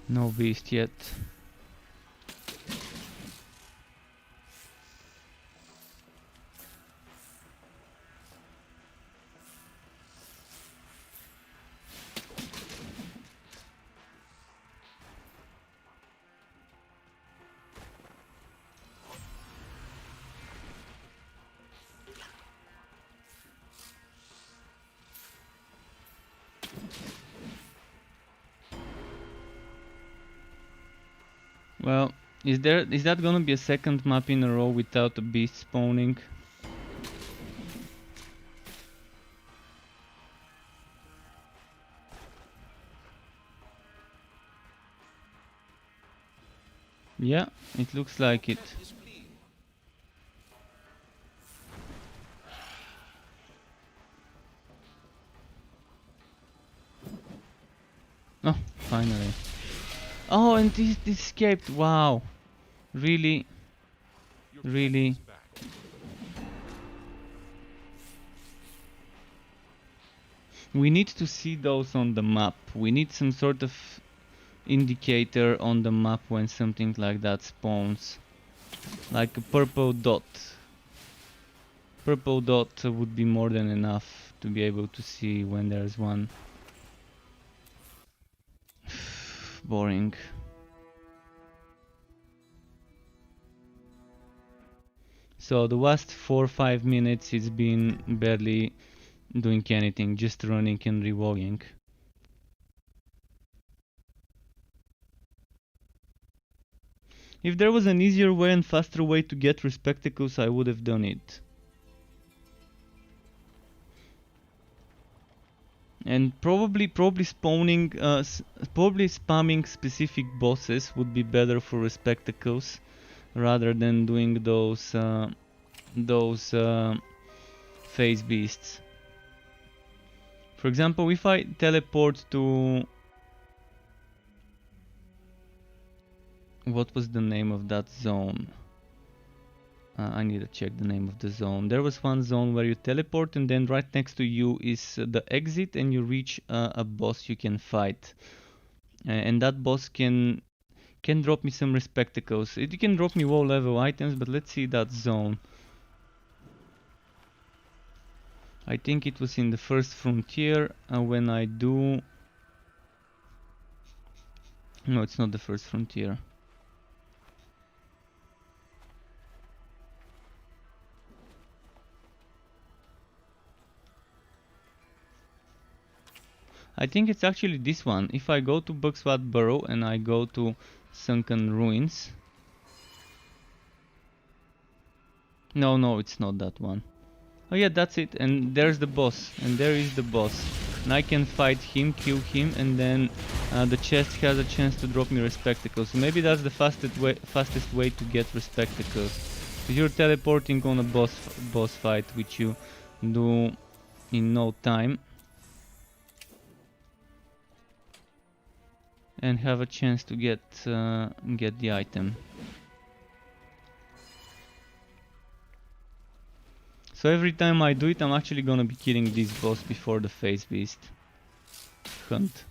No beast yet. Well, is that gonna be a second map in a row without a beast spawning? Yeah, it looks like it. Oh, finally. Oh, and this escaped. Wow. Really? Really? We need to see those on the map. We need some sort of indicator on the map when something like that spawns. Like a purple dot. Purple dot would be more than enough to be able to see when there's one. Boring. So the last 4 or 5 minutes it's been barely doing anything, just running and relogging. If there was an easier way and faster way to get respectacles, I would have done it. And probably spawning, probably spamming specific bosses would be better for respectacles, rather than doing those phase beasts. For example, if I teleport to... What was the name of that zone? I need to check the name of the zone. There was one zone where you teleport, and then right next to you is the exit, and you reach a boss you can fight. And that boss can drop me some respectacles. It can drop me low level items, but let's see that zone. I think it was in the first frontier when I do... No, it's not the first frontier. I think it's actually this one. If I go to Bugswat Burrow and I go to Sunken Ruins... No, it's not that one. Oh yeah, that's it, and there's the boss, and there is the boss. And I can fight him, kill him, and then the chest has a chance to drop me Respectacles. So maybe that's the fastest way to get Respectacles. Because you're teleporting on a boss fight, which you do in no time. And have a chance to get the item. So every time I do it, I'm actually gonna be killing this boss before the Phase Beast hunt.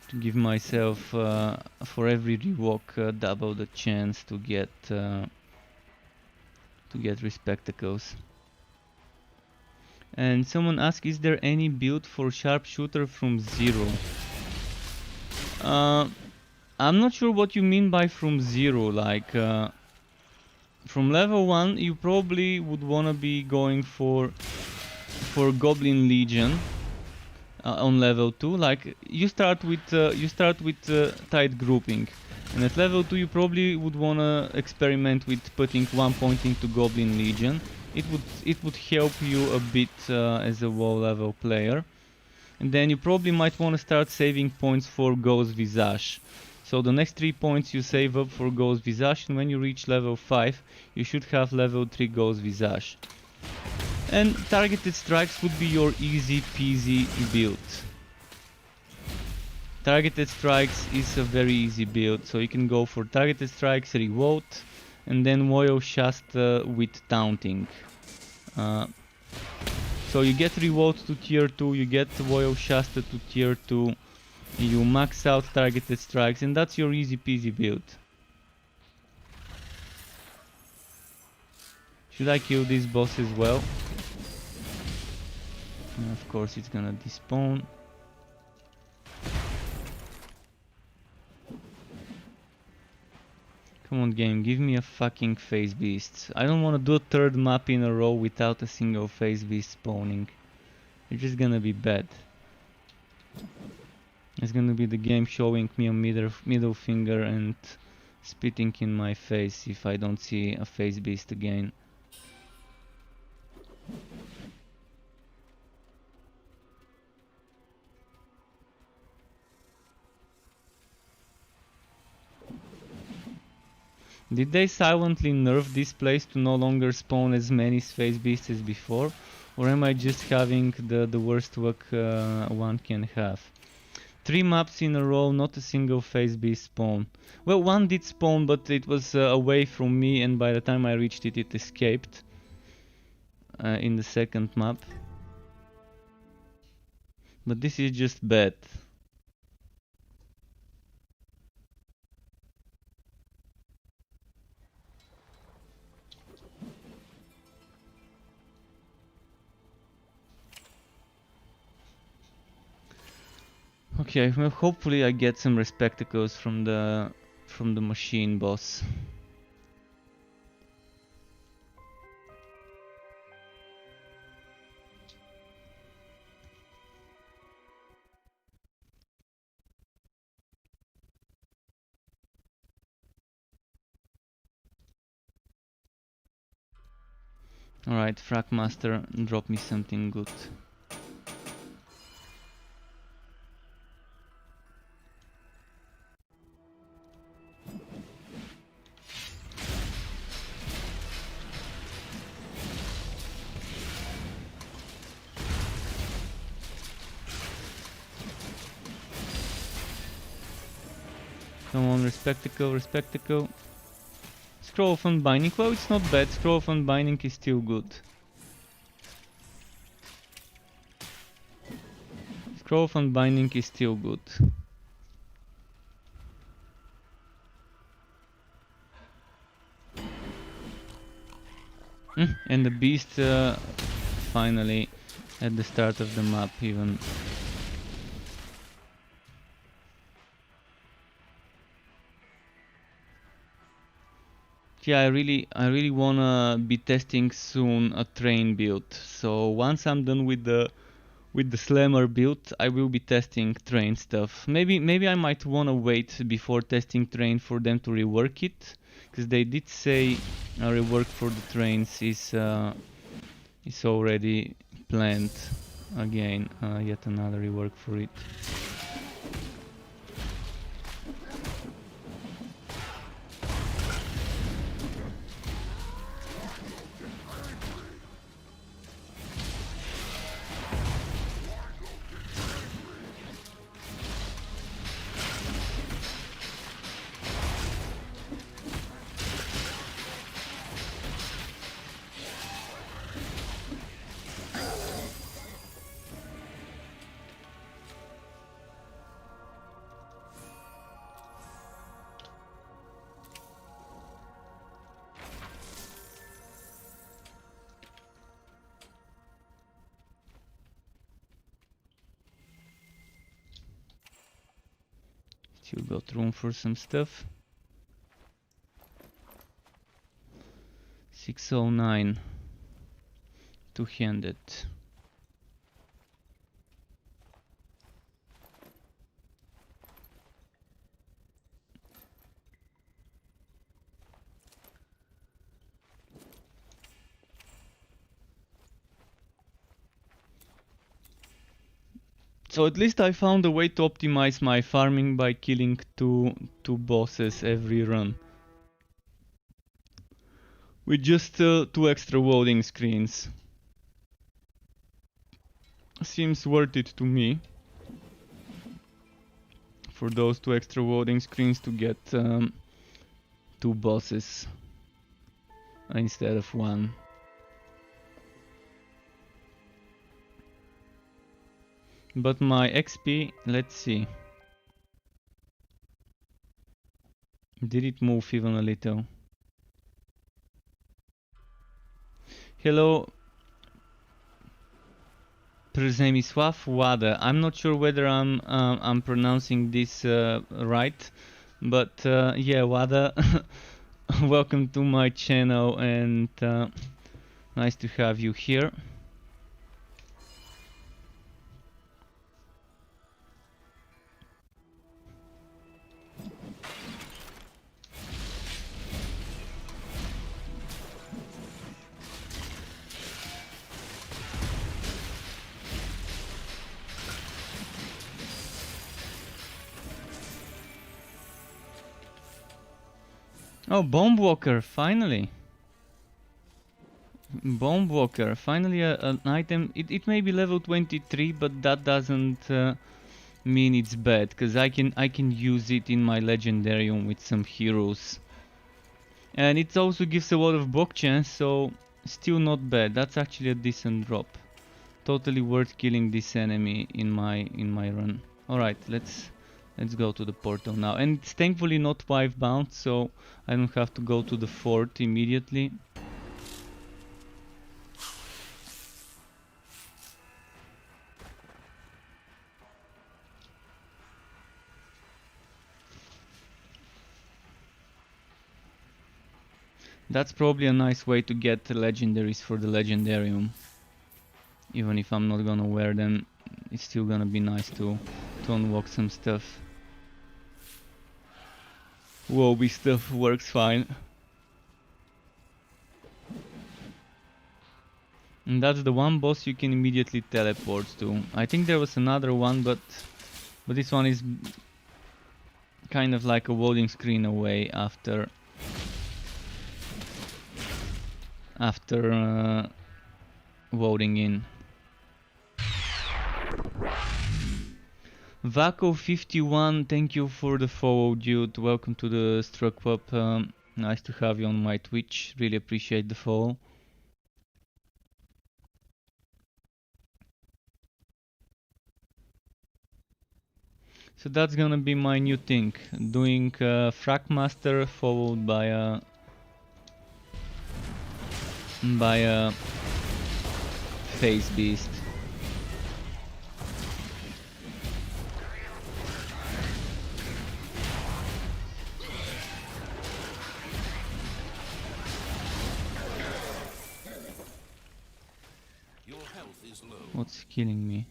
To give myself, for every rewalk, double the chance to get Respectacles. And someone asked, is there any build for Sharpshooter from zero? I'm not sure what you mean by from zero. Like from level 1 you probably would wanna be going for Goblin Legion on level 2. Like you start with tight grouping, and at level 2 you probably would wanna experiment with putting 1 point into Goblin Legion. It would help you a bit as a low level player. And then you probably might want to start saving points for Ghost Visage. So the next 3 points you save up for Ghost Visage, and when you reach level 5 you should have level 3 Ghost Visage. And Targeted Strikes would be your easy peasy build. Targeted Strikes is a very easy build, so you can go for Targeted Strikes, Revolt, and then Royal Shasta with Taunting. So you get Revolt to tier 2, you get Royal Shasta to tier 2, you max out Targeted Strikes, and that's your easy peasy build. Should I kill this boss as well? And of course it's gonna despawn. Come on game, give me a fucking Phase Beast. I don't wanna do a third map in a row without a single Phase Beast spawning. It's just gonna be bad. It's gonna be the game showing me a middle finger and spitting in my face if I don't see a Phase Beast again. Did they silently nerf this place to no longer spawn as many Phase Beasts as before? Or am I just having the worst luck one can have? 3 maps in a row, not a single Phase Beast spawn. Well, one did spawn, but it was away from me, and by the time I reached it, it escaped in the second map. But this is just bad. Okay, well, hopefully I get some Respectacles from the machine boss. Alright, Fragmaster, drop me something good. Come on, Respectacle, Respectacle. Scroll of Unbinding. Well, it's not bad. Scroll of Unbinding is still good. Scroll of Unbinding is still good. And the beast finally at the start of the map even. Yeah, I really wanna be testing soon a train build. So once I'm done with the slammer build, I will be testing train stuff. Maybe I might wanna wait before testing train for them to rework it, because they did say a rework for the trains is already planned. Again, yet another rework for it. Still got room for some stuff. 609. Two-handed. So at least I found a way to optimize my farming by killing two bosses every run. With just 2 extra loading screens. Seems worth it to me. For those 2 extra loading screens to get 2 bosses instead of 1. But my XP, let's see. Did it move even a little? Hello, Przemysław Wada. I'm not sure whether I'm pronouncing this right, but yeah, Wada, welcome to my channel and nice to have you here. Oh, Bomb Walker, finally! Bomb Walker, finally an item. It may be level 23, but that doesn't mean it's bad, because I can use it in my Legendarium with some heroes. And it also gives a lot of block chance, so still not bad. That's actually a decent drop. Totally worth killing this enemy in my run. Alright, let's go to the portal now. And it's thankfully not wife bound, so I don't have to go to the fort immediately. That's probably a nice way to get legendaries for the Legendarium. Even if I'm not gonna wear them, it's still gonna be nice to unlock some stuff. Wobby stuff works fine. And that's the one boss you can immediately teleport to. I think there was another one, but this one is kind of like a loading screen away after loading in. Vaco51, thank you for the follow, dude. Welcome to the Struck Pub. Nice to have you on my Twitch. Really appreciate the follow. So that's gonna be my new thing. Doing Frag Master followed by a Phase Beast. Your health is low. What's killing me?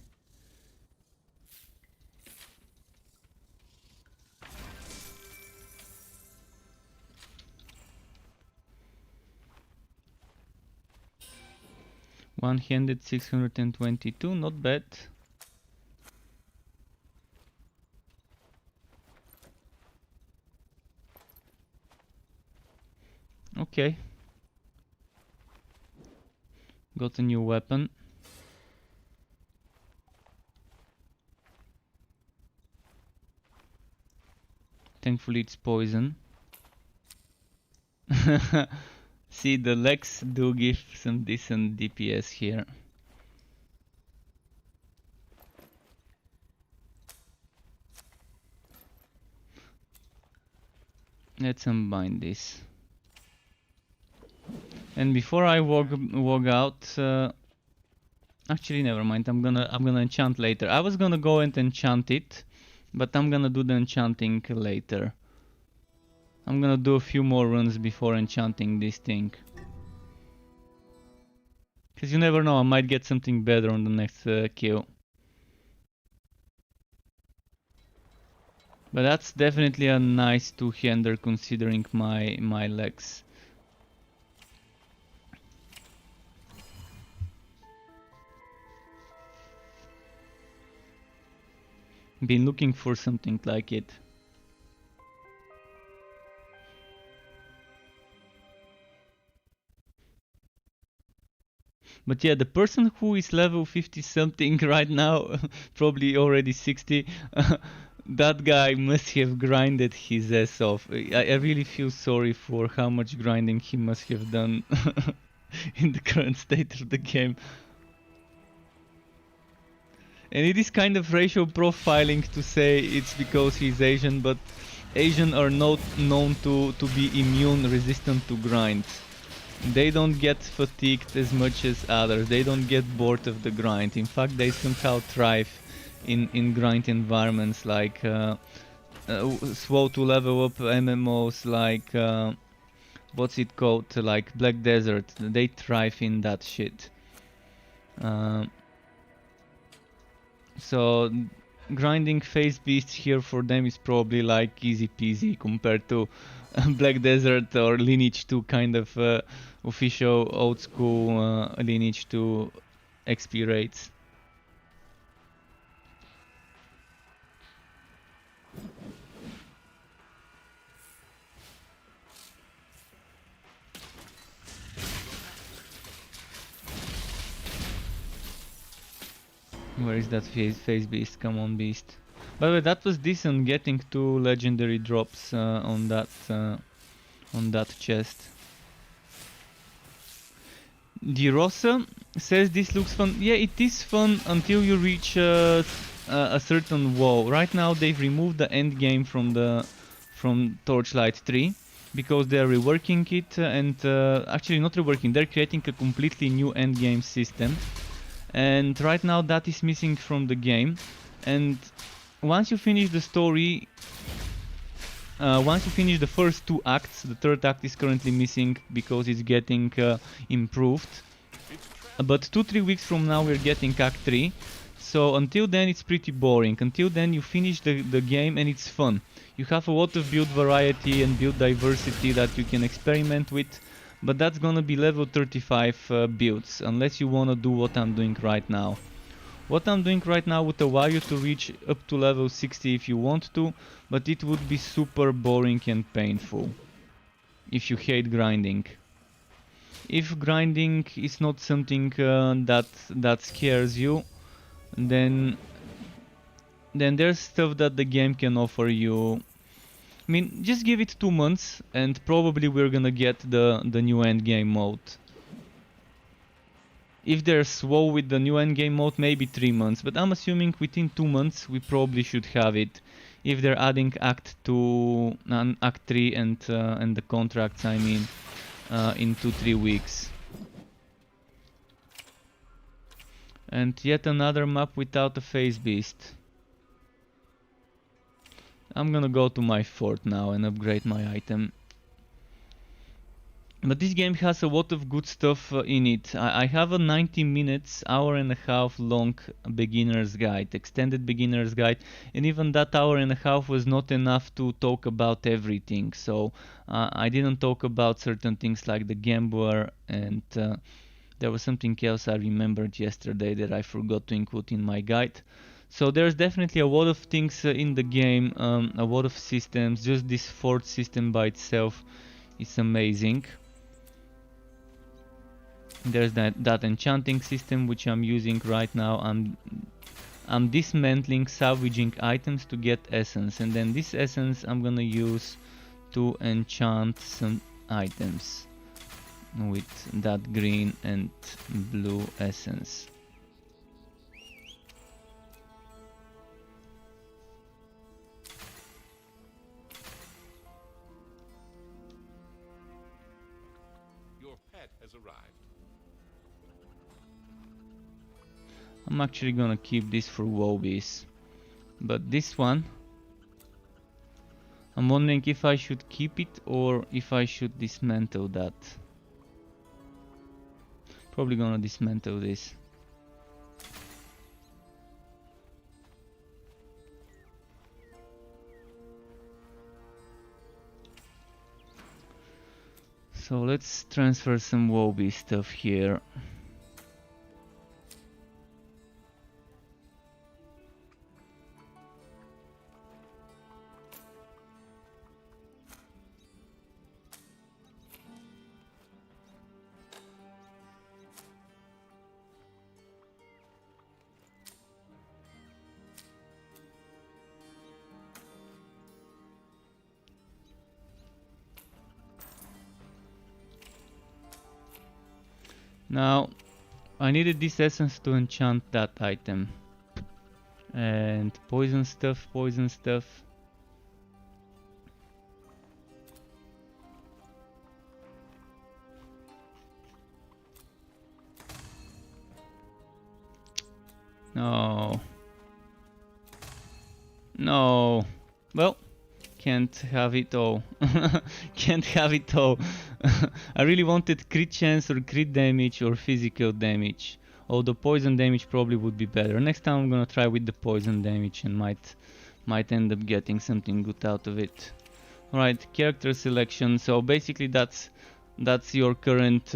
One-handed 622, not bad. Okay. Got a new weapon. Thankfully it's poison. See, the legs do give some decent DPS here. Let's unbind this. And before I walk out, actually never mind. I'm gonna enchant later. I was gonna go and enchant it, but I'm gonna do the enchanting later. I'm gonna do a few more runs before enchanting this thing. Cause you never know, I might get something better on the next kill. But that's definitely a nice two-hander considering my legs. Been looking for something like it. But yeah, the person who is level 50 something right now, probably already 60, that guy must have grinded his ass off. I really feel sorry for how much grinding he must have done in the current state of the game. And it is kind of racial profiling to say it's because he's Asian, but Asian are not known to be immune resistant to grind. They don't get fatigued as much as others. They don't get bored of the grind. In fact, they somehow thrive in grind environments like slow to level up MMOs like what's it called, like Black Desert. They thrive in that shit. So grinding phase beasts here for them is probably like easy peasy compared to Black Desert or Lineage 2 kind of official old school Lineage 2 XP rates. Where is that phase beast? Come on, beast. By the way, that was decent getting 2 legendary drops on that chest. Dirosa says this looks fun. Yeah, it is fun until you reach a certain wall. Right now they've removed the end game from Torchlight 3 because they're reworking it and actually not reworking. They're creating a completely new end game system. And right now that is missing from the game. And once you finish the story, once you finish the first 2 acts, the 3rd act is currently missing because it's getting improved. But 2-3 weeks from now we're getting Act 3. So until then it's pretty boring. Until then you finish the game and it's fun. You have a lot of build variety and build diversity that you can experiment with. But that's gonna be level 35 builds, unless you wanna do what I'm doing right now. What I'm doing right now would allow you to reach up to level 60 if you want to, but it would be super boring and painful if you hate grinding. If grinding is not something that scares you, then then there's stuff that the game can offer you. I mean, just give it 2 months and probably we're gonna get the new endgame mode. If they're slow with the new endgame mode, maybe 3 months, but I'm assuming within 2 months we probably should have it. If they're adding Act 2 and Act 3 and the contracts, I mean, in 2-3 weeks. And yet another map without a phase beast. I'm gonna go to my fort now and upgrade my item. But this game has a lot of good stuff in it. I have a 90 minutes, hour and a half long beginner's guide, extended beginner's guide, and even that hour and a half was not enough to talk about everything. So I didn't talk about certain things like the gambler, and there was something else I remembered yesterday that I forgot to include in my guide. So there's definitely a lot of things in the game, a lot of systems. Just this fort system by itself is amazing. There's that enchanting system which I'm using right now. I'm dismantling, salvaging items to get essence, and then this essence I'm gonna use to enchant some items with that green and blue essence. Your pet has arrived. I'm actually gonna keep this for Wobies, but this one, I'm wondering if I should keep it or if I should dismantle that. Probably gonna dismantle this. So let's transfer some Wobie stuff here. Now, I needed this essence to enchant that item. And poison stuff, poison stuff. No. No. Well, can't have it all. Can't have it all. I really wanted crit chance or crit damage or physical damage. Although poison damage probably would be better. Next time I'm gonna try with the poison damage and might end up getting something good out of it. Alright, character selection. So basically that's your current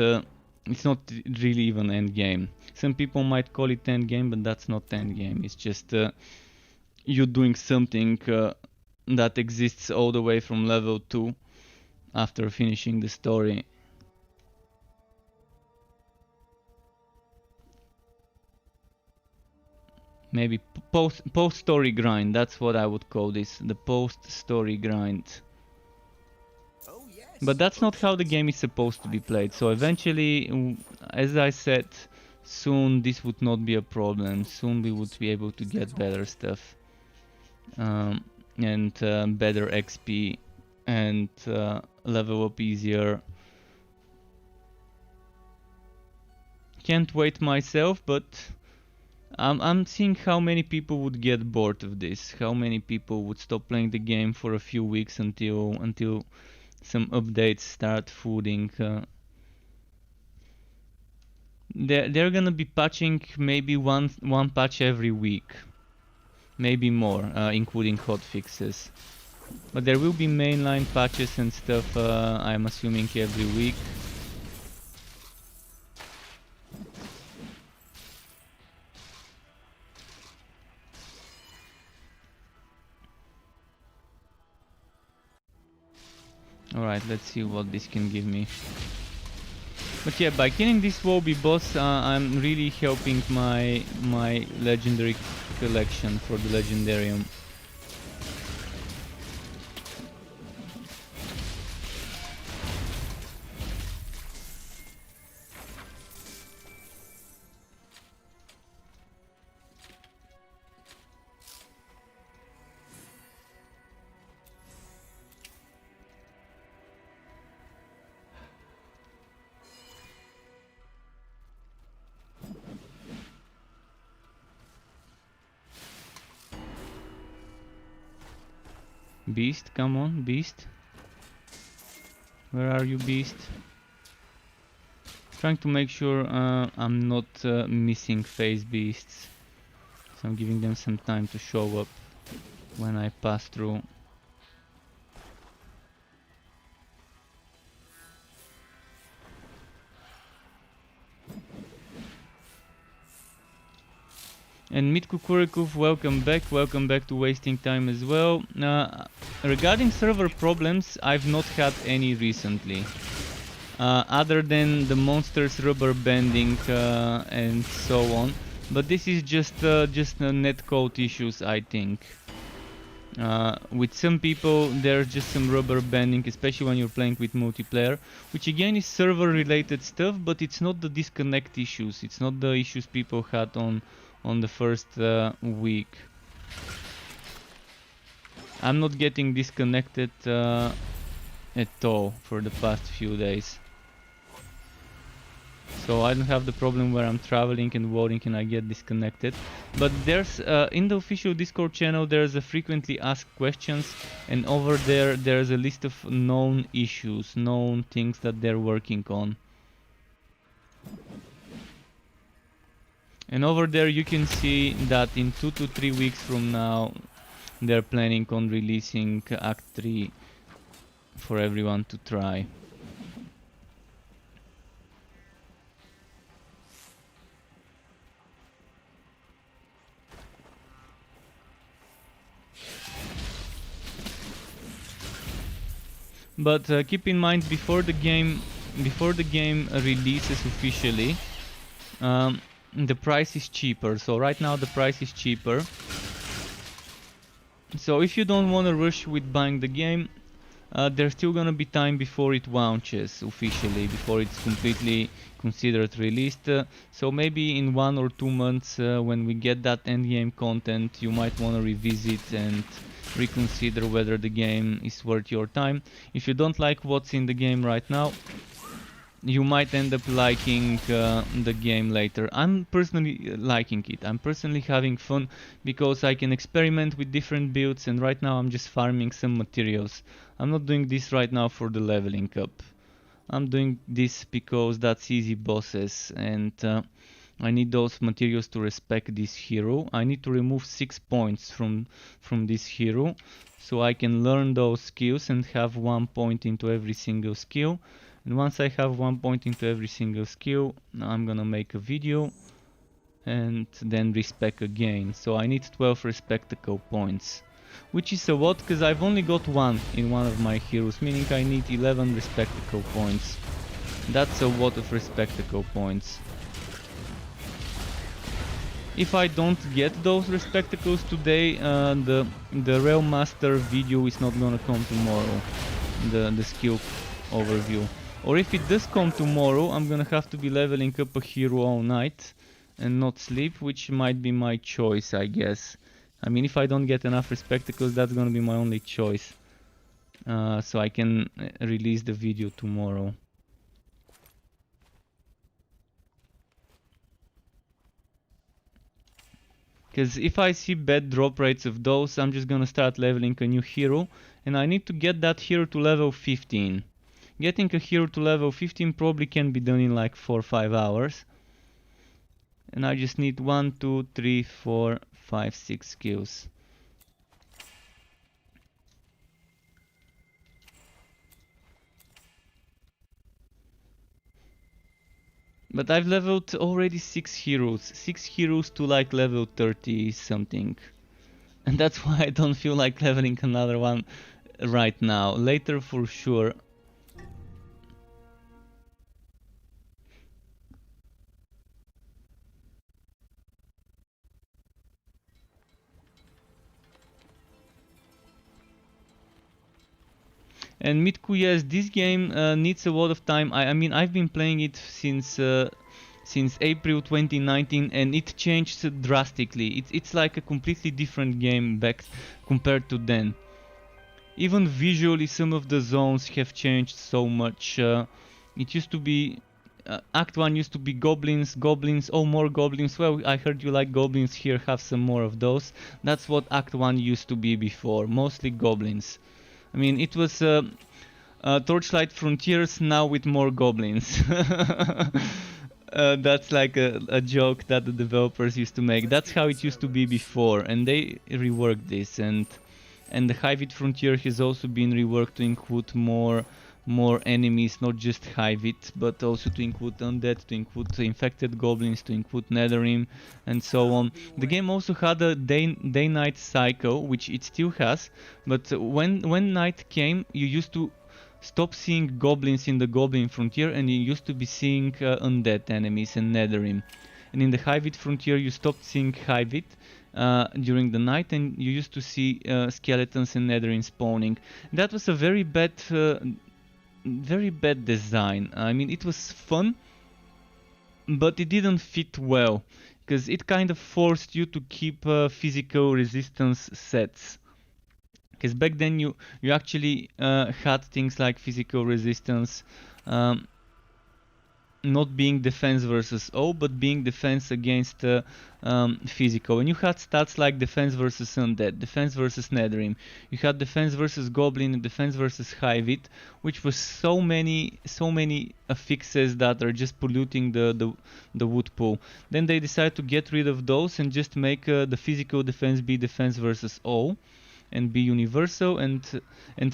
it's not really even end game. Some people might call it end game, but that's not end game. It's just you doing something that exists all the way from level 2 after finishing the story. Maybe post-story grind, that's what I would call this, the post-story grind. Oh, yes. But that's not how the game is supposed to be played, so eventually, as I said, soon this would not be a problem. Soon we would be able to get better stuff. And better XP and level up easier. Can't wait myself, but I'm seeing how many people would get bored of this. How many people would stop playing the game for a few weeks until some updates start fooding. They're gonna be patching maybe one patch every week. Maybe more, including hotfixes. But there will be mainline patches and stuff, I'm assuming every week. Alright, let's see what this can give me. But yeah, by killing this Woby boss, I'm really helping my legendary collection for the Legendarium. Beast, come on, Beast. Where are you, Beast? Trying to make sure I'm not missing phase beasts. So I'm giving them some time to show up when I pass through. And Mitkukurikov, welcome back to Wasting Time as well. Regarding server problems, I've not had any recently. Other than the monsters rubber banding and so on. But this is just netcode issues, I think. With some people there's just some rubber banding, especially when you're playing with multiplayer, which again is server related stuff, but it's not the disconnect issues, it's not the issues people had on the first week. I'm not getting disconnected at all for the past few days. So I don't have the problem where I'm traveling and voting and I get disconnected. But there's in the official Discord channel there's a frequently asked questions, and over there's a list of known issues, known things that they're working on. And over there you can see that in 2 to 3 weeks from now they're planning on releasing Act 3 for everyone to try. But keep in mind, before the game releases officially, the price is cheaper. So right now the price is cheaper. So if you don't want to rush with buying the game, there's still gonna be time before it launches officially, before it's completely considered released. So maybe in 1 or 2 months, when we get that endgame content, you might want to revisit and reconsider whether the game is worth your time. If you don't like what's in the game right now, you might end up liking the game later. I'm personally liking it. I'm personally having fun because I can experiment with different builds, and right now I'm just farming some materials. I'm not doing this right now for the leveling up. I'm doing this because that's easy bosses, and I need those materials to respect this hero. I need to remove 6 points from this hero so I can learn those skills and have 1 point into every single skill. And once I have 1 point into every single skill, I'm gonna make a video and then respec again. So I need 12 respectable points, which is a lot because I've only got 1 in one of my heroes, meaning I need 11 respectable points. That's a lot of respectable points. If I don't get those respectacles today, the Realm Master video is not gonna come tomorrow, the skill overview. Or if it does come tomorrow, I'm gonna have to be leveling up a hero all night and not sleep, which might be my choice, I guess. I mean, if I don't get enough respectacles, that's gonna be my only choice. So I can release the video tomorrow. Because if I see bad drop rates of those, I'm just gonna start leveling a new hero, and I need to get that hero to level 15. Getting a hero to level 15 probably can be done in like 4 or 5 hours. And I just need 1, 2, 3, 4, 5, 6 skills. But I've leveled already 6 heroes. 6 heroes to like level 30 something. And that's why I don't feel like leveling another one right now. Later for sure. And Mitku, yes, this game needs a lot of time. I mean, I've been playing it since April 2019, and it changed drastically. It's like a completely different game back compared to then. Even visually, some of the zones have changed so much. It used to be Act 1 used to be goblins, oh, more goblins. Well, I heard you like goblins, here, have some more of those. That's what Act 1 used to be before, mostly goblins. I mean, it was Torchlight Frontiers now with more goblins. That's like a joke that the developers used to make. That's how it used to be before, and they reworked this. And the Hybrid Frontier has also been reworked to include more enemies, not just Hybrid, but also to include undead, to include infected goblins, to include Netherim, and so on. The game also had a day-night cycle, which it still has, but when night came, you used to stop seeing goblins in the Goblin Frontier, and you used to be seeing undead enemies and Netherim. And in the Hybrid Frontier, you stopped seeing Hybrid during the night, and you used to see skeletons and Netherim spawning. That was a very bad design. I mean, it was fun, but it didn't fit well, because it kind of forced you to keep physical resistance sets. Because back then you actually had things like physical resistance not being defense versus O, but being defense against physical. And you had stats like defense versus undead, defense versus Netherim. You had defense versus goblin and defense versus Hybrid, which was so many affixes that are just polluting the wood pool. Then they decided to get rid of those and just make the physical defense be defense versus O, and be universal, and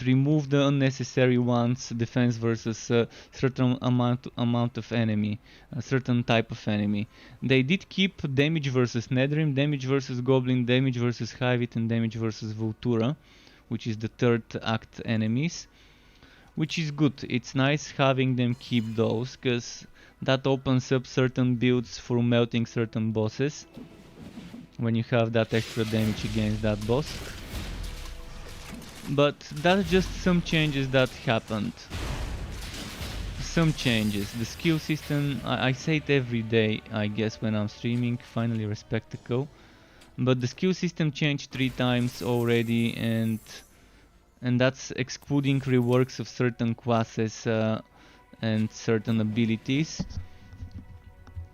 remove the unnecessary ones, defense versus a certain amount of enemy, a certain type of enemy. They did keep damage versus Netherim, damage versus Goblin, damage versus Hybrid, and damage versus Vultura, which is the third act enemies, which is good. It's nice having them keep those, because that opens up certain builds for melting certain bosses when you have that extra damage against that boss. But that's just some changes that happened. Some changes. The skill system, I say it every day, I guess, when I'm streaming, finally Respectacle. But the skill system changed 3 times already, and that's excluding reworks of certain classes and certain abilities.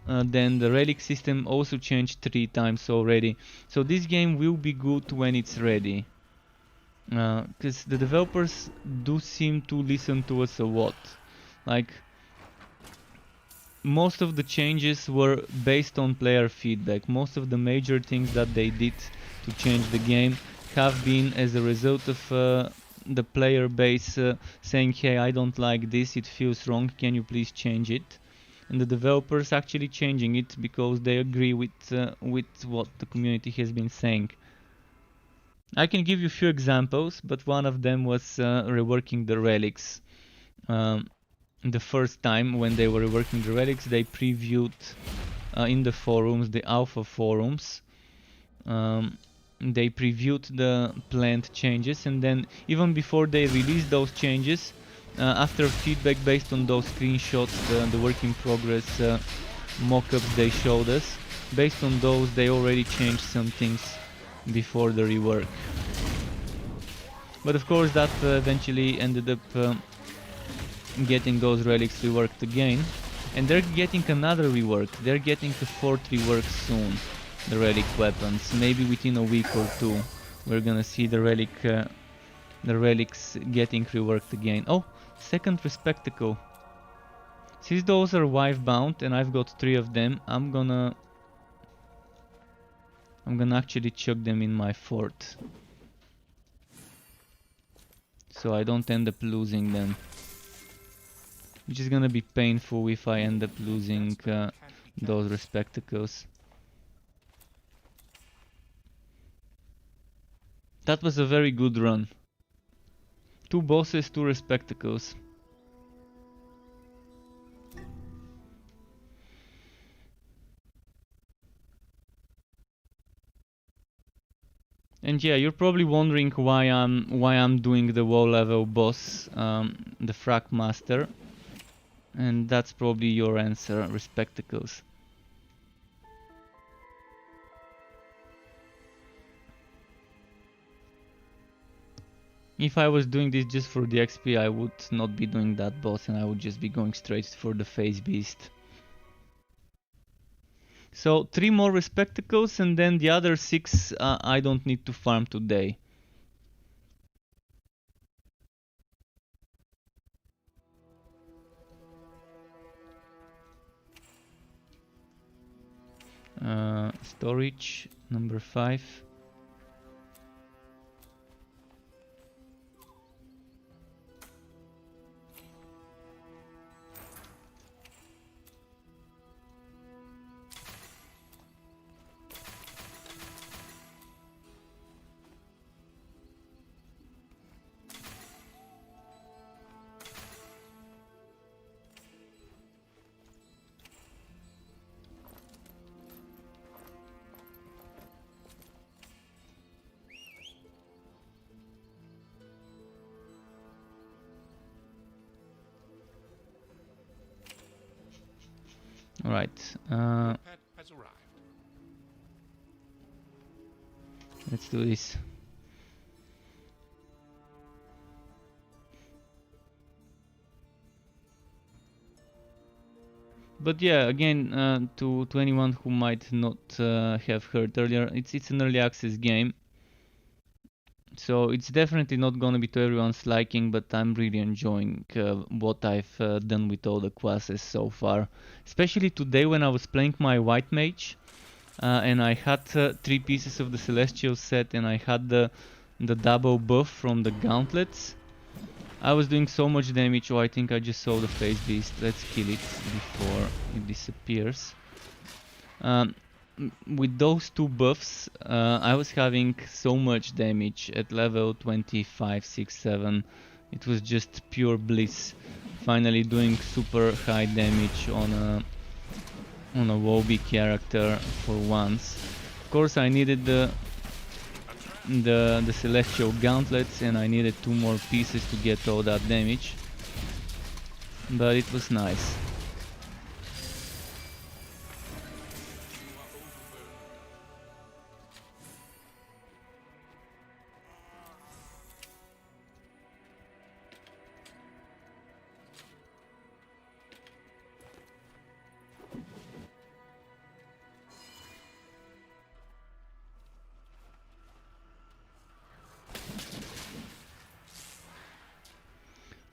Then the relic system also changed 3 times already. So this game will be good when it's ready. Because the developers do seem to listen to us a lot. Like, most of the changes were based on player feedback. Most of the major things that they did to change the game have been as a result of the player base saying, hey, I don't like this, it feels wrong, can you please change it? And the developers actually changing it because they agree with what the community has been saying. I can give you a few examples, but one of them was reworking the relics. The first time when they were reworking the relics, they previewed in the forums, the alpha forums, they previewed the planned changes, and then even before they released those changes, after feedback based on those screenshots, the work in progress mock-ups they showed us, based on those they already changed some things before the rework. But of course that eventually ended up getting those relics reworked again, and they're getting another rework. They're getting a 4th rework soon, the relic weapons. Maybe within a week or 2 we're gonna see the relics getting reworked again. Oh, 2nd Respectacle. Since those are wife bound and I've got 3 of them, I'm gonna actually chuck them in my fort, so I don't end up losing them, which is gonna be painful if I end up losing those Respectacles. That was a very good run. 2 bosses, 2 Respectacles. And yeah, you're probably wondering why I'm doing the low level boss, the Frag Master, and that's probably your answer, Respectacles. If I was doing this just for the XP, I would not be doing that boss, and I would just be going straight for the Face Beast. So 3 more Respectacles, and then the other 6 I don't need to farm today. Storage number 5. Alright, Pet has arrived. let's do this. But yeah, again, to anyone who might not have heard earlier, it's an early access game. So it's definitely not gonna be to everyone's liking, but I'm really enjoying what I've done with all the classes so far. Especially today when I was playing my White Mage, and I had 3 pieces of the Celestial set, and I had the double buff from the gauntlets. I was doing so much damage. Oh, I think I just saw the Face Beast. Let's kill it before it disappears. With those 2 buffs, I was having so much damage at level 25, 6, 7. It was just pure bliss. Finally doing super high damage on a Wobby character for once. Of course, I needed the Celestial Gauntlets, and I needed 2 more pieces to get all that damage. But it was nice.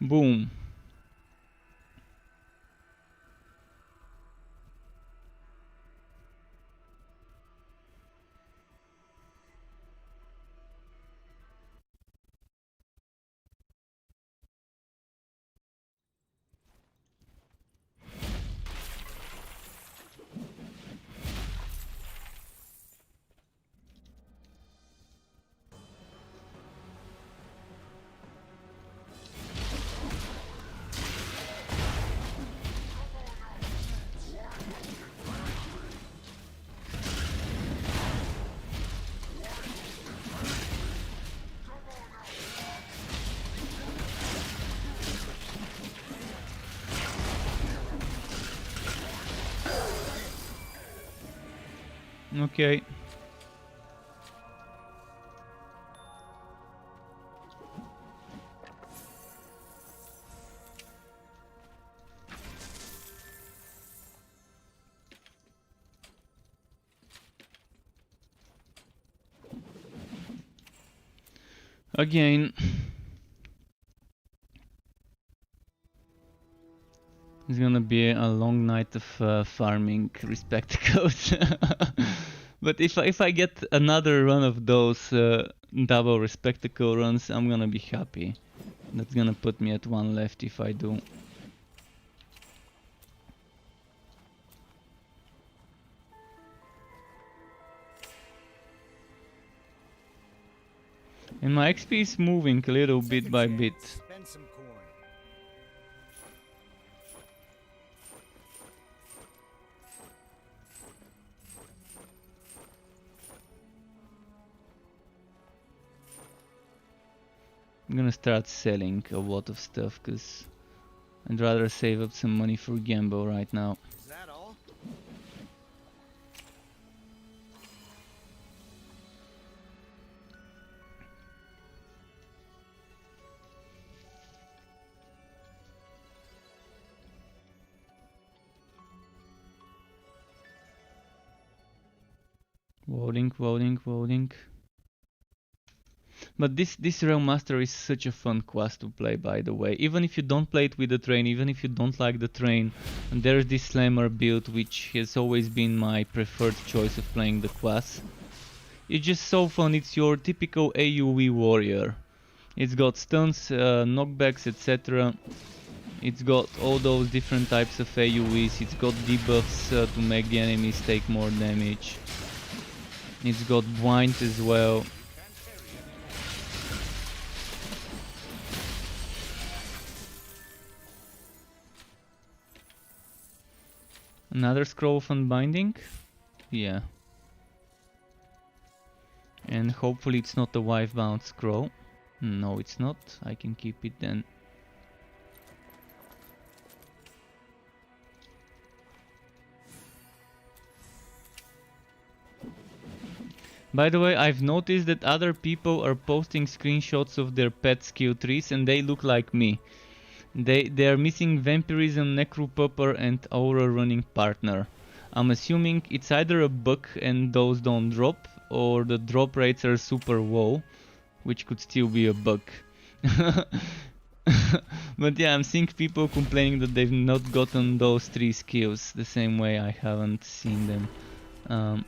Boom. Okay. Again, it's gonna be a long night of farming Respectacles. But if I get another run of those double Respectacle runs, I'm gonna be happy. That's gonna put me at 1 left if I do. And my XP is moving a little bit by bit. Spend some coin. I'm gonna start selling a lot of stuff because I'd rather save up some money for Gambo right now. Is that all? Voting. But this Realm Master is such a fun quest to play, by the way. Even if you don't play it with the train, even if you don't like the train, and there's this Slammer build which has always been my preferred choice of playing the quest. It's just so fun. It's your typical AoE warrior. It's got stuns, knockbacks, etc. It's got all those different types of AoEs. It's got debuffs to make the enemies take more damage. It's got blind as well. Another scroll of unbinding? Yeah. And hopefully it's not a wife bound scroll. No, it's not. I can keep it then. By the way, I've noticed that other people are posting screenshots of their pet skill trees and they look like me. They are missing Vampirism, Necropupper and Aura Running Partner. I'm assuming it's either a bug and those don't drop, or the drop rates are super low, which could still be a bug. But yeah, I'm seeing people complaining that they've not gotten those 3 skills the same way I haven't seen them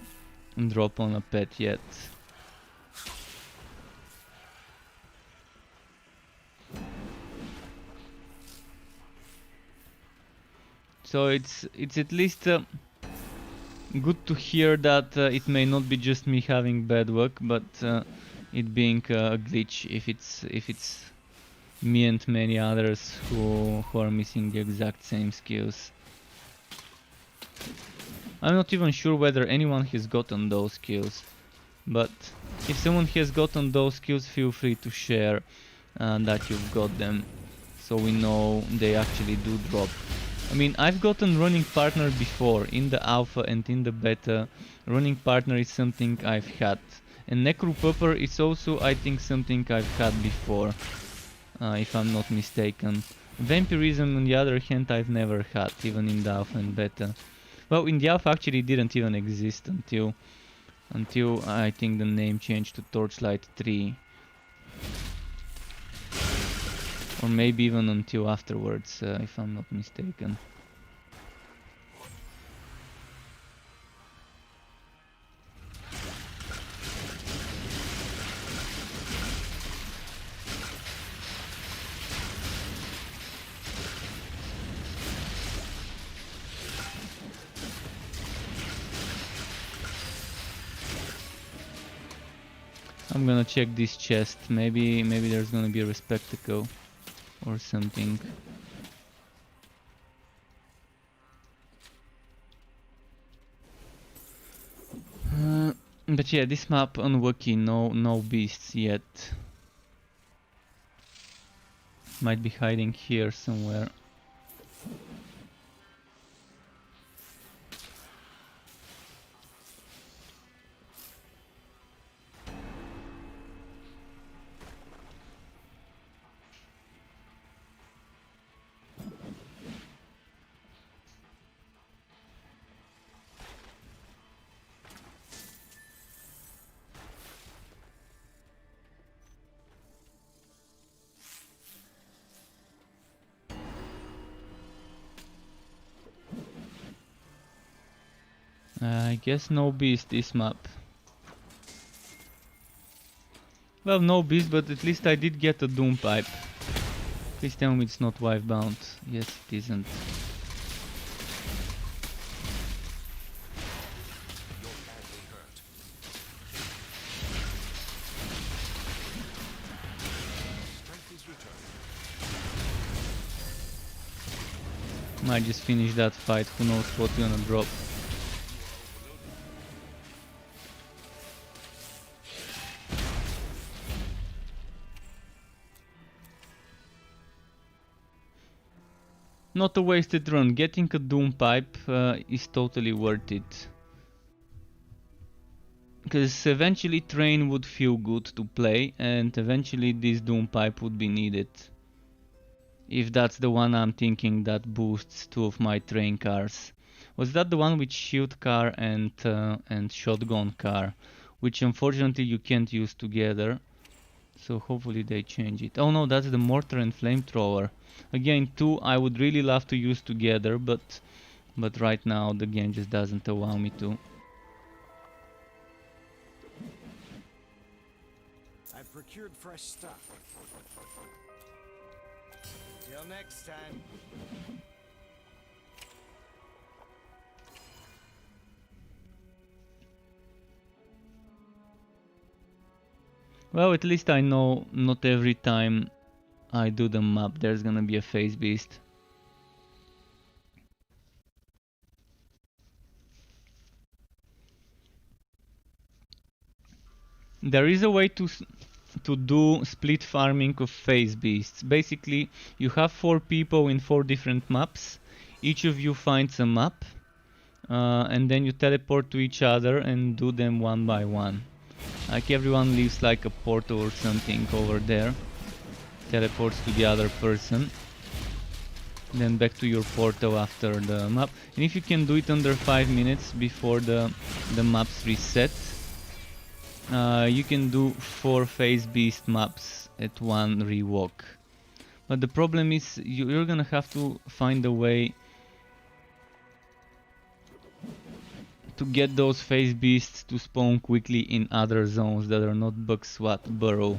drop on a pet yet. So it's at least good to hear that it may not be just me having bad luck, but it being a glitch if it's me and many others who are missing the exact same skills. I'm not even sure whether anyone has gotten those skills, but if someone has gotten those skills, feel free to share that you've got them, so we know they actually do drop. I mean, I've gotten Running Partner before, in the alpha and in the beta. Running Partner is something I've had. And Necropupper is also, I think, something I've had before, if I'm not mistaken. Vampirism, on the other hand, I've never had, even in the alpha and beta. Well, in the alpha actually didn't even exist until I think the name changed to Torchlight 3. Or maybe even until afterwards, if I'm not mistaken. I'm gonna check this chest. Maybe there's gonna be a receptacle or something. But yeah, this map unlucky, no beasts yet. Might be hiding here somewhere. I guess no beast this map. Well, no beast, but at least I did get a Doom Pipe. Please tell me it's not wife bound. Yes, it isn't. You're badly hurt. Strength is returning. Might just finish that fight. Who knows what's gonna drop. not a wasted run. Getting a Doom Pipe is totally worth it. Because eventually Train would feel good to play, and eventually this Doom Pipe would be needed. If that's the one I'm thinking that boosts two of my train cars. Was that the one with shield car and shotgun car? Which unfortunately you can't use together. So hopefully they change it. Oh no, that's the mortar and flamethrower. Again, two I would really love to use together, but right now the game just doesn't allow me to. I've procured fresh stuff. Till next time. Well, at least I know not every time I do the map there's gonna be a phase beast. There is a way to do split farming of phase beasts. Basically, you have 4 people in 4 different maps. Each of you finds a map, and then you teleport to each other and do them one by one. Like everyone leaves like a portal or something over there, teleports to the other person, then back to your portal after the map. And if you can do it under 5 minutes before the maps reset, you can do 4 phase beast maps at one rewalk. But the problem is you're gonna have to find a way to get those phase beasts to spawn quickly in other zones that are not Bugswat Burrow.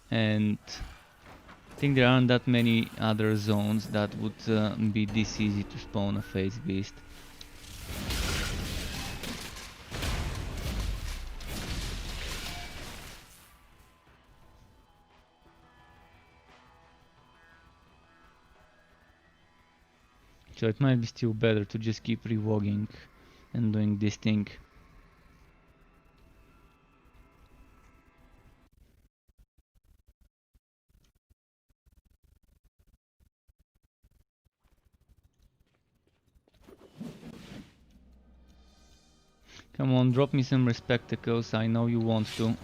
And I think there aren't that many other zones that would be this easy to spawn a phase beast. So it might be still better to just keep rewogging and doing this thing. Come on, drop me some respectacles, I know you want to.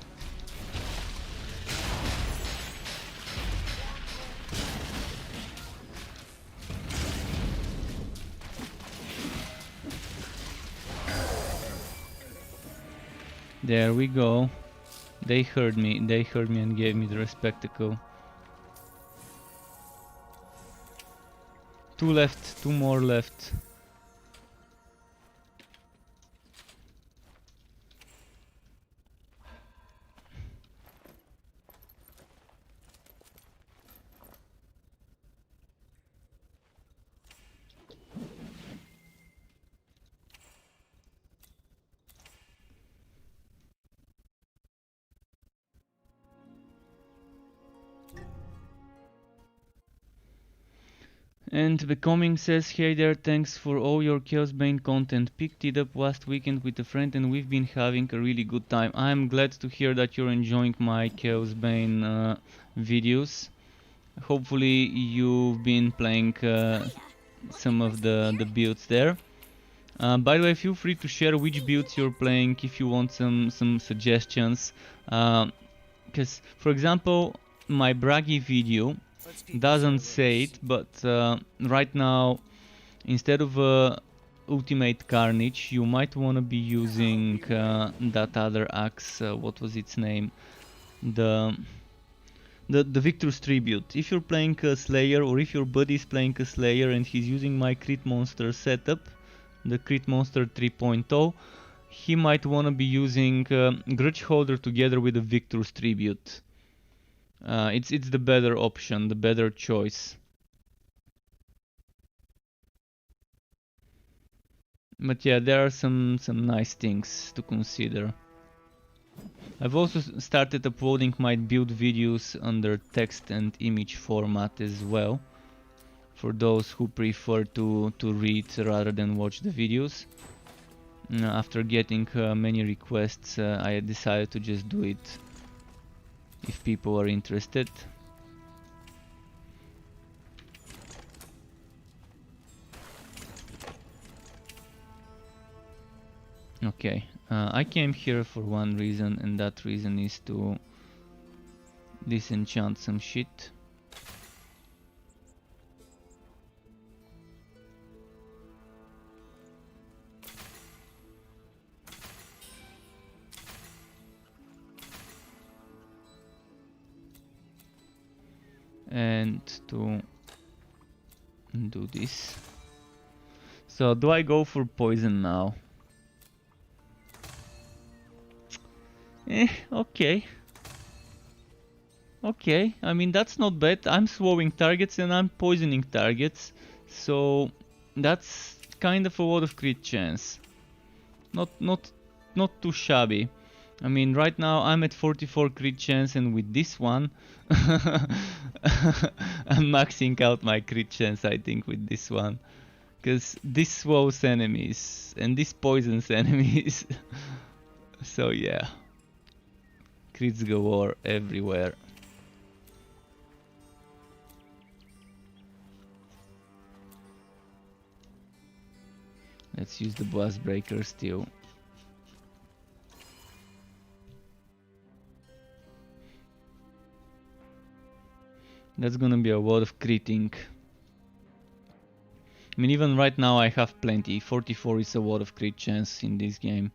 There we go. They heard me and gave me the respectacle. 2 left, 2 more left. And Becoming says, hey there, thanks for all your Chaosbane content. Picked it up last weekend with a friend and we've been having a really good time. I'm glad to hear that you're enjoying my Chaosbane videos. Hopefully you've been playing some of the builds there. By the way, feel free to share which builds you're playing if you want some suggestions. Because, for example, my Bragi video doesn't say it, but right now, instead of Ultimate Carnage, you might want to be using that other axe. What was its name? The Victor's Tribute. If you're playing a Slayer, or if your buddy is playing a Slayer and he's using my Crit Monster setup, the Crit Monster 3.0, he might want to be using Grudge Holder together with the Victor's Tribute. It's the better option, the better choice. But yeah, there are some nice things to consider. I've also started uploading my build videos under text and image format as well, for those who prefer to read rather than watch the videos. After getting many requests, I decided to just do it if people are interested. Okay, I came here for one reason, and that reason is to disenchant some shit. And to do this. So do I go for poison now? Okay. Okay, I mean that's not bad. I'm swallowing targets and I'm poisoning targets. So that's kind of a lot of crit chance. Not too shabby. I mean right now I'm at 44 crit chance, and with this one I'm maxing out my crit chance, I think, with this one. Because this slows enemies and this poisons enemies. So yeah. Crits galore everywhere. Let's use the blast breaker still. That's gonna be a lot of critting. I mean, even right now I have plenty. 44 is a lot of crit chance in this game.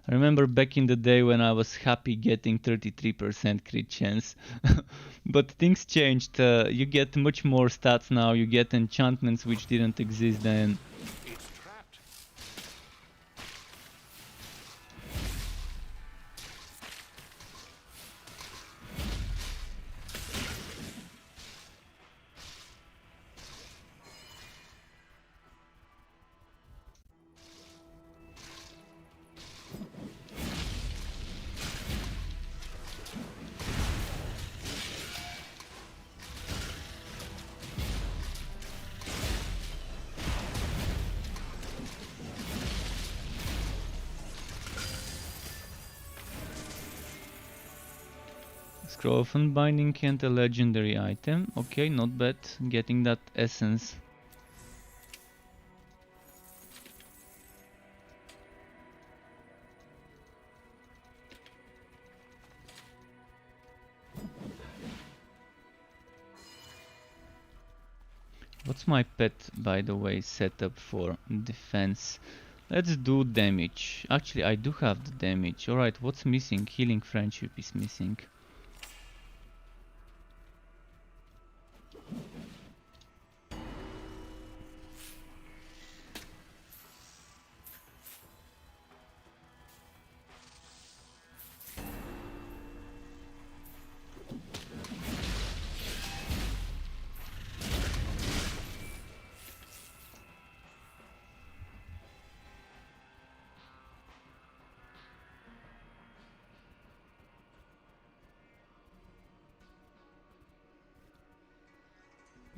I remember back in the day when I was happy getting 33% crit chance. But things changed. You get much more stats now. You get enchantments which didn't exist then. It's trapped. Scroll of Unbinding and a legendary item. Okay, not bad. Getting that essence. What's my pet, by the way, set up for defense? Let's do damage. Actually, I do have the damage. Alright, what's missing? Healing Friendship is missing.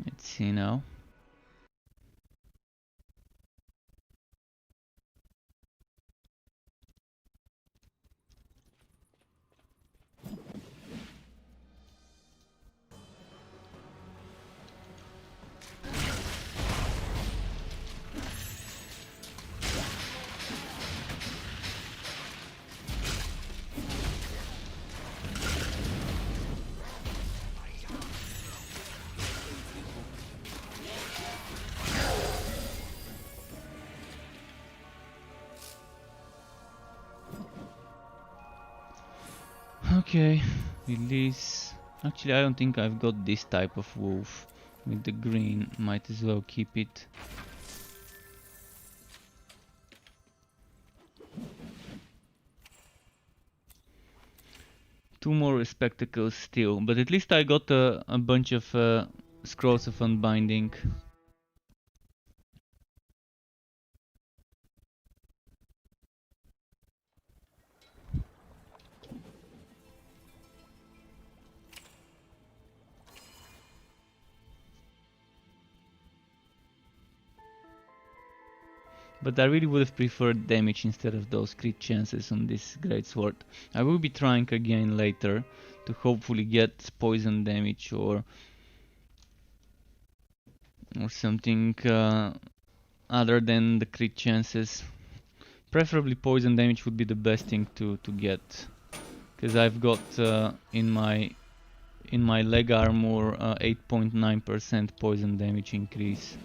Let's see now. Okay, release. Actually, I don't think I've got this type of wolf with the green. Might as well keep it. Two more spectacles still, but at least I got a bunch of scrolls of unbinding. But I really would have preferred damage instead of those crit chances on this greatsword. I will be trying again later to hopefully get poison damage or something other than the crit chances. Preferably poison damage would be the best thing to get, because I've got in my leg armor 8.9% poison damage increase.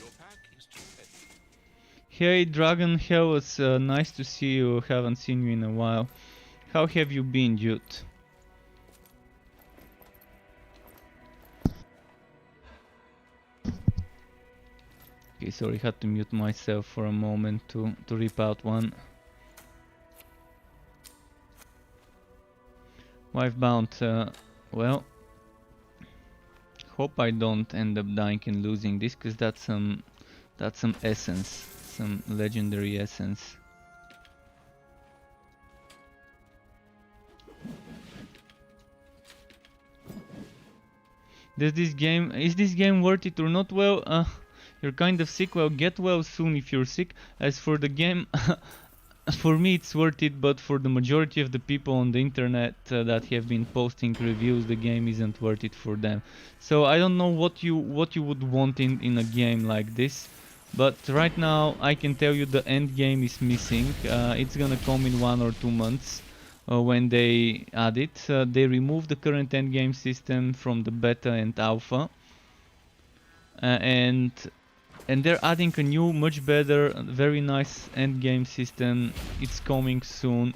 Your pack is too heavy. Hey Dragon Hell, it's nice to see you, haven't seen you in a while. How have you been, dude? Okay, sorry, had to mute myself for a moment to rip out one. Wife bound, well, hope I don't end up dying and losing this, cause that's some essence, some legendary essence. Is this game worth it or not? Well, you're kind of sick. Well, get well soon if you're sick. As for the game, for me it's worth it, but for the majority of the people on the internet that have been posting reviews, the game isn't worth it for them. So I don't know what you would want in a game like this, but right now I can tell you the end game is missing. It's gonna come in 1 or 2 months. When they add it, they remove the current endgame system from the beta and alpha, and they're adding a new, much better, very nice endgame system. It's coming soon.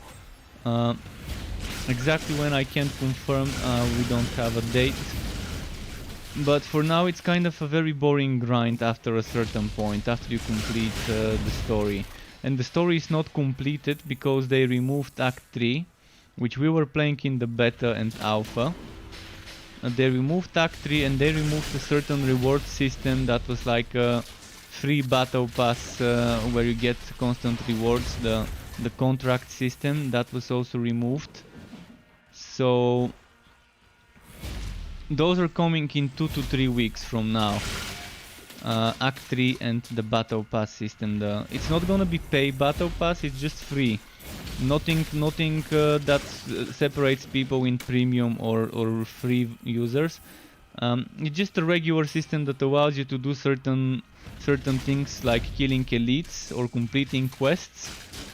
Exactly when I can't confirm, we don't have a date. But for now it's kind of a very boring grind after a certain point, after you complete the story. And the story is not completed because they removed Act 3, which we were playing in the beta and alpha. They removed Act 3 and they removed a certain reward system that was like a free battle pass where you get constant rewards. The contract system, that was also removed. So those are coming in 2 to 3 weeks from now. Act 3 and the battle pass system. It's not gonna be pay battle pass, it's just free. Nothing that separates people in premium or free users. It's just a regular system that allows you to do certain things like killing elites or completing quests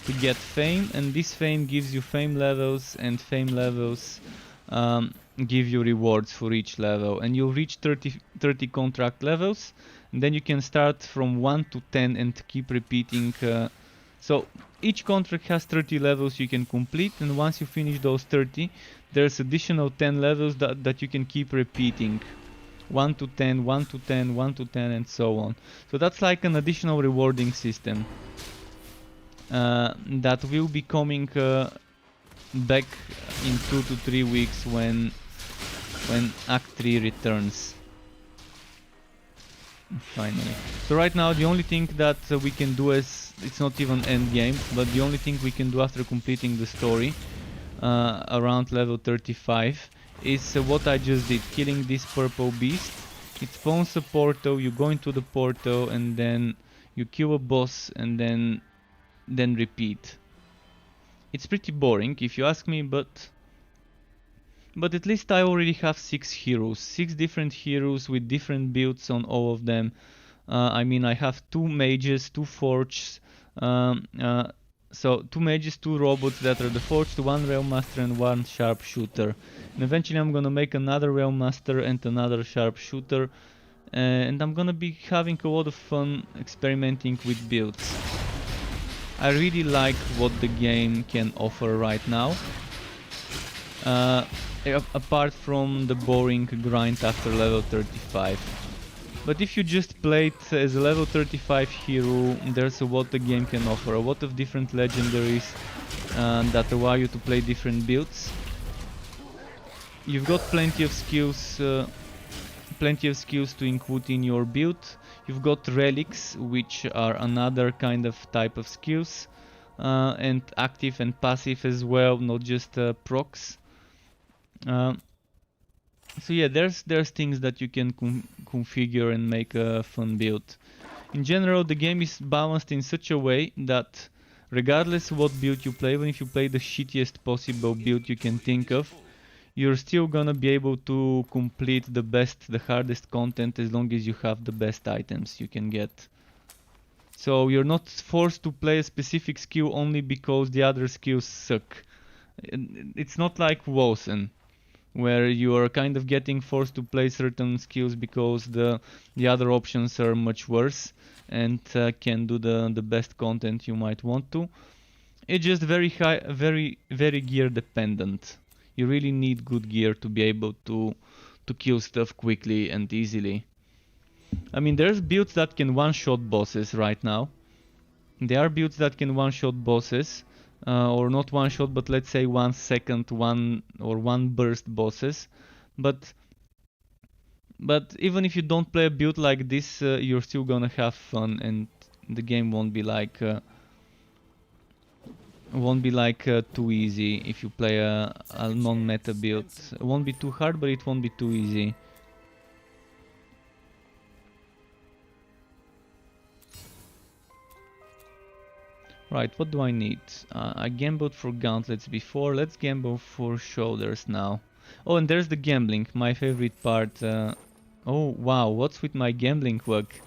to get fame, and this fame gives you fame levels, and fame levels give you rewards for each level, and you'll reach 30 contract levels, and then you can start from 1 to 10 and keep repeating. So each contract has 30 levels you can complete, and once you finish those 30, there's additional 10 levels that you can keep repeating. 1 to 10, 1 to 10, 1 to 10, and so on. So that's like an additional rewarding system that will be coming back in 2 to 3 weeks when Act 3 returns. Finally. So right now the only thing that we can do is, it's not even end game, but the only thing we can do after completing the story around level 35 is what I just did, killing this purple beast. It spawns a portal, you go into the portal and then you kill a boss and then repeat. It's pretty boring if you ask me, but at least I already have 6 heroes, 6 different heroes with different builds on all of them. I mean, I have 2 mages, 2 forges, so 2 mages, 2 robots that are the forged, 1 realm master and 1 sharpshooter. And eventually I'm gonna make another realm master and another sharpshooter, and I'm gonna be having a lot of fun experimenting with builds. I really like what the game can offer right now. Apart from the boring grind after level 35. But if you just play it as a level 35 hero, there's a lot the game can offer, a lot of different legendaries that allow you to play different builds. You've got plenty of skills to include in your build. You've got relics, which are another kind of type of skills, and active and passive as well, not just procs. So yeah, there's things that you can configure and make a fun build. In general, the game is balanced in such a way that regardless what build you play, even if you play the shittiest possible build you can think of, you're still gonna be able to complete the hardest content as long as you have the best items you can get. So you're not forced to play a specific skill only because the other skills suck. It's not like Wosen, where you are kind of getting forced to play certain skills because the other options are much worse and can do the best content you might want to. It's just very gear dependent. You really need good gear to be able to kill stuff quickly and easily. I mean, there's builds that can one-shot bosses right now. There are builds that can one-shot bosses, or not one-shot, but let's say 1 second, one burst bosses. But even if you don't play a build like this, you're still gonna have fun, and the game won't be like too easy if you play a non-meta build. It won't be too hard, but it won't be too easy. Right, what do I need? I gambled for gauntlets before, let's gamble for shoulders now. Oh, and there's the gambling, my favorite part. Oh wow, what's with my gambling work?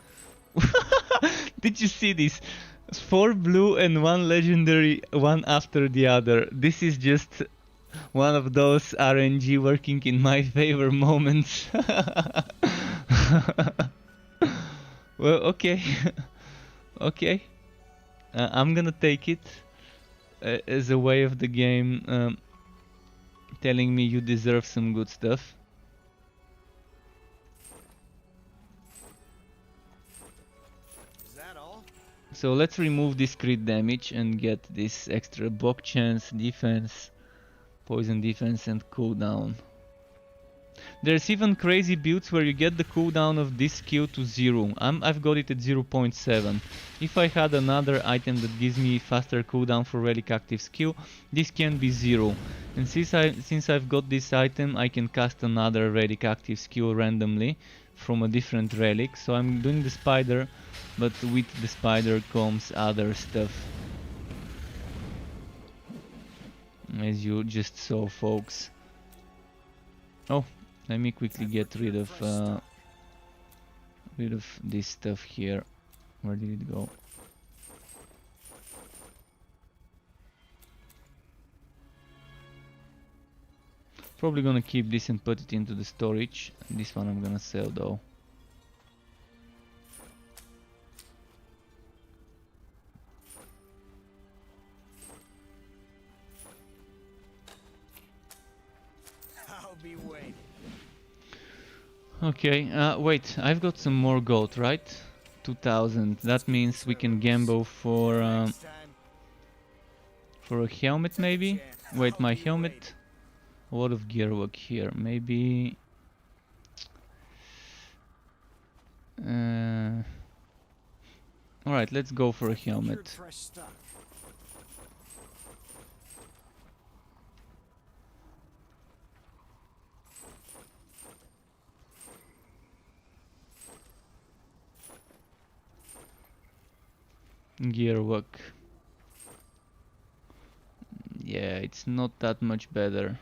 Did you see this? 4 blue and 1 legendary, one after the other. This is just one of those RNG working in my favor moments. Well, okay. Okay. I'm gonna take it as a way of the game telling me you deserve some good stuff. Is that all? So let's remove this crit damage and get this extra block chance, defense, poison defense and cooldown. There's even crazy builds where you get the cooldown of this skill to 0. I've got it at 0.7. If I had another item that gives me faster cooldown for relic active skill, this can be 0. And since I've got this item, I can cast another relic active skill randomly from a different relic. So I'm doing the spider, but with the spider comes other stuff. As you just saw, folks. Oh, let me quickly get rid of this stuff here. Where did it go? Probably gonna keep this and put it into the storage. This one I'm gonna sell though. I'll be waiting. Okay, wait, I've got some more gold, right? 2000. That means we can gamble for a helmet maybe? Wait, my helmet? A lot of gear work here. Maybe... Alright, let's go for a helmet. Gear work. Yeah, it's not that much better.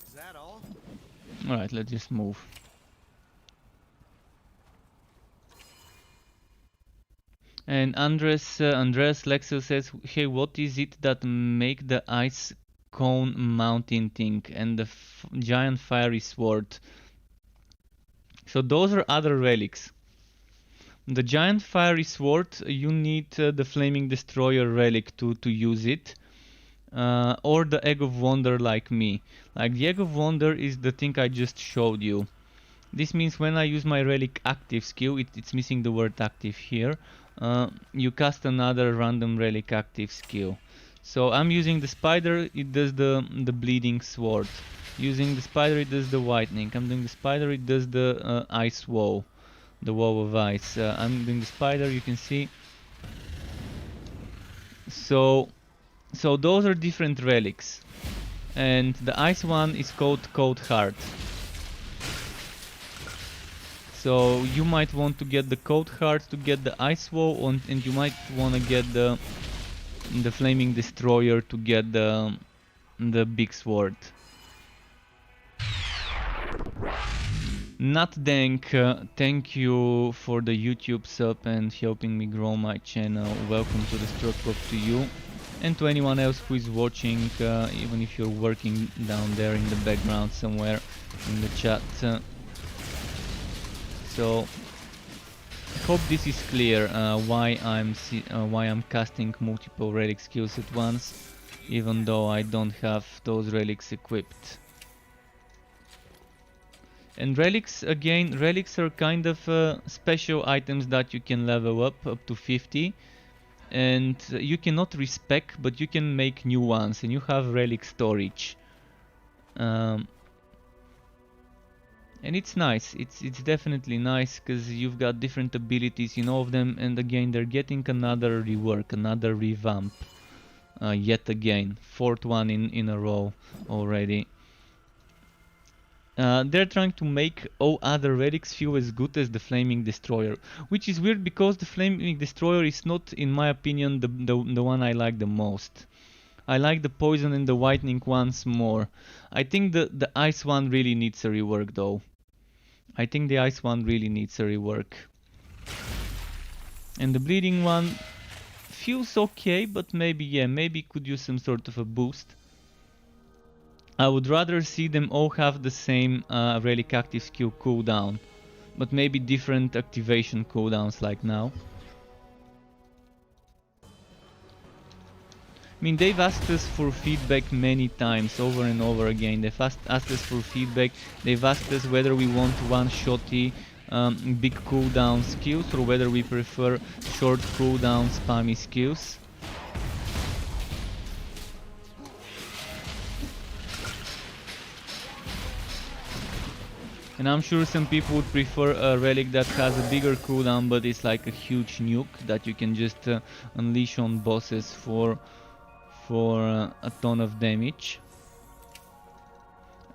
Is that all? Alright, let's just move. And Andres Lexel says, hey, what is it that make the ice cone mountain thing and the giant fiery sword? So those are other relics. The giant fiery sword, you need the flaming destroyer relic to use it. Or the egg of wonder like me. Like the egg of wonder is the thing I just showed you. This means when I use my relic active skill, it's missing the word active here. You cast another random relic active skill. So I'm using the spider, it does the bleeding sword. Using the spider, it does the whitening. I'm doing the spider, it does the ice wall. The wall of ice. I'm doing the spider, you can see. So So those are different relics, and the ice one is called Cold Heart. So you might want to get the Cold Heart to get the Ice Wall, and you might want to get the Flaming Destroyer to get the big sword. Not Dank, thank you for the YouTube sub and helping me grow my channel. Welcome to the Struck Club to you and to anyone else who is watching, even if you're working down there in the background somewhere in the chat. So I hope this is clear why I'm casting multiple relic skills at once, even though I don't have those relics equipped. And relics, again, relics are kind of special items that you can level up to 50, and you cannot respec, but you can make new ones, and you have relic storage. And it's nice, it's definitely nice, because you've got different abilities in all of them, and again they're getting another rework, another revamp. Yet again, fourth one in a row already. They're trying to make all other relics feel as good as the Flaming Destroyer, which is weird because the Flaming Destroyer is not, in my opinion, the one I like the most. I like the Poison and the Whitening ones more. I think the Ice one really needs a rework though. I think the Ice one really needs a rework. And the Bleeding one feels okay, but maybe, yeah, maybe could use some sort of a boost. I would rather see them all have the same relic active skill cooldown, but maybe different activation cooldowns like now. I mean, they've asked us for feedback many times, over and over again. They've asked us for feedback. They've asked us whether we want one-shotty big cooldown skills or whether we prefer short cooldown spammy skills. And I'm sure some people would prefer a relic that has a bigger cooldown, but it's like a huge nuke that you can just unleash on bosses for a ton of damage.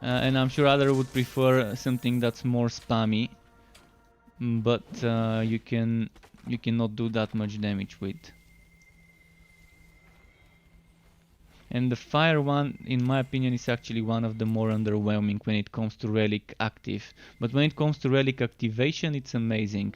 And I'm sure others would prefer something that's more spammy, but you cannot do that much damage with. And the fire one, in my opinion, is actually one of the more underwhelming when it comes to relic active. But when it comes to relic activation, it's amazing.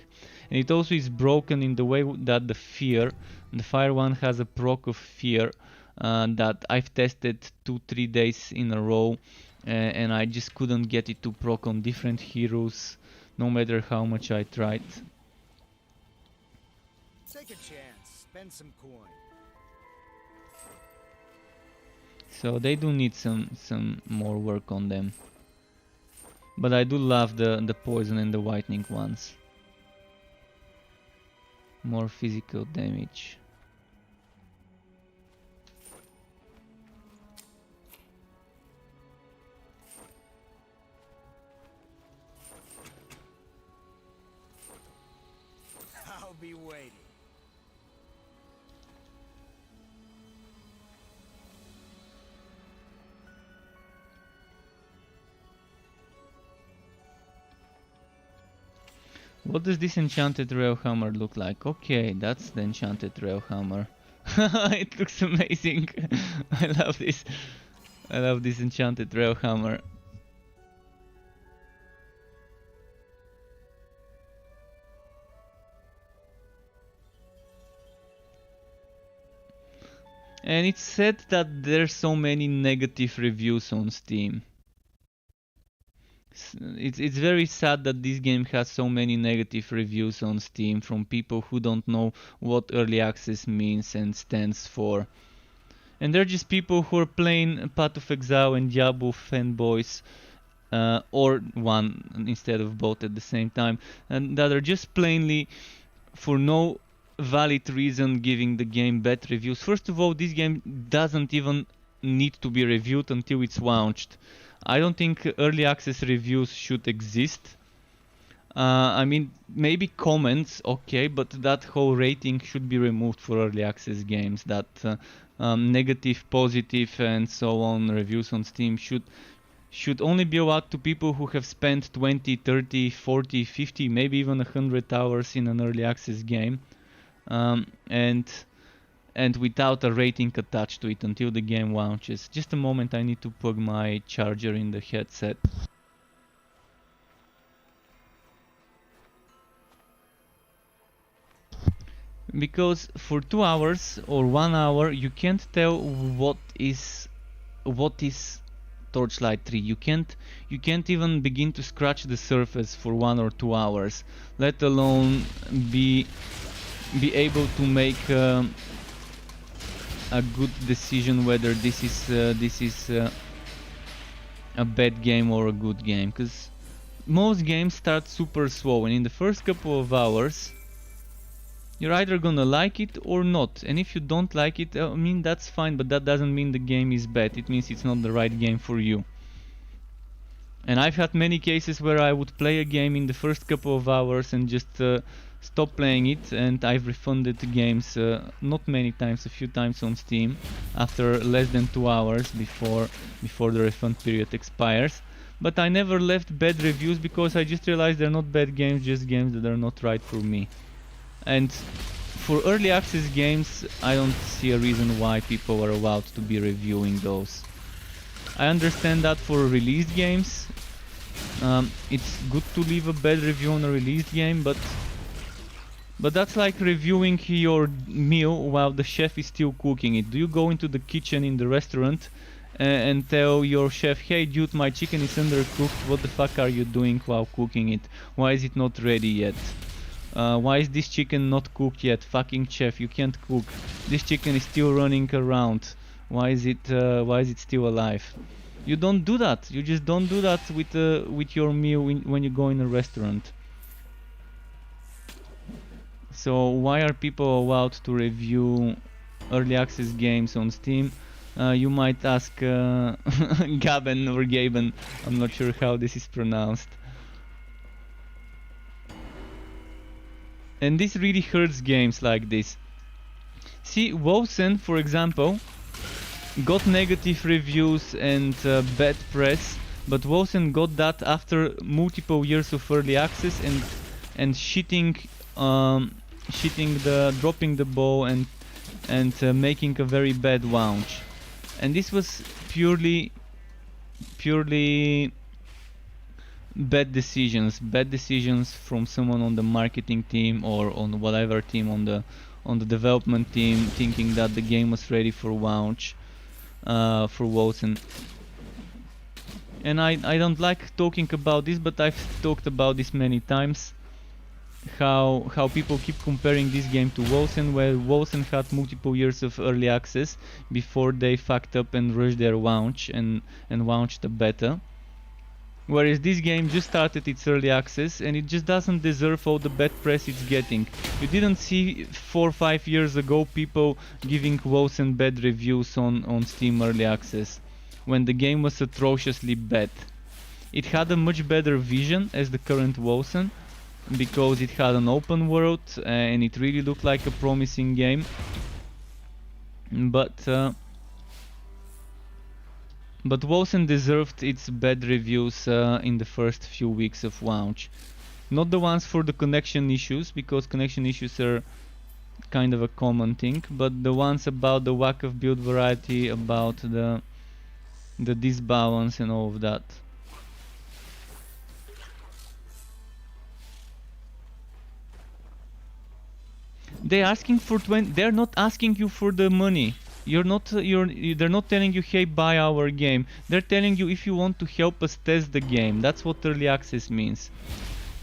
And it also is broken in the way that the fire one has a proc of fear that I've tested 2-3 days in a row, and I just couldn't get it to proc on different heroes, no matter how much I tried. Take a chance. Spend some coin. So they do need some more work on them. But I do love the poison and the whitening ones. More physical damage. I'll be waiting. What does this enchanted railhammer look like? Okay, that's the enchanted railhammer. It looks amazing. I love this. I love this enchanted railhammer. And it's said that there's so many negative reviews on Steam. It's very sad that this game has so many negative reviews on Steam from people who don't know what early access means and stands for. And they're just people who are playing Path of Exile and Diablo fanboys, or one instead of both at the same time, and that are just plainly, for no valid reason, giving the game bad reviews. First of all, this game doesn't even need to be reviewed until it's launched. I don't think early access reviews should exist. I mean, maybe comments, okay, but that whole rating should be removed for early access games. That negative, positive, and so on reviews on Steam should only be allowed to people who have spent 20, 30, 40, 50, maybe even 100 hours in an early access game, and without a rating attached to it until the game launches. Just a moment, I need to plug my charger in the headset. Because for 2 hours or 1 hour you can't tell what is Torchlight 3. You can't even begin to scratch the surface for 1 or 2 hours, let alone be able to make a good decision whether this is a bad game or a good game, because most games start super slow, and in the first couple of hours you're either gonna like it or not. And if you don't like it, I mean, that's fine, but that doesn't mean the game is bad. It means it's not the right game for you. And I've had many cases where I would play a game in the first couple of hours and just stop playing it, and I've refunded the games not many times, a few times on Steam after less than 2 hours before the refund period expires. But I never left bad reviews because I just realized they're not bad games, just games that are not right for me. And for early access games, I don't see a reason why people are allowed to be reviewing those. I understand that for released games, it's good to leave a bad review on a released game, but that's like reviewing your meal while the chef is still cooking it. Do you go into the kitchen in the restaurant and tell your chef, hey dude, my chicken is undercooked, what the fuck are you doing while cooking it? Why is it not ready yet? Why is this chicken not cooked yet? Fucking chef, you can't cook. This chicken is still running around. Why is it still alive? You don't do that. You just don't do that with your meal when you go in a restaurant. So why are people allowed to review early access games on Steam? You might ask Gaben or Gaben. I'm not sure how this is pronounced. And this really hurts games like this. See, Wosen, for example, got negative reviews and bad press, but Wosen got that after multiple years of early access and dropping the ball and making a very bad launch. And this was purely bad decisions from someone on the marketing team or on whatever team on the development team, thinking that the game was ready for launch for Wosen. And I don't like talking about this, but I've talked about this many times, how people keep comparing this game to Wosen, where Wosen had multiple years of early access before they fucked up and rushed their launch and launched a beta. Whereas this game just started its early access and it just doesn't deserve all the bad press it's getting. You didn't see 4 or 5 years ago people giving Wosen bad reviews on Steam early access, when the game was atrociously bad. It had a much better vision as the current Wosen, because it had an open world and it really looked like a promising game. But Wosen deserved its bad reviews in the first few weeks of launch. Not the ones for the connection issues, because connection issues are kind of a common thing, but the ones about the lack of build variety, about the disbalance and all of that. They're asking for 20. They're not asking you for the money. They're not telling you, hey, buy our game. They're telling you, if you want to help us test the game. That's what early access means.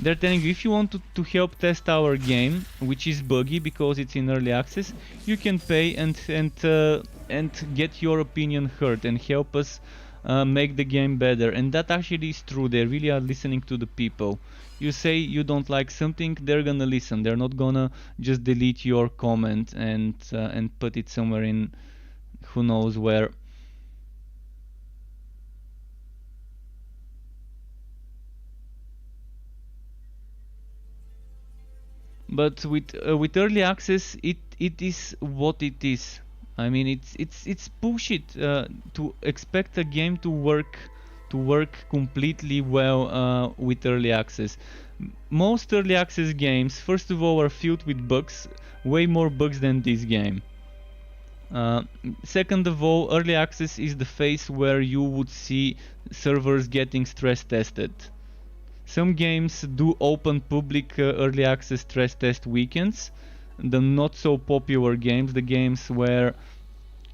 They're telling you, if you want to help test our game, which is buggy because it's in early access, you can pay and get your opinion heard and help us make the game better. And that actually is true. They really are listening to the people. You say you don't like something, they're gonna listen. They're not gonna just delete your comment and put it somewhere in who knows where. But with early access, it is what it is. I mean, it's bullshit to expect a game to work completely well with early access. Most early access games, first of all, are filled with bugs, way more bugs than this game. Second of all, early access is the phase where you would see servers getting stress tested. Some games do open public early access stress test weekends. The not so popular games, the games where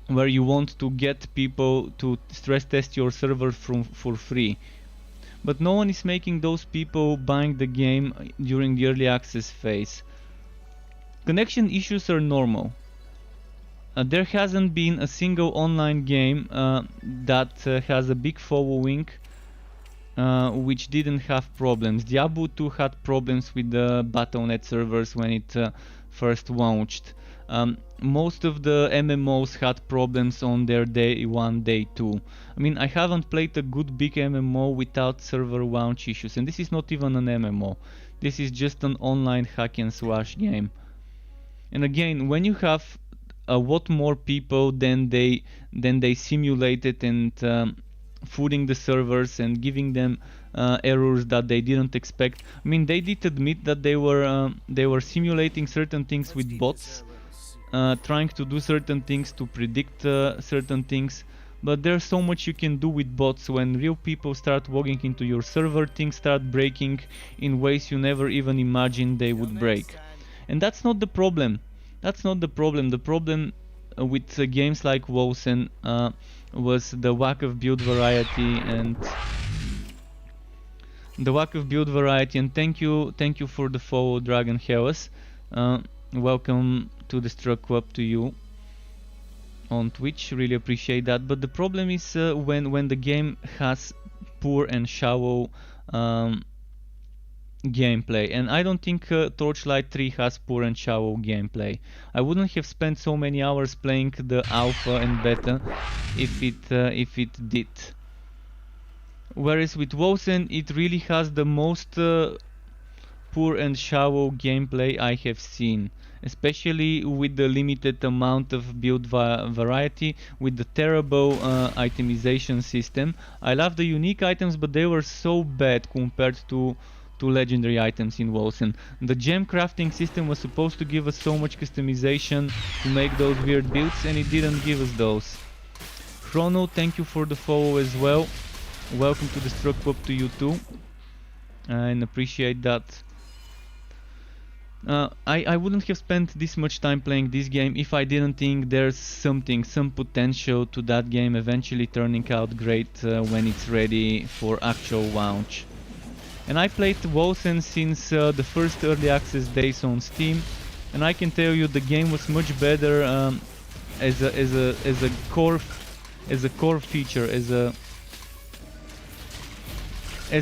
you want to get people to stress test your server for free. But no one is making those people buying the game during the early access phase. Connection issues are normal. There hasn't been a single online game that has a big following which didn't have problems. Diablo 2 had problems with the Battle.net servers when it first launched. Most of the MMOs had problems on their day 1, day 2. I mean, I haven't played a good big MMO without server launch issues, and this is not even an MMO. This is just an online hack and slash game. And again, when you have a lot more people than they simulated and flooding the servers and giving them errors that they didn't expect. I mean, they did admit that they were simulating certain things with bots, trying to do certain things to predict certain things. But there's so much you can do with bots. When real people start logging into your server, things start breaking in ways you never even imagined they would break. And that's not the problem. That's not the problem. The problem with games like Wosen was the lack of build variety and thank you for the follow, Dragon Hellas. Welcome to the Struck Club to you on Twitch, really appreciate that. But the problem is when the game has poor and shallow gameplay, and I don't think Torchlight 3 has poor and shallow gameplay. I wouldn't have spent so many hours playing the alpha and beta if it did. Whereas with Wosen, it really has the most poor and shallow gameplay I have seen, especially with the limited amount of build variety, with the terrible itemization system. I love the unique items, but they were so bad compared to legendary items in Wosen. The gem crafting system was supposed to give us so much customization to make those weird builds, and it didn't give us those. Chrono, thank you for the follow as well. Welcome to the Struck Club to you too, and appreciate that. I wouldn't have spent this much time playing this game if I didn't think there's some potential to that game eventually turning out great when it's ready for actual launch. And I played Wosen since the first early access days on Steam, and I can tell you the game was much better as a core feature, as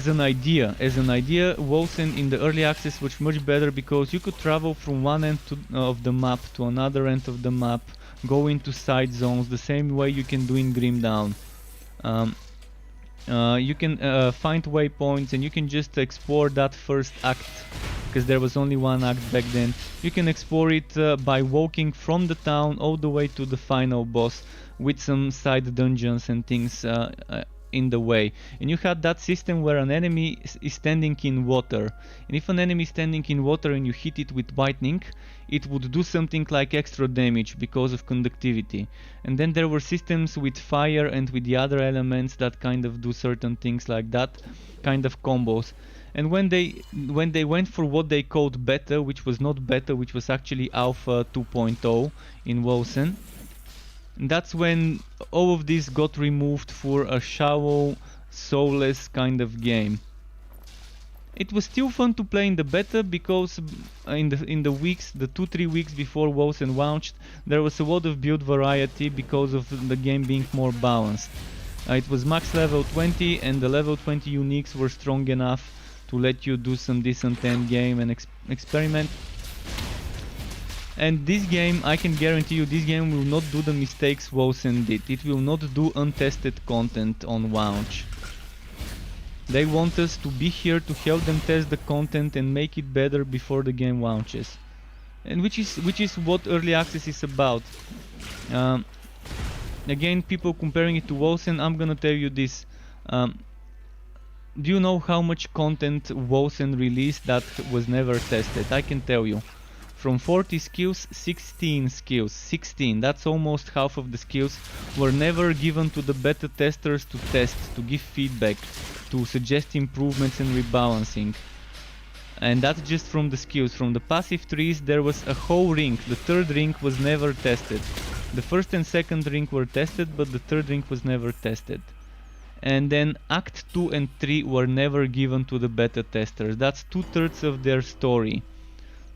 an idea. Wosen in the early access was much better because you could travel from one end of the map to another end of the map, go into side zones the same way you can do in Grim Dawn. You can find waypoints, and you can just explore that first act, because there was only one act back then. You can explore it by walking from the town all the way to the final boss, with some side dungeons and things in the way. And you had that system where an enemy is standing in water, and if an enemy is standing in water and you hit it with lightning, it would do something like extra damage because of conductivity. And then there were systems with fire and with the other elements that kind of do certain things like that, kind of combos. And when they went for what they called beta, which was not beta, which was actually alpha 2.0 in Wosen, that's when all of this got removed for a shallow, soulless kind of game. It was still fun to play in the beta because in the weeks, the 2-3 weeks before Wosen launched, there was a lot of build variety because of the game being more balanced. It was max level 20, and the level 20 uniques were strong enough to let you do some decent end game and experiment. And this game, I can guarantee you, this game will not do the mistakes Wosen did. It will not do untested content on launch. They want us to be here to help them test the content and make it better before the game launches. and which is what early access is about. Um, Again, people comparing it to WoSen, I'm gonna tell you this. Do you know how much content WoSen released that was never tested? I can tell you. From 40 skills, 16 skills. 16, that's almost half of the skills were never given to the beta testers to test, to give feedback, to suggest improvements and rebalancing. And that's just from the skills. From the passive trees there was a whole ring. The third ring was never tested. The first and second ring were tested, but the third ring was never tested. And then Act 2 and 3 were never given to the beta testers. That's 2/3 of their story.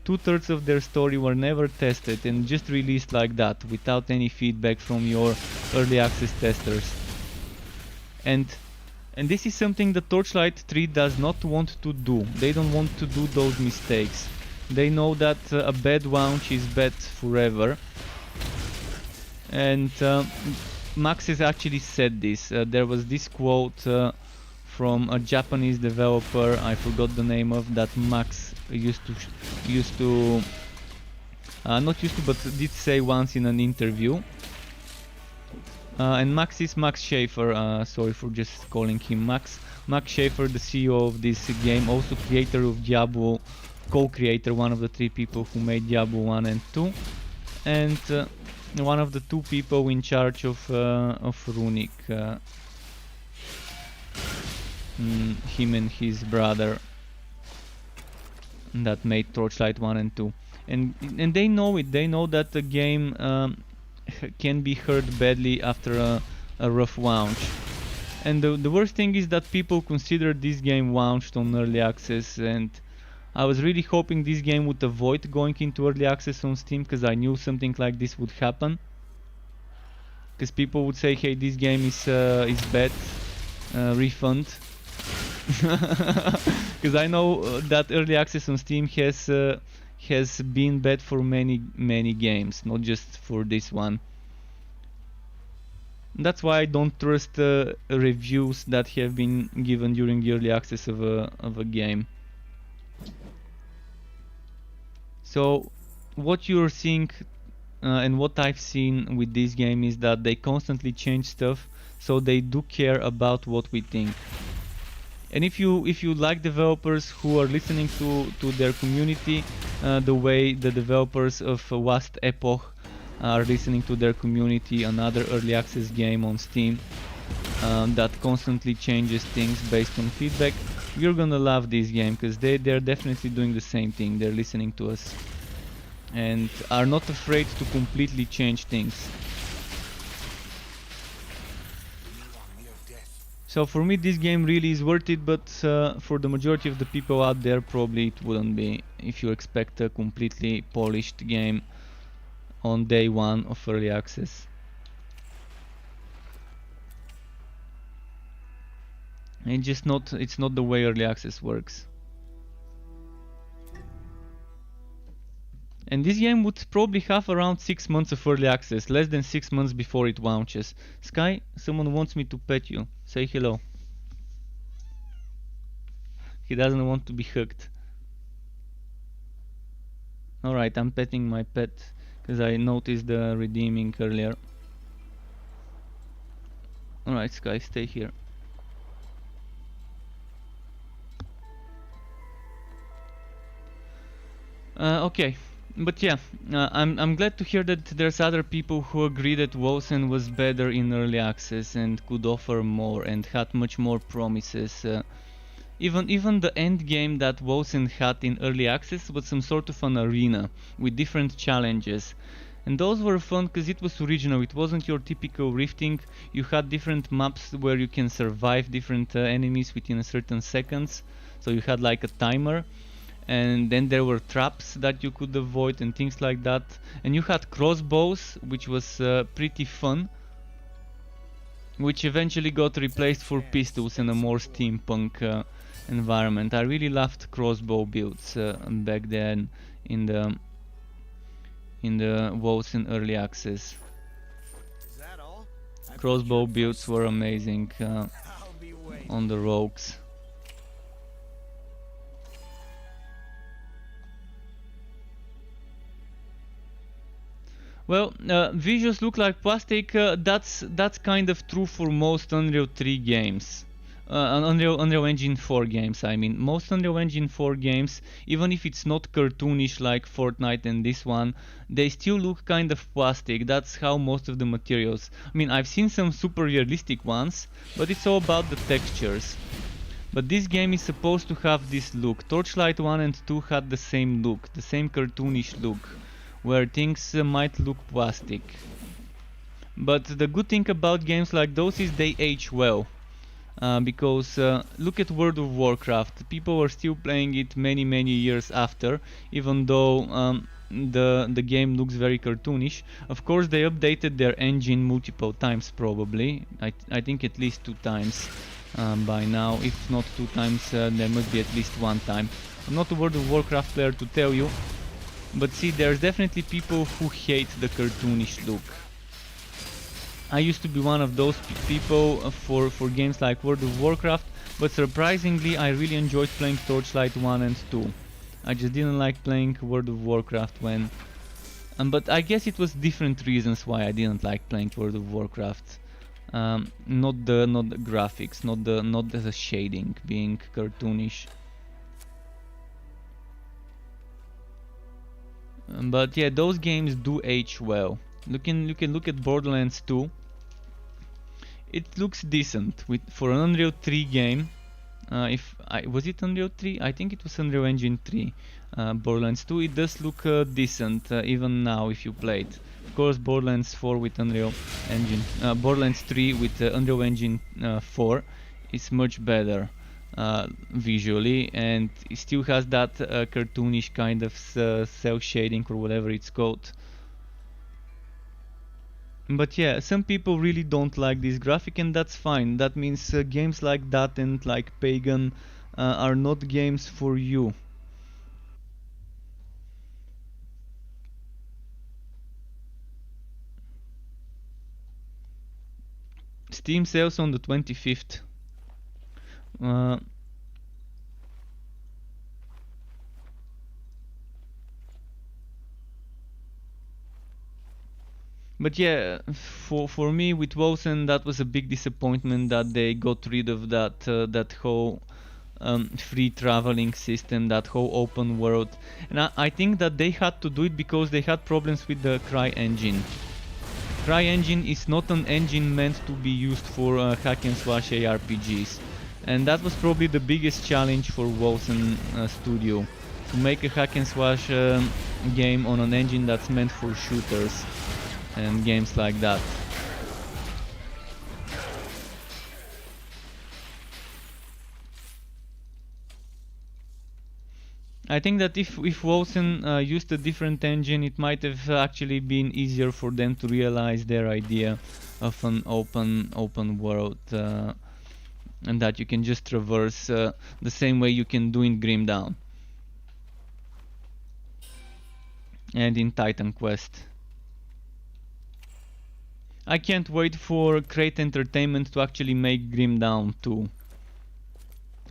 2/3 of their story were never tested and just released like that, without any feedback from your early access testers. And this is something that Torchlight 3 does not want to do. They don't want to do those mistakes. They know that a bad launch is bad forever. And Max has actually said this. There was this quote from a Japanese developer, I forgot the name of, that Max used to not used to, but did say once in an interview. And Max is Max Schaefer, sorry for just calling him Max. Max Schaefer, the CEO of this game, also creator of Diablo, co-creator, one of the 3 people who made Diablo 1 and 2. And one of the 2 people in charge of Runic. Him and his brother that made Torchlight 1 and 2. And they know it, they know that the game can be hurt badly after a rough launch. And the worst thing is that people consider this game launched on early access, and I was really hoping this game would avoid going into early access on Steam, because I knew something like this would happen. Because people would say, hey, this game is bad, refund. Because I know that early access on Steam has been bad for many games, not just for this one. That's why I don't trust reviews that have been given during the early access of a game. So what you're seeing and what I've seen with this game is that they constantly change stuff, so they do care about what we think. And if you like developers who are listening to their community, the way the developers of Last Epoch are listening to their community, another early access game on Steam that constantly changes things based on feedback, you're gonna love this game, because they're definitely doing the same thing. They're listening to us and are not afraid to completely change things. So for me this game really is worth it, but for the majority of the people out there probably it wouldn't be, if you expect a completely polished game on day 1 of early access. It's not the way early access works. And this game would probably have around 6 months of early access, less than 6 months before it launches. Sky, someone wants me to pet you. Say hello. He doesn't want to be hugged. Alright, I'm petting my pet, because I noticed the redeeming earlier. Alright, Sky, stay here. Okay. But yeah, I'm glad to hear that there's other people who agree that WoSen was better in early access and could offer more and had much more promises. Even the end game that WoSen had in early access was some sort of an arena with different challenges. And those were fun because it was original, it wasn't your typical rifting. You had different maps where you can survive different enemies within a certain seconds. So you had like a timer. And then there were traps that you could avoid and things like that. And you had crossbows, which was pretty fun, which eventually got replaced for pistols in a more steampunk environment. I really loved crossbow builds back then in the WoSen early access. Crossbow builds were amazing on the rogues. Well, visuals look like plastic. That's kind of true for most Unreal 3 games. Unreal Engine 4 games, I mean. Most Unreal Engine 4 games, even if it's not cartoonish like Fortnite and this one, they still look kind of plastic. That's how most of the materials. I mean, I've seen some super realistic ones, but it's all about the textures. But this game is supposed to have this look. Torchlight 1 and 2 had the same look, the same cartoonish look, where things might look plastic. But the good thing about games like those is they age well. Because look at World of Warcraft. People are still playing it many years after, even though the game looks very cartoonish. Of course, they updated their engine multiple times, probably. I think at least 2 times by now. If not 2 times, there must be at least 1 time. I'm not a World of Warcraft player to tell you, but see, there's definitely people who hate the cartoonish look. I used to be one of those people for games like World of Warcraft, but surprisingly I really enjoyed playing Torchlight 1 and 2. I just didn't like playing World of Warcraft when... but I guess it was different reasons why I didn't like playing World of Warcraft. Not the graphics, not the shading being cartoonish. But yeah, those games do age well. Look at Borderlands 2. It looks decent for an Unreal 3 game. Was it Unreal 3? I think it was Unreal Engine 3. Borderlands 2. It does look decent even now if you play it. Of course, Borderlands 4 with Unreal Engine, Borderlands 3 with Unreal Engine 4 is much better visually, and it still has that cartoonish kind of cell shading or whatever it's called. But yeah, some people really don't like this graphic, and that's fine. That means games like that and like Pagan are not games for you. Steam sales on the 25th. But yeah, for me with Wozen, that was a big disappointment that they got rid of that whole free traveling system, that whole open world. And I think that they had to do it because they had problems with the CryEngine. CryEngine is not an engine meant to be used for hack and slash ARPGs. And that was probably the biggest challenge for Wozen Studio, to make a hack and slash game on an engine that's meant for shooters and games like that. I think that if Wozen used a different engine, it might have actually been easier for them to realize their idea of an open world, and that you can just traverse the same way you can do in Grim Dawn and in Titan Quest. I can't wait for Crate Entertainment to actually make Grim Dawn 2.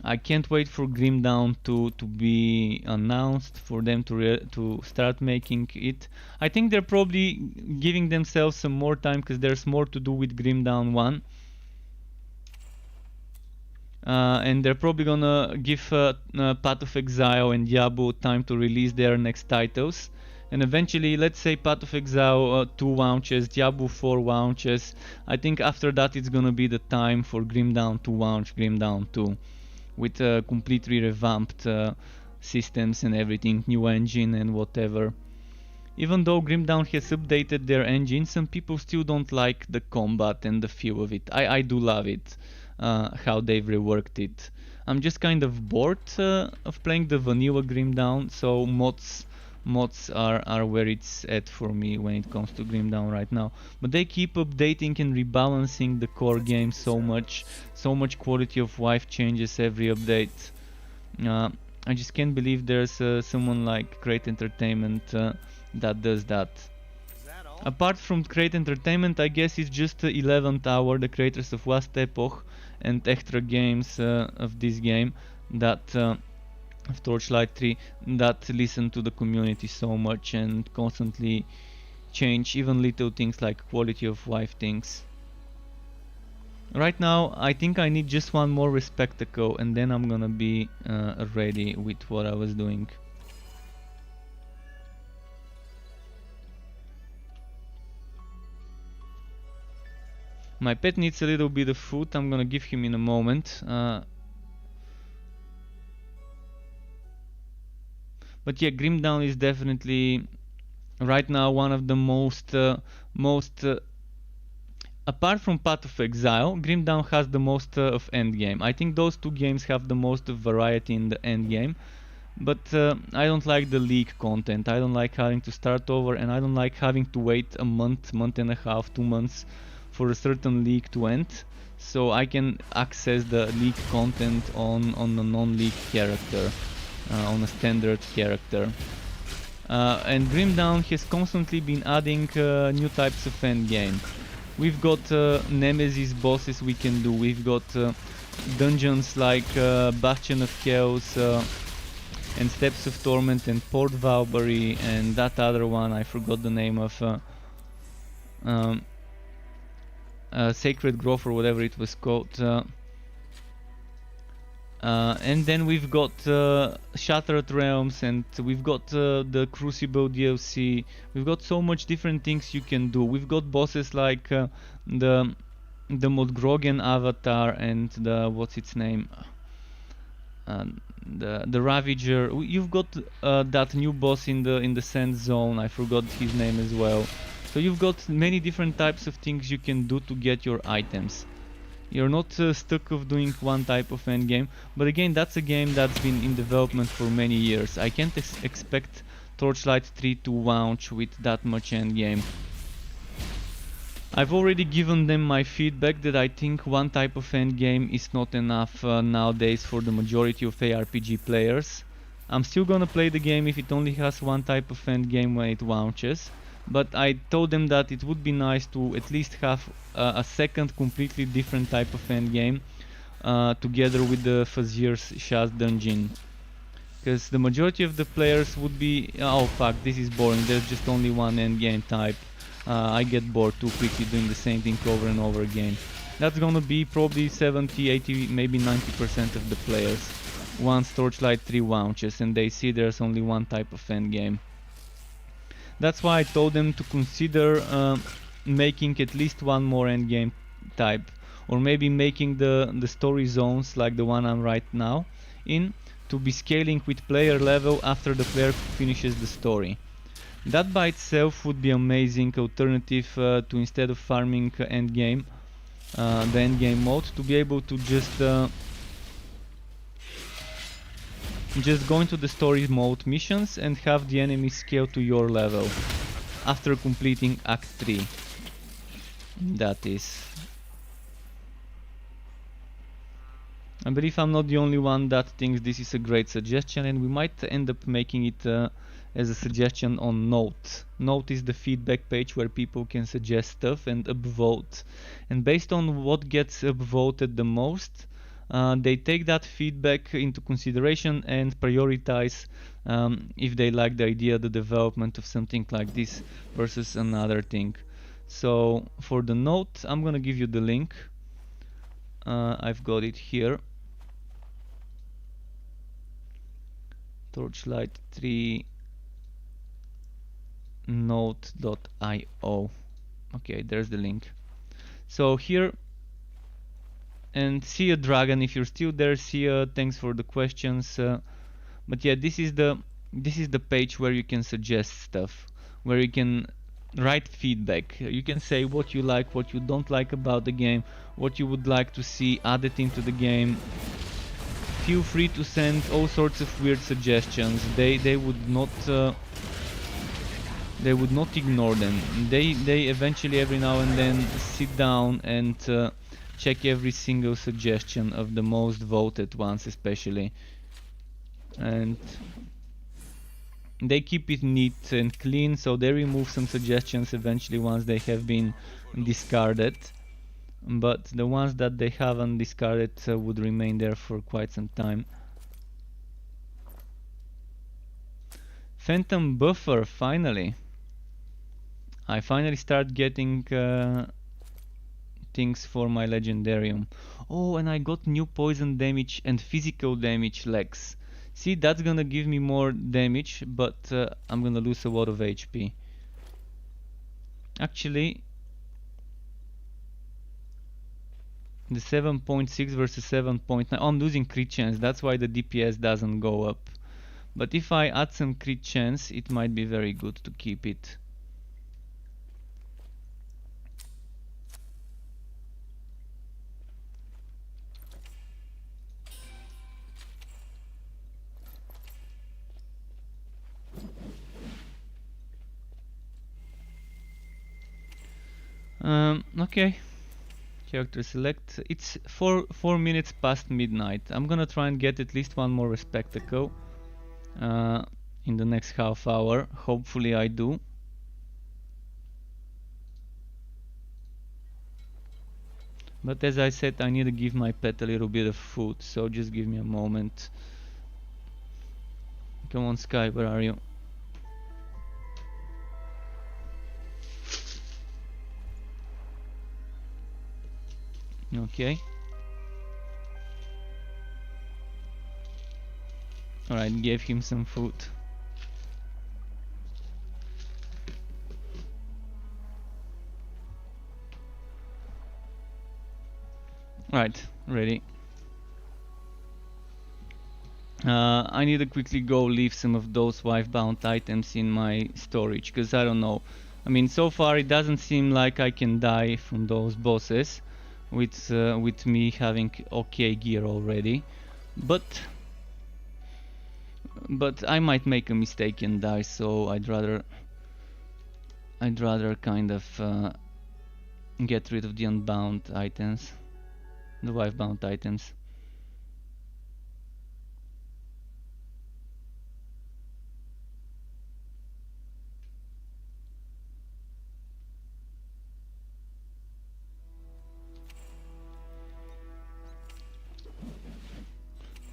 I can't wait for Grim Dawn 2 to be announced, for them to start making it. I think they're probably giving themselves some more time because there's more to do with Grim Dawn 1. And they're probably gonna give Path of Exile and Diablo time to release their next titles. And eventually, let's say Path of Exile 2 launches, Diablo 4 launches. I think after that it's gonna be the time for Grim Dawn to launch Grim Dawn 2. With completely revamped systems and everything, new engine and whatever. Even though Grim Dawn has updated their engine, some people still don't like the combat and the feel of it. I do love it, how they've reworked it. I'm just kind of bored of playing the vanilla Grim Dawn, so mods are where it's at for me when it comes to Grim Dawn right now. But they keep updating and rebalancing the core game so much quality of life changes every update. I just can't believe there's someone like Crate Entertainment that does that. Apart from Crate Entertainment, I guess it's just 11th Hour, the creators of Last Epoch and Extra Games of this game, that of Torchlight 3, that listen to the community so much and constantly change even little things like quality of life things. Right now I think I need just one more spectacle and then I'm gonna be ready with what I was doing. My pet needs a little bit of food, I'm gonna give him in a moment. But yeah, Grimdown is definitely right now one of the most apart from Path of Exile, Grimdown has the most of endgame. I think those two games have the most of variety in the endgame. But I don't like the league content. I don't like having to start over, and I don't like having to wait a month, month and a half, 2 months for a certain league to end. So I can access the league content on a non-league character, on a standard character. And Grimdown has constantly been adding new types of endgame. We've got Nemesis bosses we can do. We've got dungeons like Bastion of Chaos and Steps of Torment and Port Valbury and that other one, I forgot the name of, Sacred Grove or whatever it was called. And then we've got Shattered Realms, and we've got the Crucible DLC. We've got so much different things you can do. We've got bosses like the Modgrogan avatar and the what's its name, the Ravager. You've got that new boss in the Sand Zone. I forgot his name as well. So you've got many different types of things you can do to get your items. You're not stuck of doing one type of endgame, but again, that's a game that's been in development for many years. I can't expect Torchlight 3 to launch with that much endgame. I've already given them my feedback that I think one type of endgame is not enough nowadays for the majority of ARPG players. I'm still gonna play the game if it only has one type of endgame when it launches. But I told them that it would be nice to at least have a second completely different type of endgame together with the Fazir's Shaz dungeon. Because the majority of the players would be, oh fuck, this is boring, there's just only one endgame type. I get bored too quickly doing the same thing over and over again. That's gonna be probably 70, 80, maybe 90% of the players once Torchlight 3 launches and they see there's only one type of endgame. That's why I told them to consider making at least one more endgame type, or maybe making the story zones like the one I'm right now in to be scaling with player level after the player finishes the story. That by itself would be amazing alternative to instead of farming endgame, the endgame mode, to be able to just go into the story mode missions and have the enemies scale to your level after completing Act 3. That is. I believe I'm not the only one that thinks this is a great suggestion, and we might end up making it as a suggestion on Note. Note is the feedback page where people can suggest stuff and upvote. And based on what gets upvoted the most, they take that feedback into consideration and prioritize if they like the idea, the development of something like this versus another thing. So for the Note, I'm gonna give you the link. I've got it here. Torchlight 3 note.io. Okay, there's the link. So here, and see a dragon if you're still there. See thanks for the questions. But yeah, this is the page where you can suggest stuff, where you can write feedback. You can say what you like, what you don't like about the game, what you would like to see added into the game. Feel free to send all sorts of weird suggestions. They would not ignore them. They eventually every now and then sit down and check every single suggestion of the most voted ones especially, and they keep it neat and clean, so they remove some suggestions eventually once they have been discarded, but the ones that they haven't discarded would remain there for quite some time. Phantom Buffer, finally. I finally start getting things for my legendarium. Oh, and I got new poison damage and physical damage legs. See, that's gonna give me more damage, but I'm gonna lose a lot of HP. Actually, the 7.6 versus 7.9. Oh, I'm losing crit chance, that's why the DPS doesn't go up. But if I add some crit chance, it might be very good to keep it. Okay. Character select. It's 4 minutes past midnight. I'm gonna try and get at least one more spectacle in the next half hour. Hopefully I do. But as I said, I need to give my pet a little bit of food, so just give me a moment. Come on, Sky, where are you? Okay. Alright, gave him some food. Right, ready. I need to quickly go leave some of those wife-bound items in my storage, because I don't know. I mean, so far it doesn't seem like I can die from those bosses with me having okay gear already. But I might make a mistake and die, so I'd rather kind of get rid of the unbound items, the wife-bound items.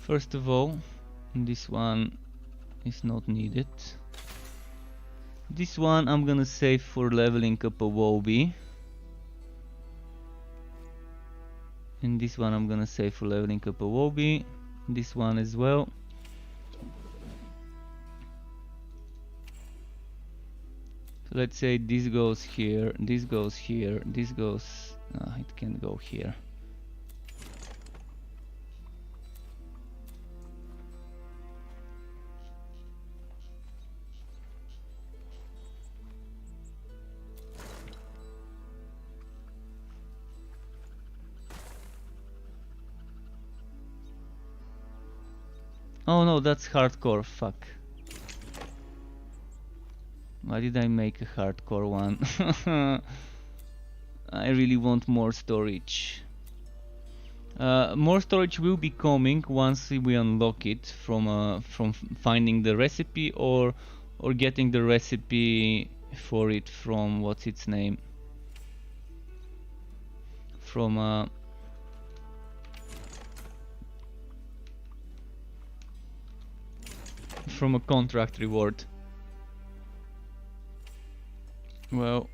First of all, this one is not needed. This one I'm gonna save for leveling up a Wobby. And this one I'm gonna save for leveling up a Wobby. This one as well. So let's say this goes here, this goes here, this goes... it can't go here. Oh no, that's hardcore, fuck. Why did I make a hardcore one? I really want more storage. More storage will be coming once we unlock it from finding the recipe or getting the recipe for it from what's its name? From a contract reward. Well,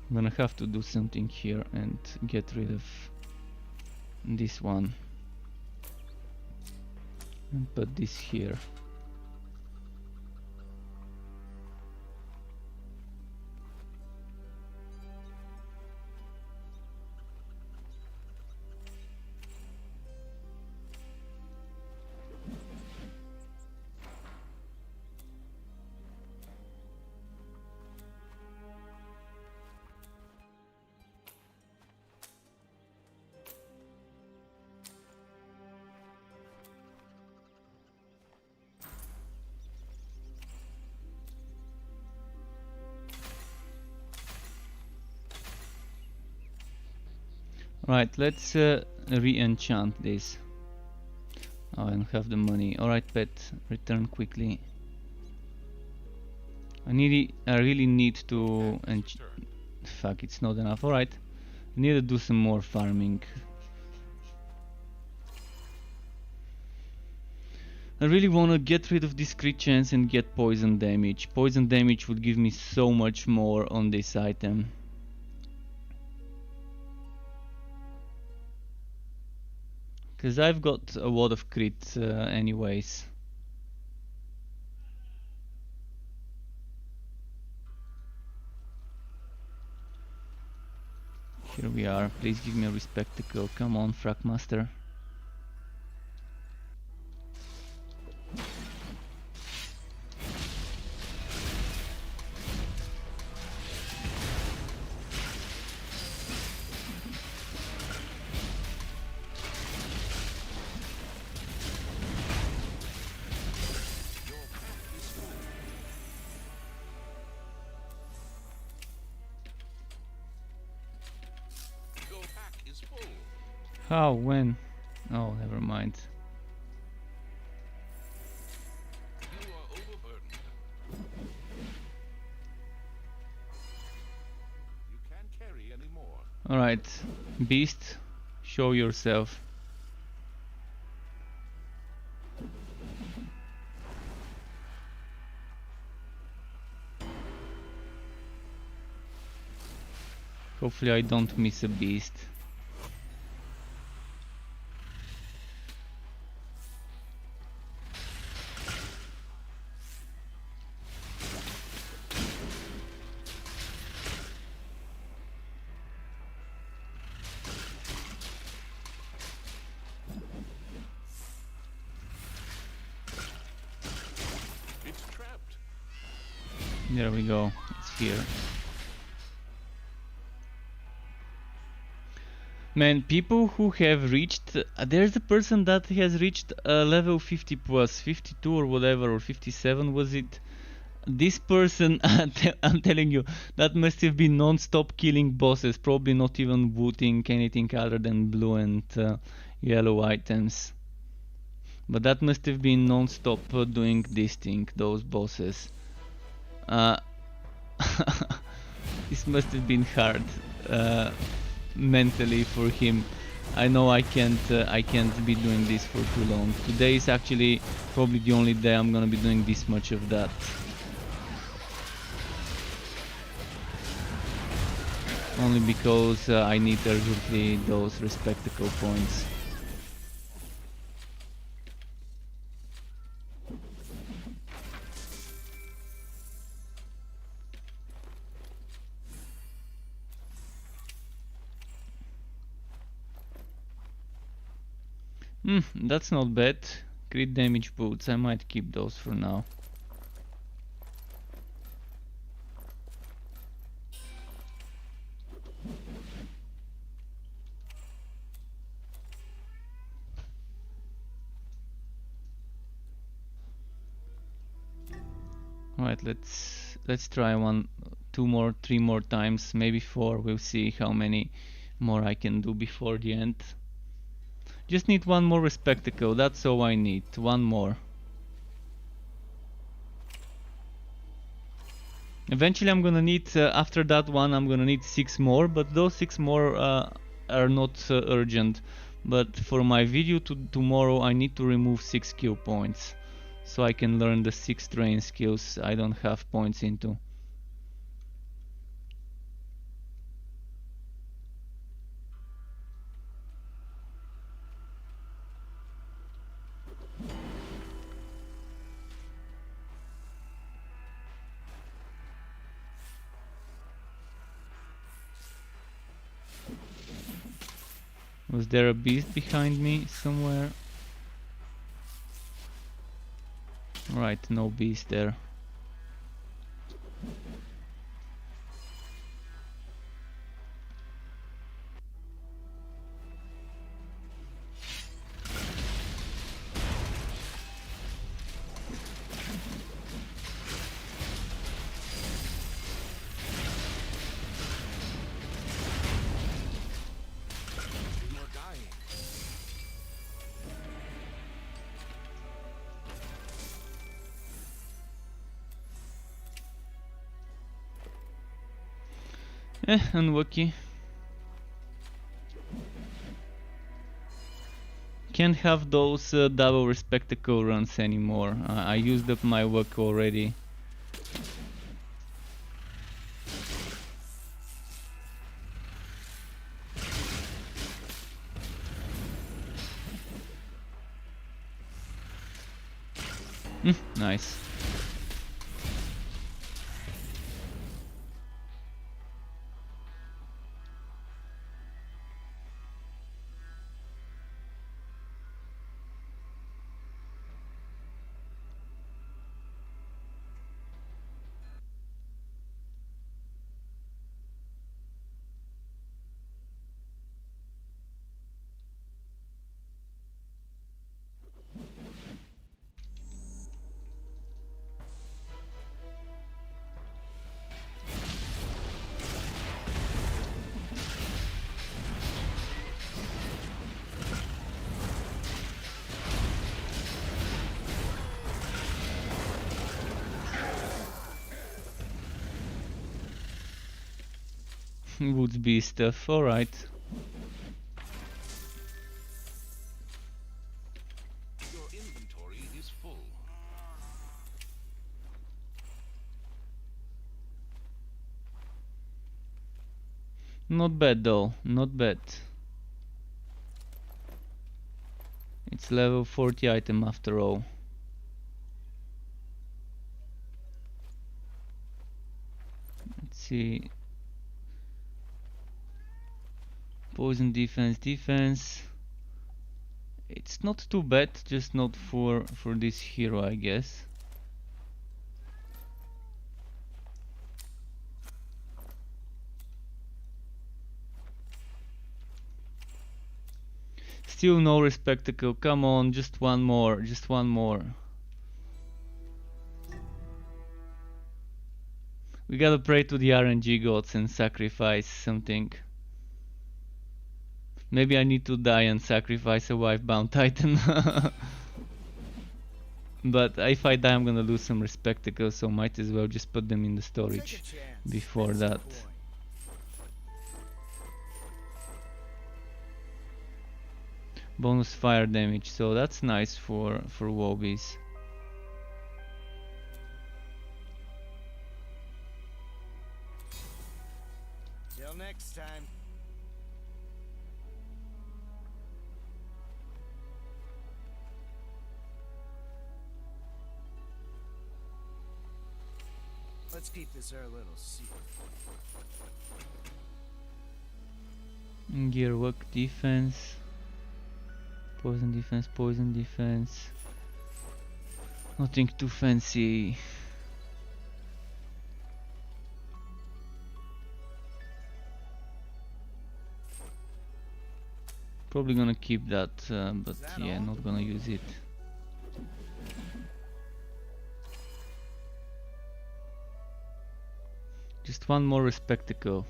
I'm gonna have to do something here and get rid of this one and put this here. Right, let's re-enchant this. Oh, I don't have the money. Alright, pet, return quickly. I really need to fuck, it's not enough. Alright, I need to do some more farming. I really want to get rid of this crit chance and get poison damage. Poison damage would give me so much more on this item. Because I've got a lot of crit anyways. Here we are. Please give me a respectacle. Come on, Fragmaster. Your pack is full. How? When? Oh, never mind. You are overburdened. You can't carry any more. Alright, Beast, show yourself. Hopefully I don't miss a beast. It's trapped. There we go, it's here. Man, people who have reached... there's a person that has reached level 50 plus, 52 or whatever, or 57 was it? This person, I'm telling you, that must have been non-stop killing bosses, probably not even looting anything other than blue and yellow items. But that must have been non-stop doing this thing, those bosses. This must have been hard. Mentally for him. I know I can't be doing this for too long. Today is actually probably the only day I'm gonna be doing this much of that. Only because I need urgently those respectacle points. That's not bad. Crit damage boots, I might keep those for now. Alright, let's try 1, 2 more, 3 more times, maybe 4. We'll see how many more I can do before the end. Just need 1 more respectacle, that's all I need, 1 more. Eventually I'm gonna need, after that one I'm gonna need 6 more, but those 6 more are not urgent. But for my video tomorrow I need to remove 6 skill points, so I can learn the 6 train skills I don't have points into. Was there a beast behind me somewhere? Right, no beast there. You are dying. Unlucky. can't have those double respectacle runs anymore. I used up my work already. Nice. Woods bee stuff, alright. Your inventory is full. Not bad though, not bad. It's level 40 item after all. Let's see. Poison defense, defense. It's not too bad, just not for this hero, I guess. Still no respectacle. Come on, just one more, just one more. We gotta pray to the RNG gods and sacrifice something. Maybe I need to die and sacrifice a wife-bound titan. But if I die I'm gonna lose some respectacles, so might as well just put them in the Take a storage chance. before Spend some that. coin. Bonus fire damage, so that's nice for Wobbies. Till next time. Let's keep this our little secret. Gear work, defense. Poison defense, poison defense. Nothing too fancy. Probably gonna keep that, but that yeah, all? not gonna use it. Just one more respectacle.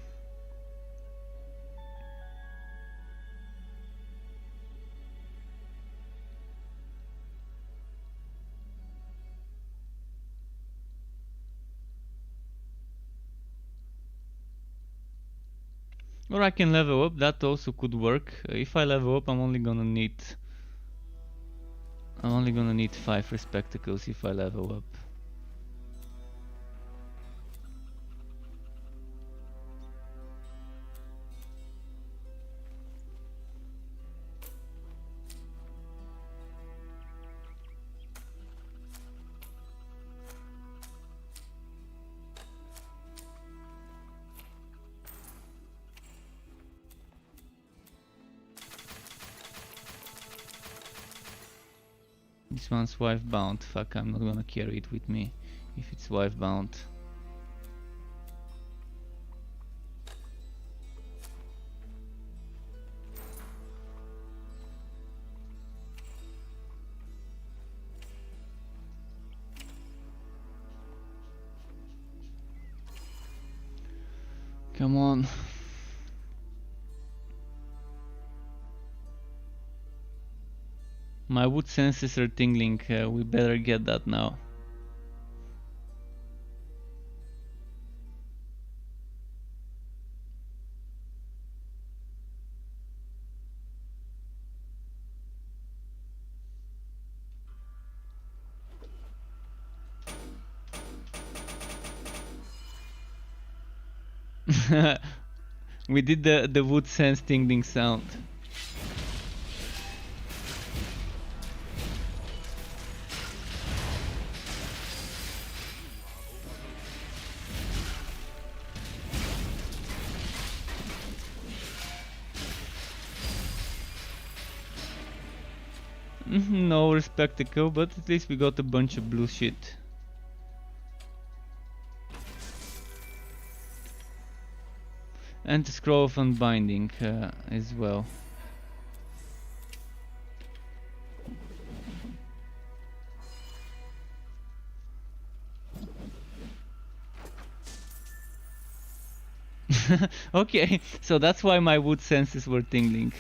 Or I can level up, that also could work. If I level up, I'm only gonna need 5 respectacles if I level up. This one's wife bound. Fuck, I'm not gonna carry it with me if it's wife bound. Come on. My wood senses are tingling. We better get that now. We did the wood sense tingling sound. No spectacle, but at least we got a bunch of blue shit. And the scroll of unbinding as well. Okay, so that's why my wood senses were tingling.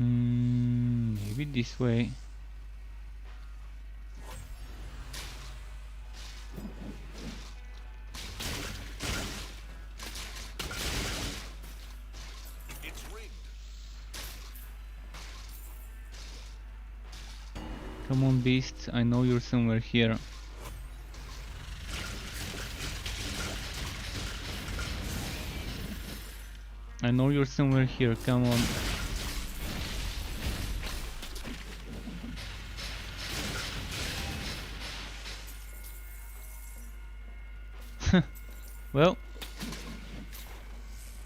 Maybe this way. It's rigged. Come on, beast, I know you're somewhere here. I know you're somewhere here, come on. Well,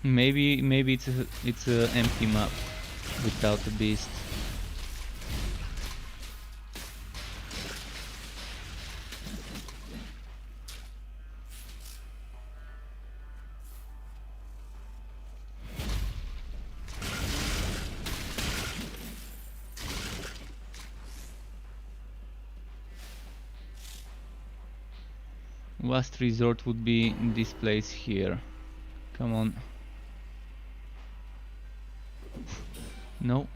maybe it's a empty map without the beast. Last resort would be in this place here. Come on. No.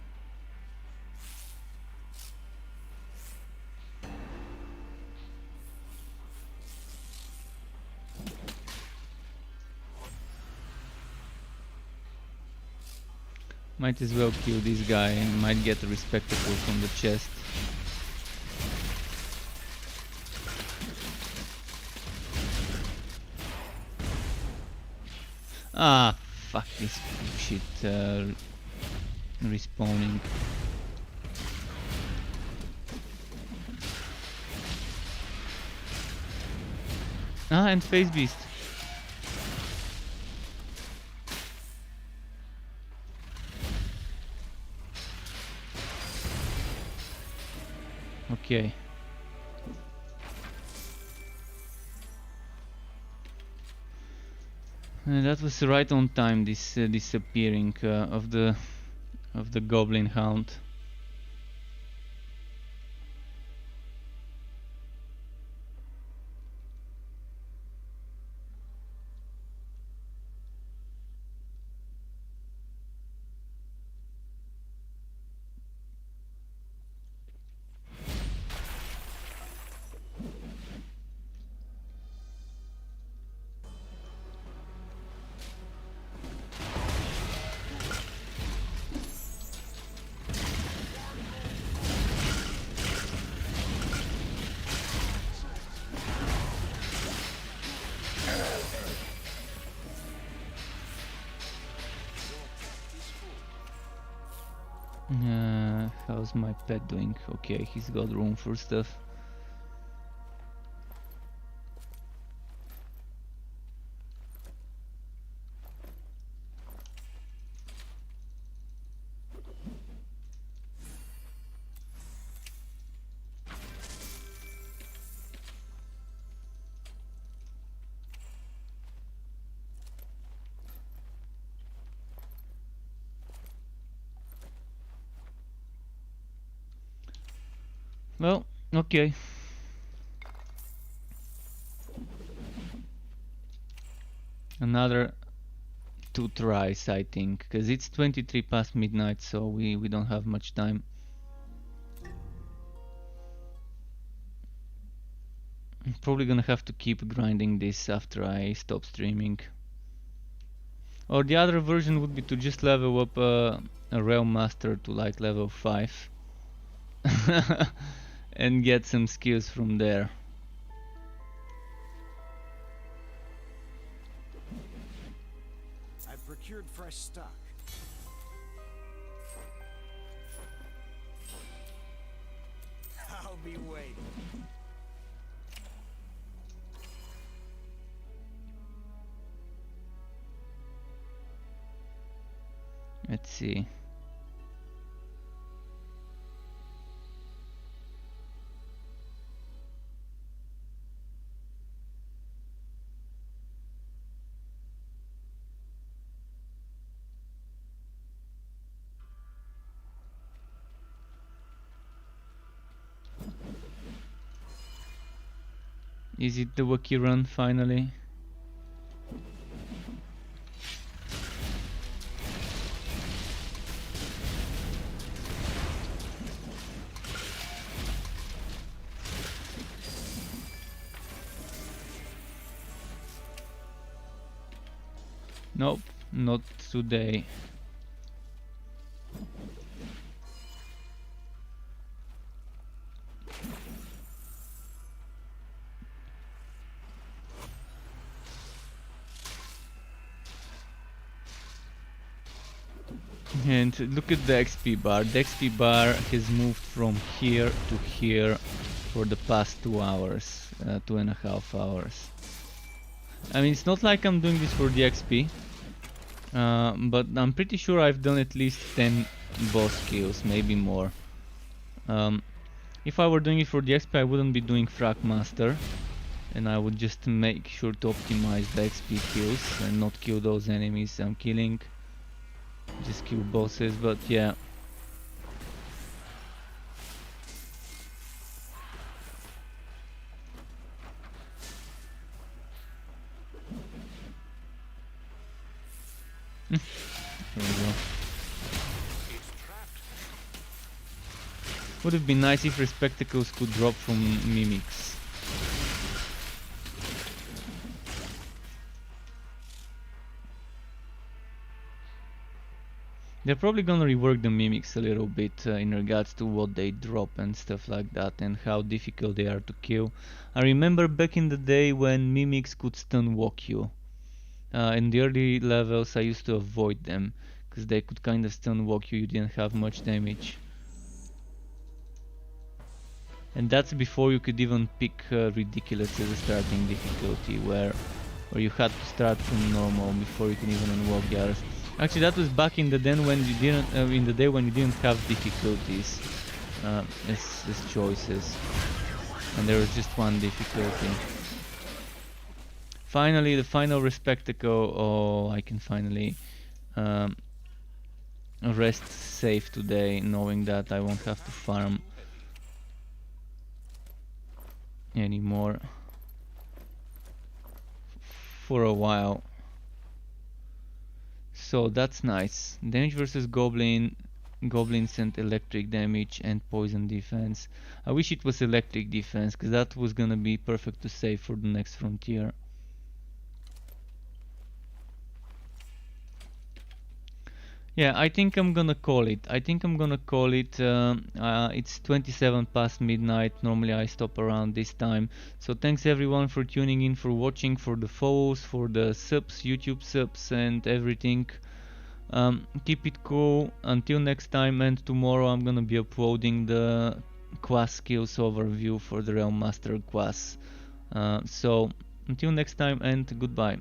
Might as well kill this guy and might get a respectable from the chest. Ah, fuck this shit respawning. Ah, and Face Beast. Okay. That was right on time. This disappearing of the goblin hound. How's my pet doing? Okay, he's got room for stuff. Well, okay. Another 2 tries, I think, because it's 23 past midnight, so we don't have much time. I'm probably gonna have to keep grinding this after I stop streaming. Or the other version would be to just level up a Realm Master to like level 5 and get some skills from there. I've procured fresh stock. I'll be waiting. Let's see. Is it the Waki run finally? Nope, not today. And look at the XP bar. The XP bar has moved from here to here for the past 2 hours, 2.5 hours. I mean, it's not like I'm doing this for the XP, but I'm pretty sure I've done at least 10 boss kills, maybe more. If I were doing it for the XP, I wouldn't be doing Frag Master, and I would just make sure to optimize the XP kills and not kill those enemies I'm killing. Just kill bosses, but yeah. There we go. Would have been nice if Respectacles could drop from Mimics. They're probably gonna rework the Mimics a little bit in regards to what they drop and stuff like that, and how difficult they are to kill. I remember back in the day when Mimics could stun walk you. In the early levels I used to avoid them, because they could kind of stun walk you, you didn't have much damage. And that's before you could even pick Ridiculous as a starting difficulty, where you had to start from normal before you can even unlock the others. Actually, that was back in the day when you didn't have difficulties as choices, and there was just one difficulty. Finally, the final Respectacle. Oh, I can finally rest safe today, knowing that I won't have to farm anymore for a while. So that's nice. Damage versus goblins and electric damage and poison defense. I wish it was electric defense, because that was gonna be perfect to save for the next frontier. Yeah, I think I'm gonna call it. It's 27 past midnight. Normally I stop around this time. So thanks everyone for tuning in, for watching, for the follows, for the subs, YouTube subs and everything. Keep it cool until next time, and tomorrow I'm gonna be uploading the quest skills overview for the Realm Master quest. So until next time, and goodbye.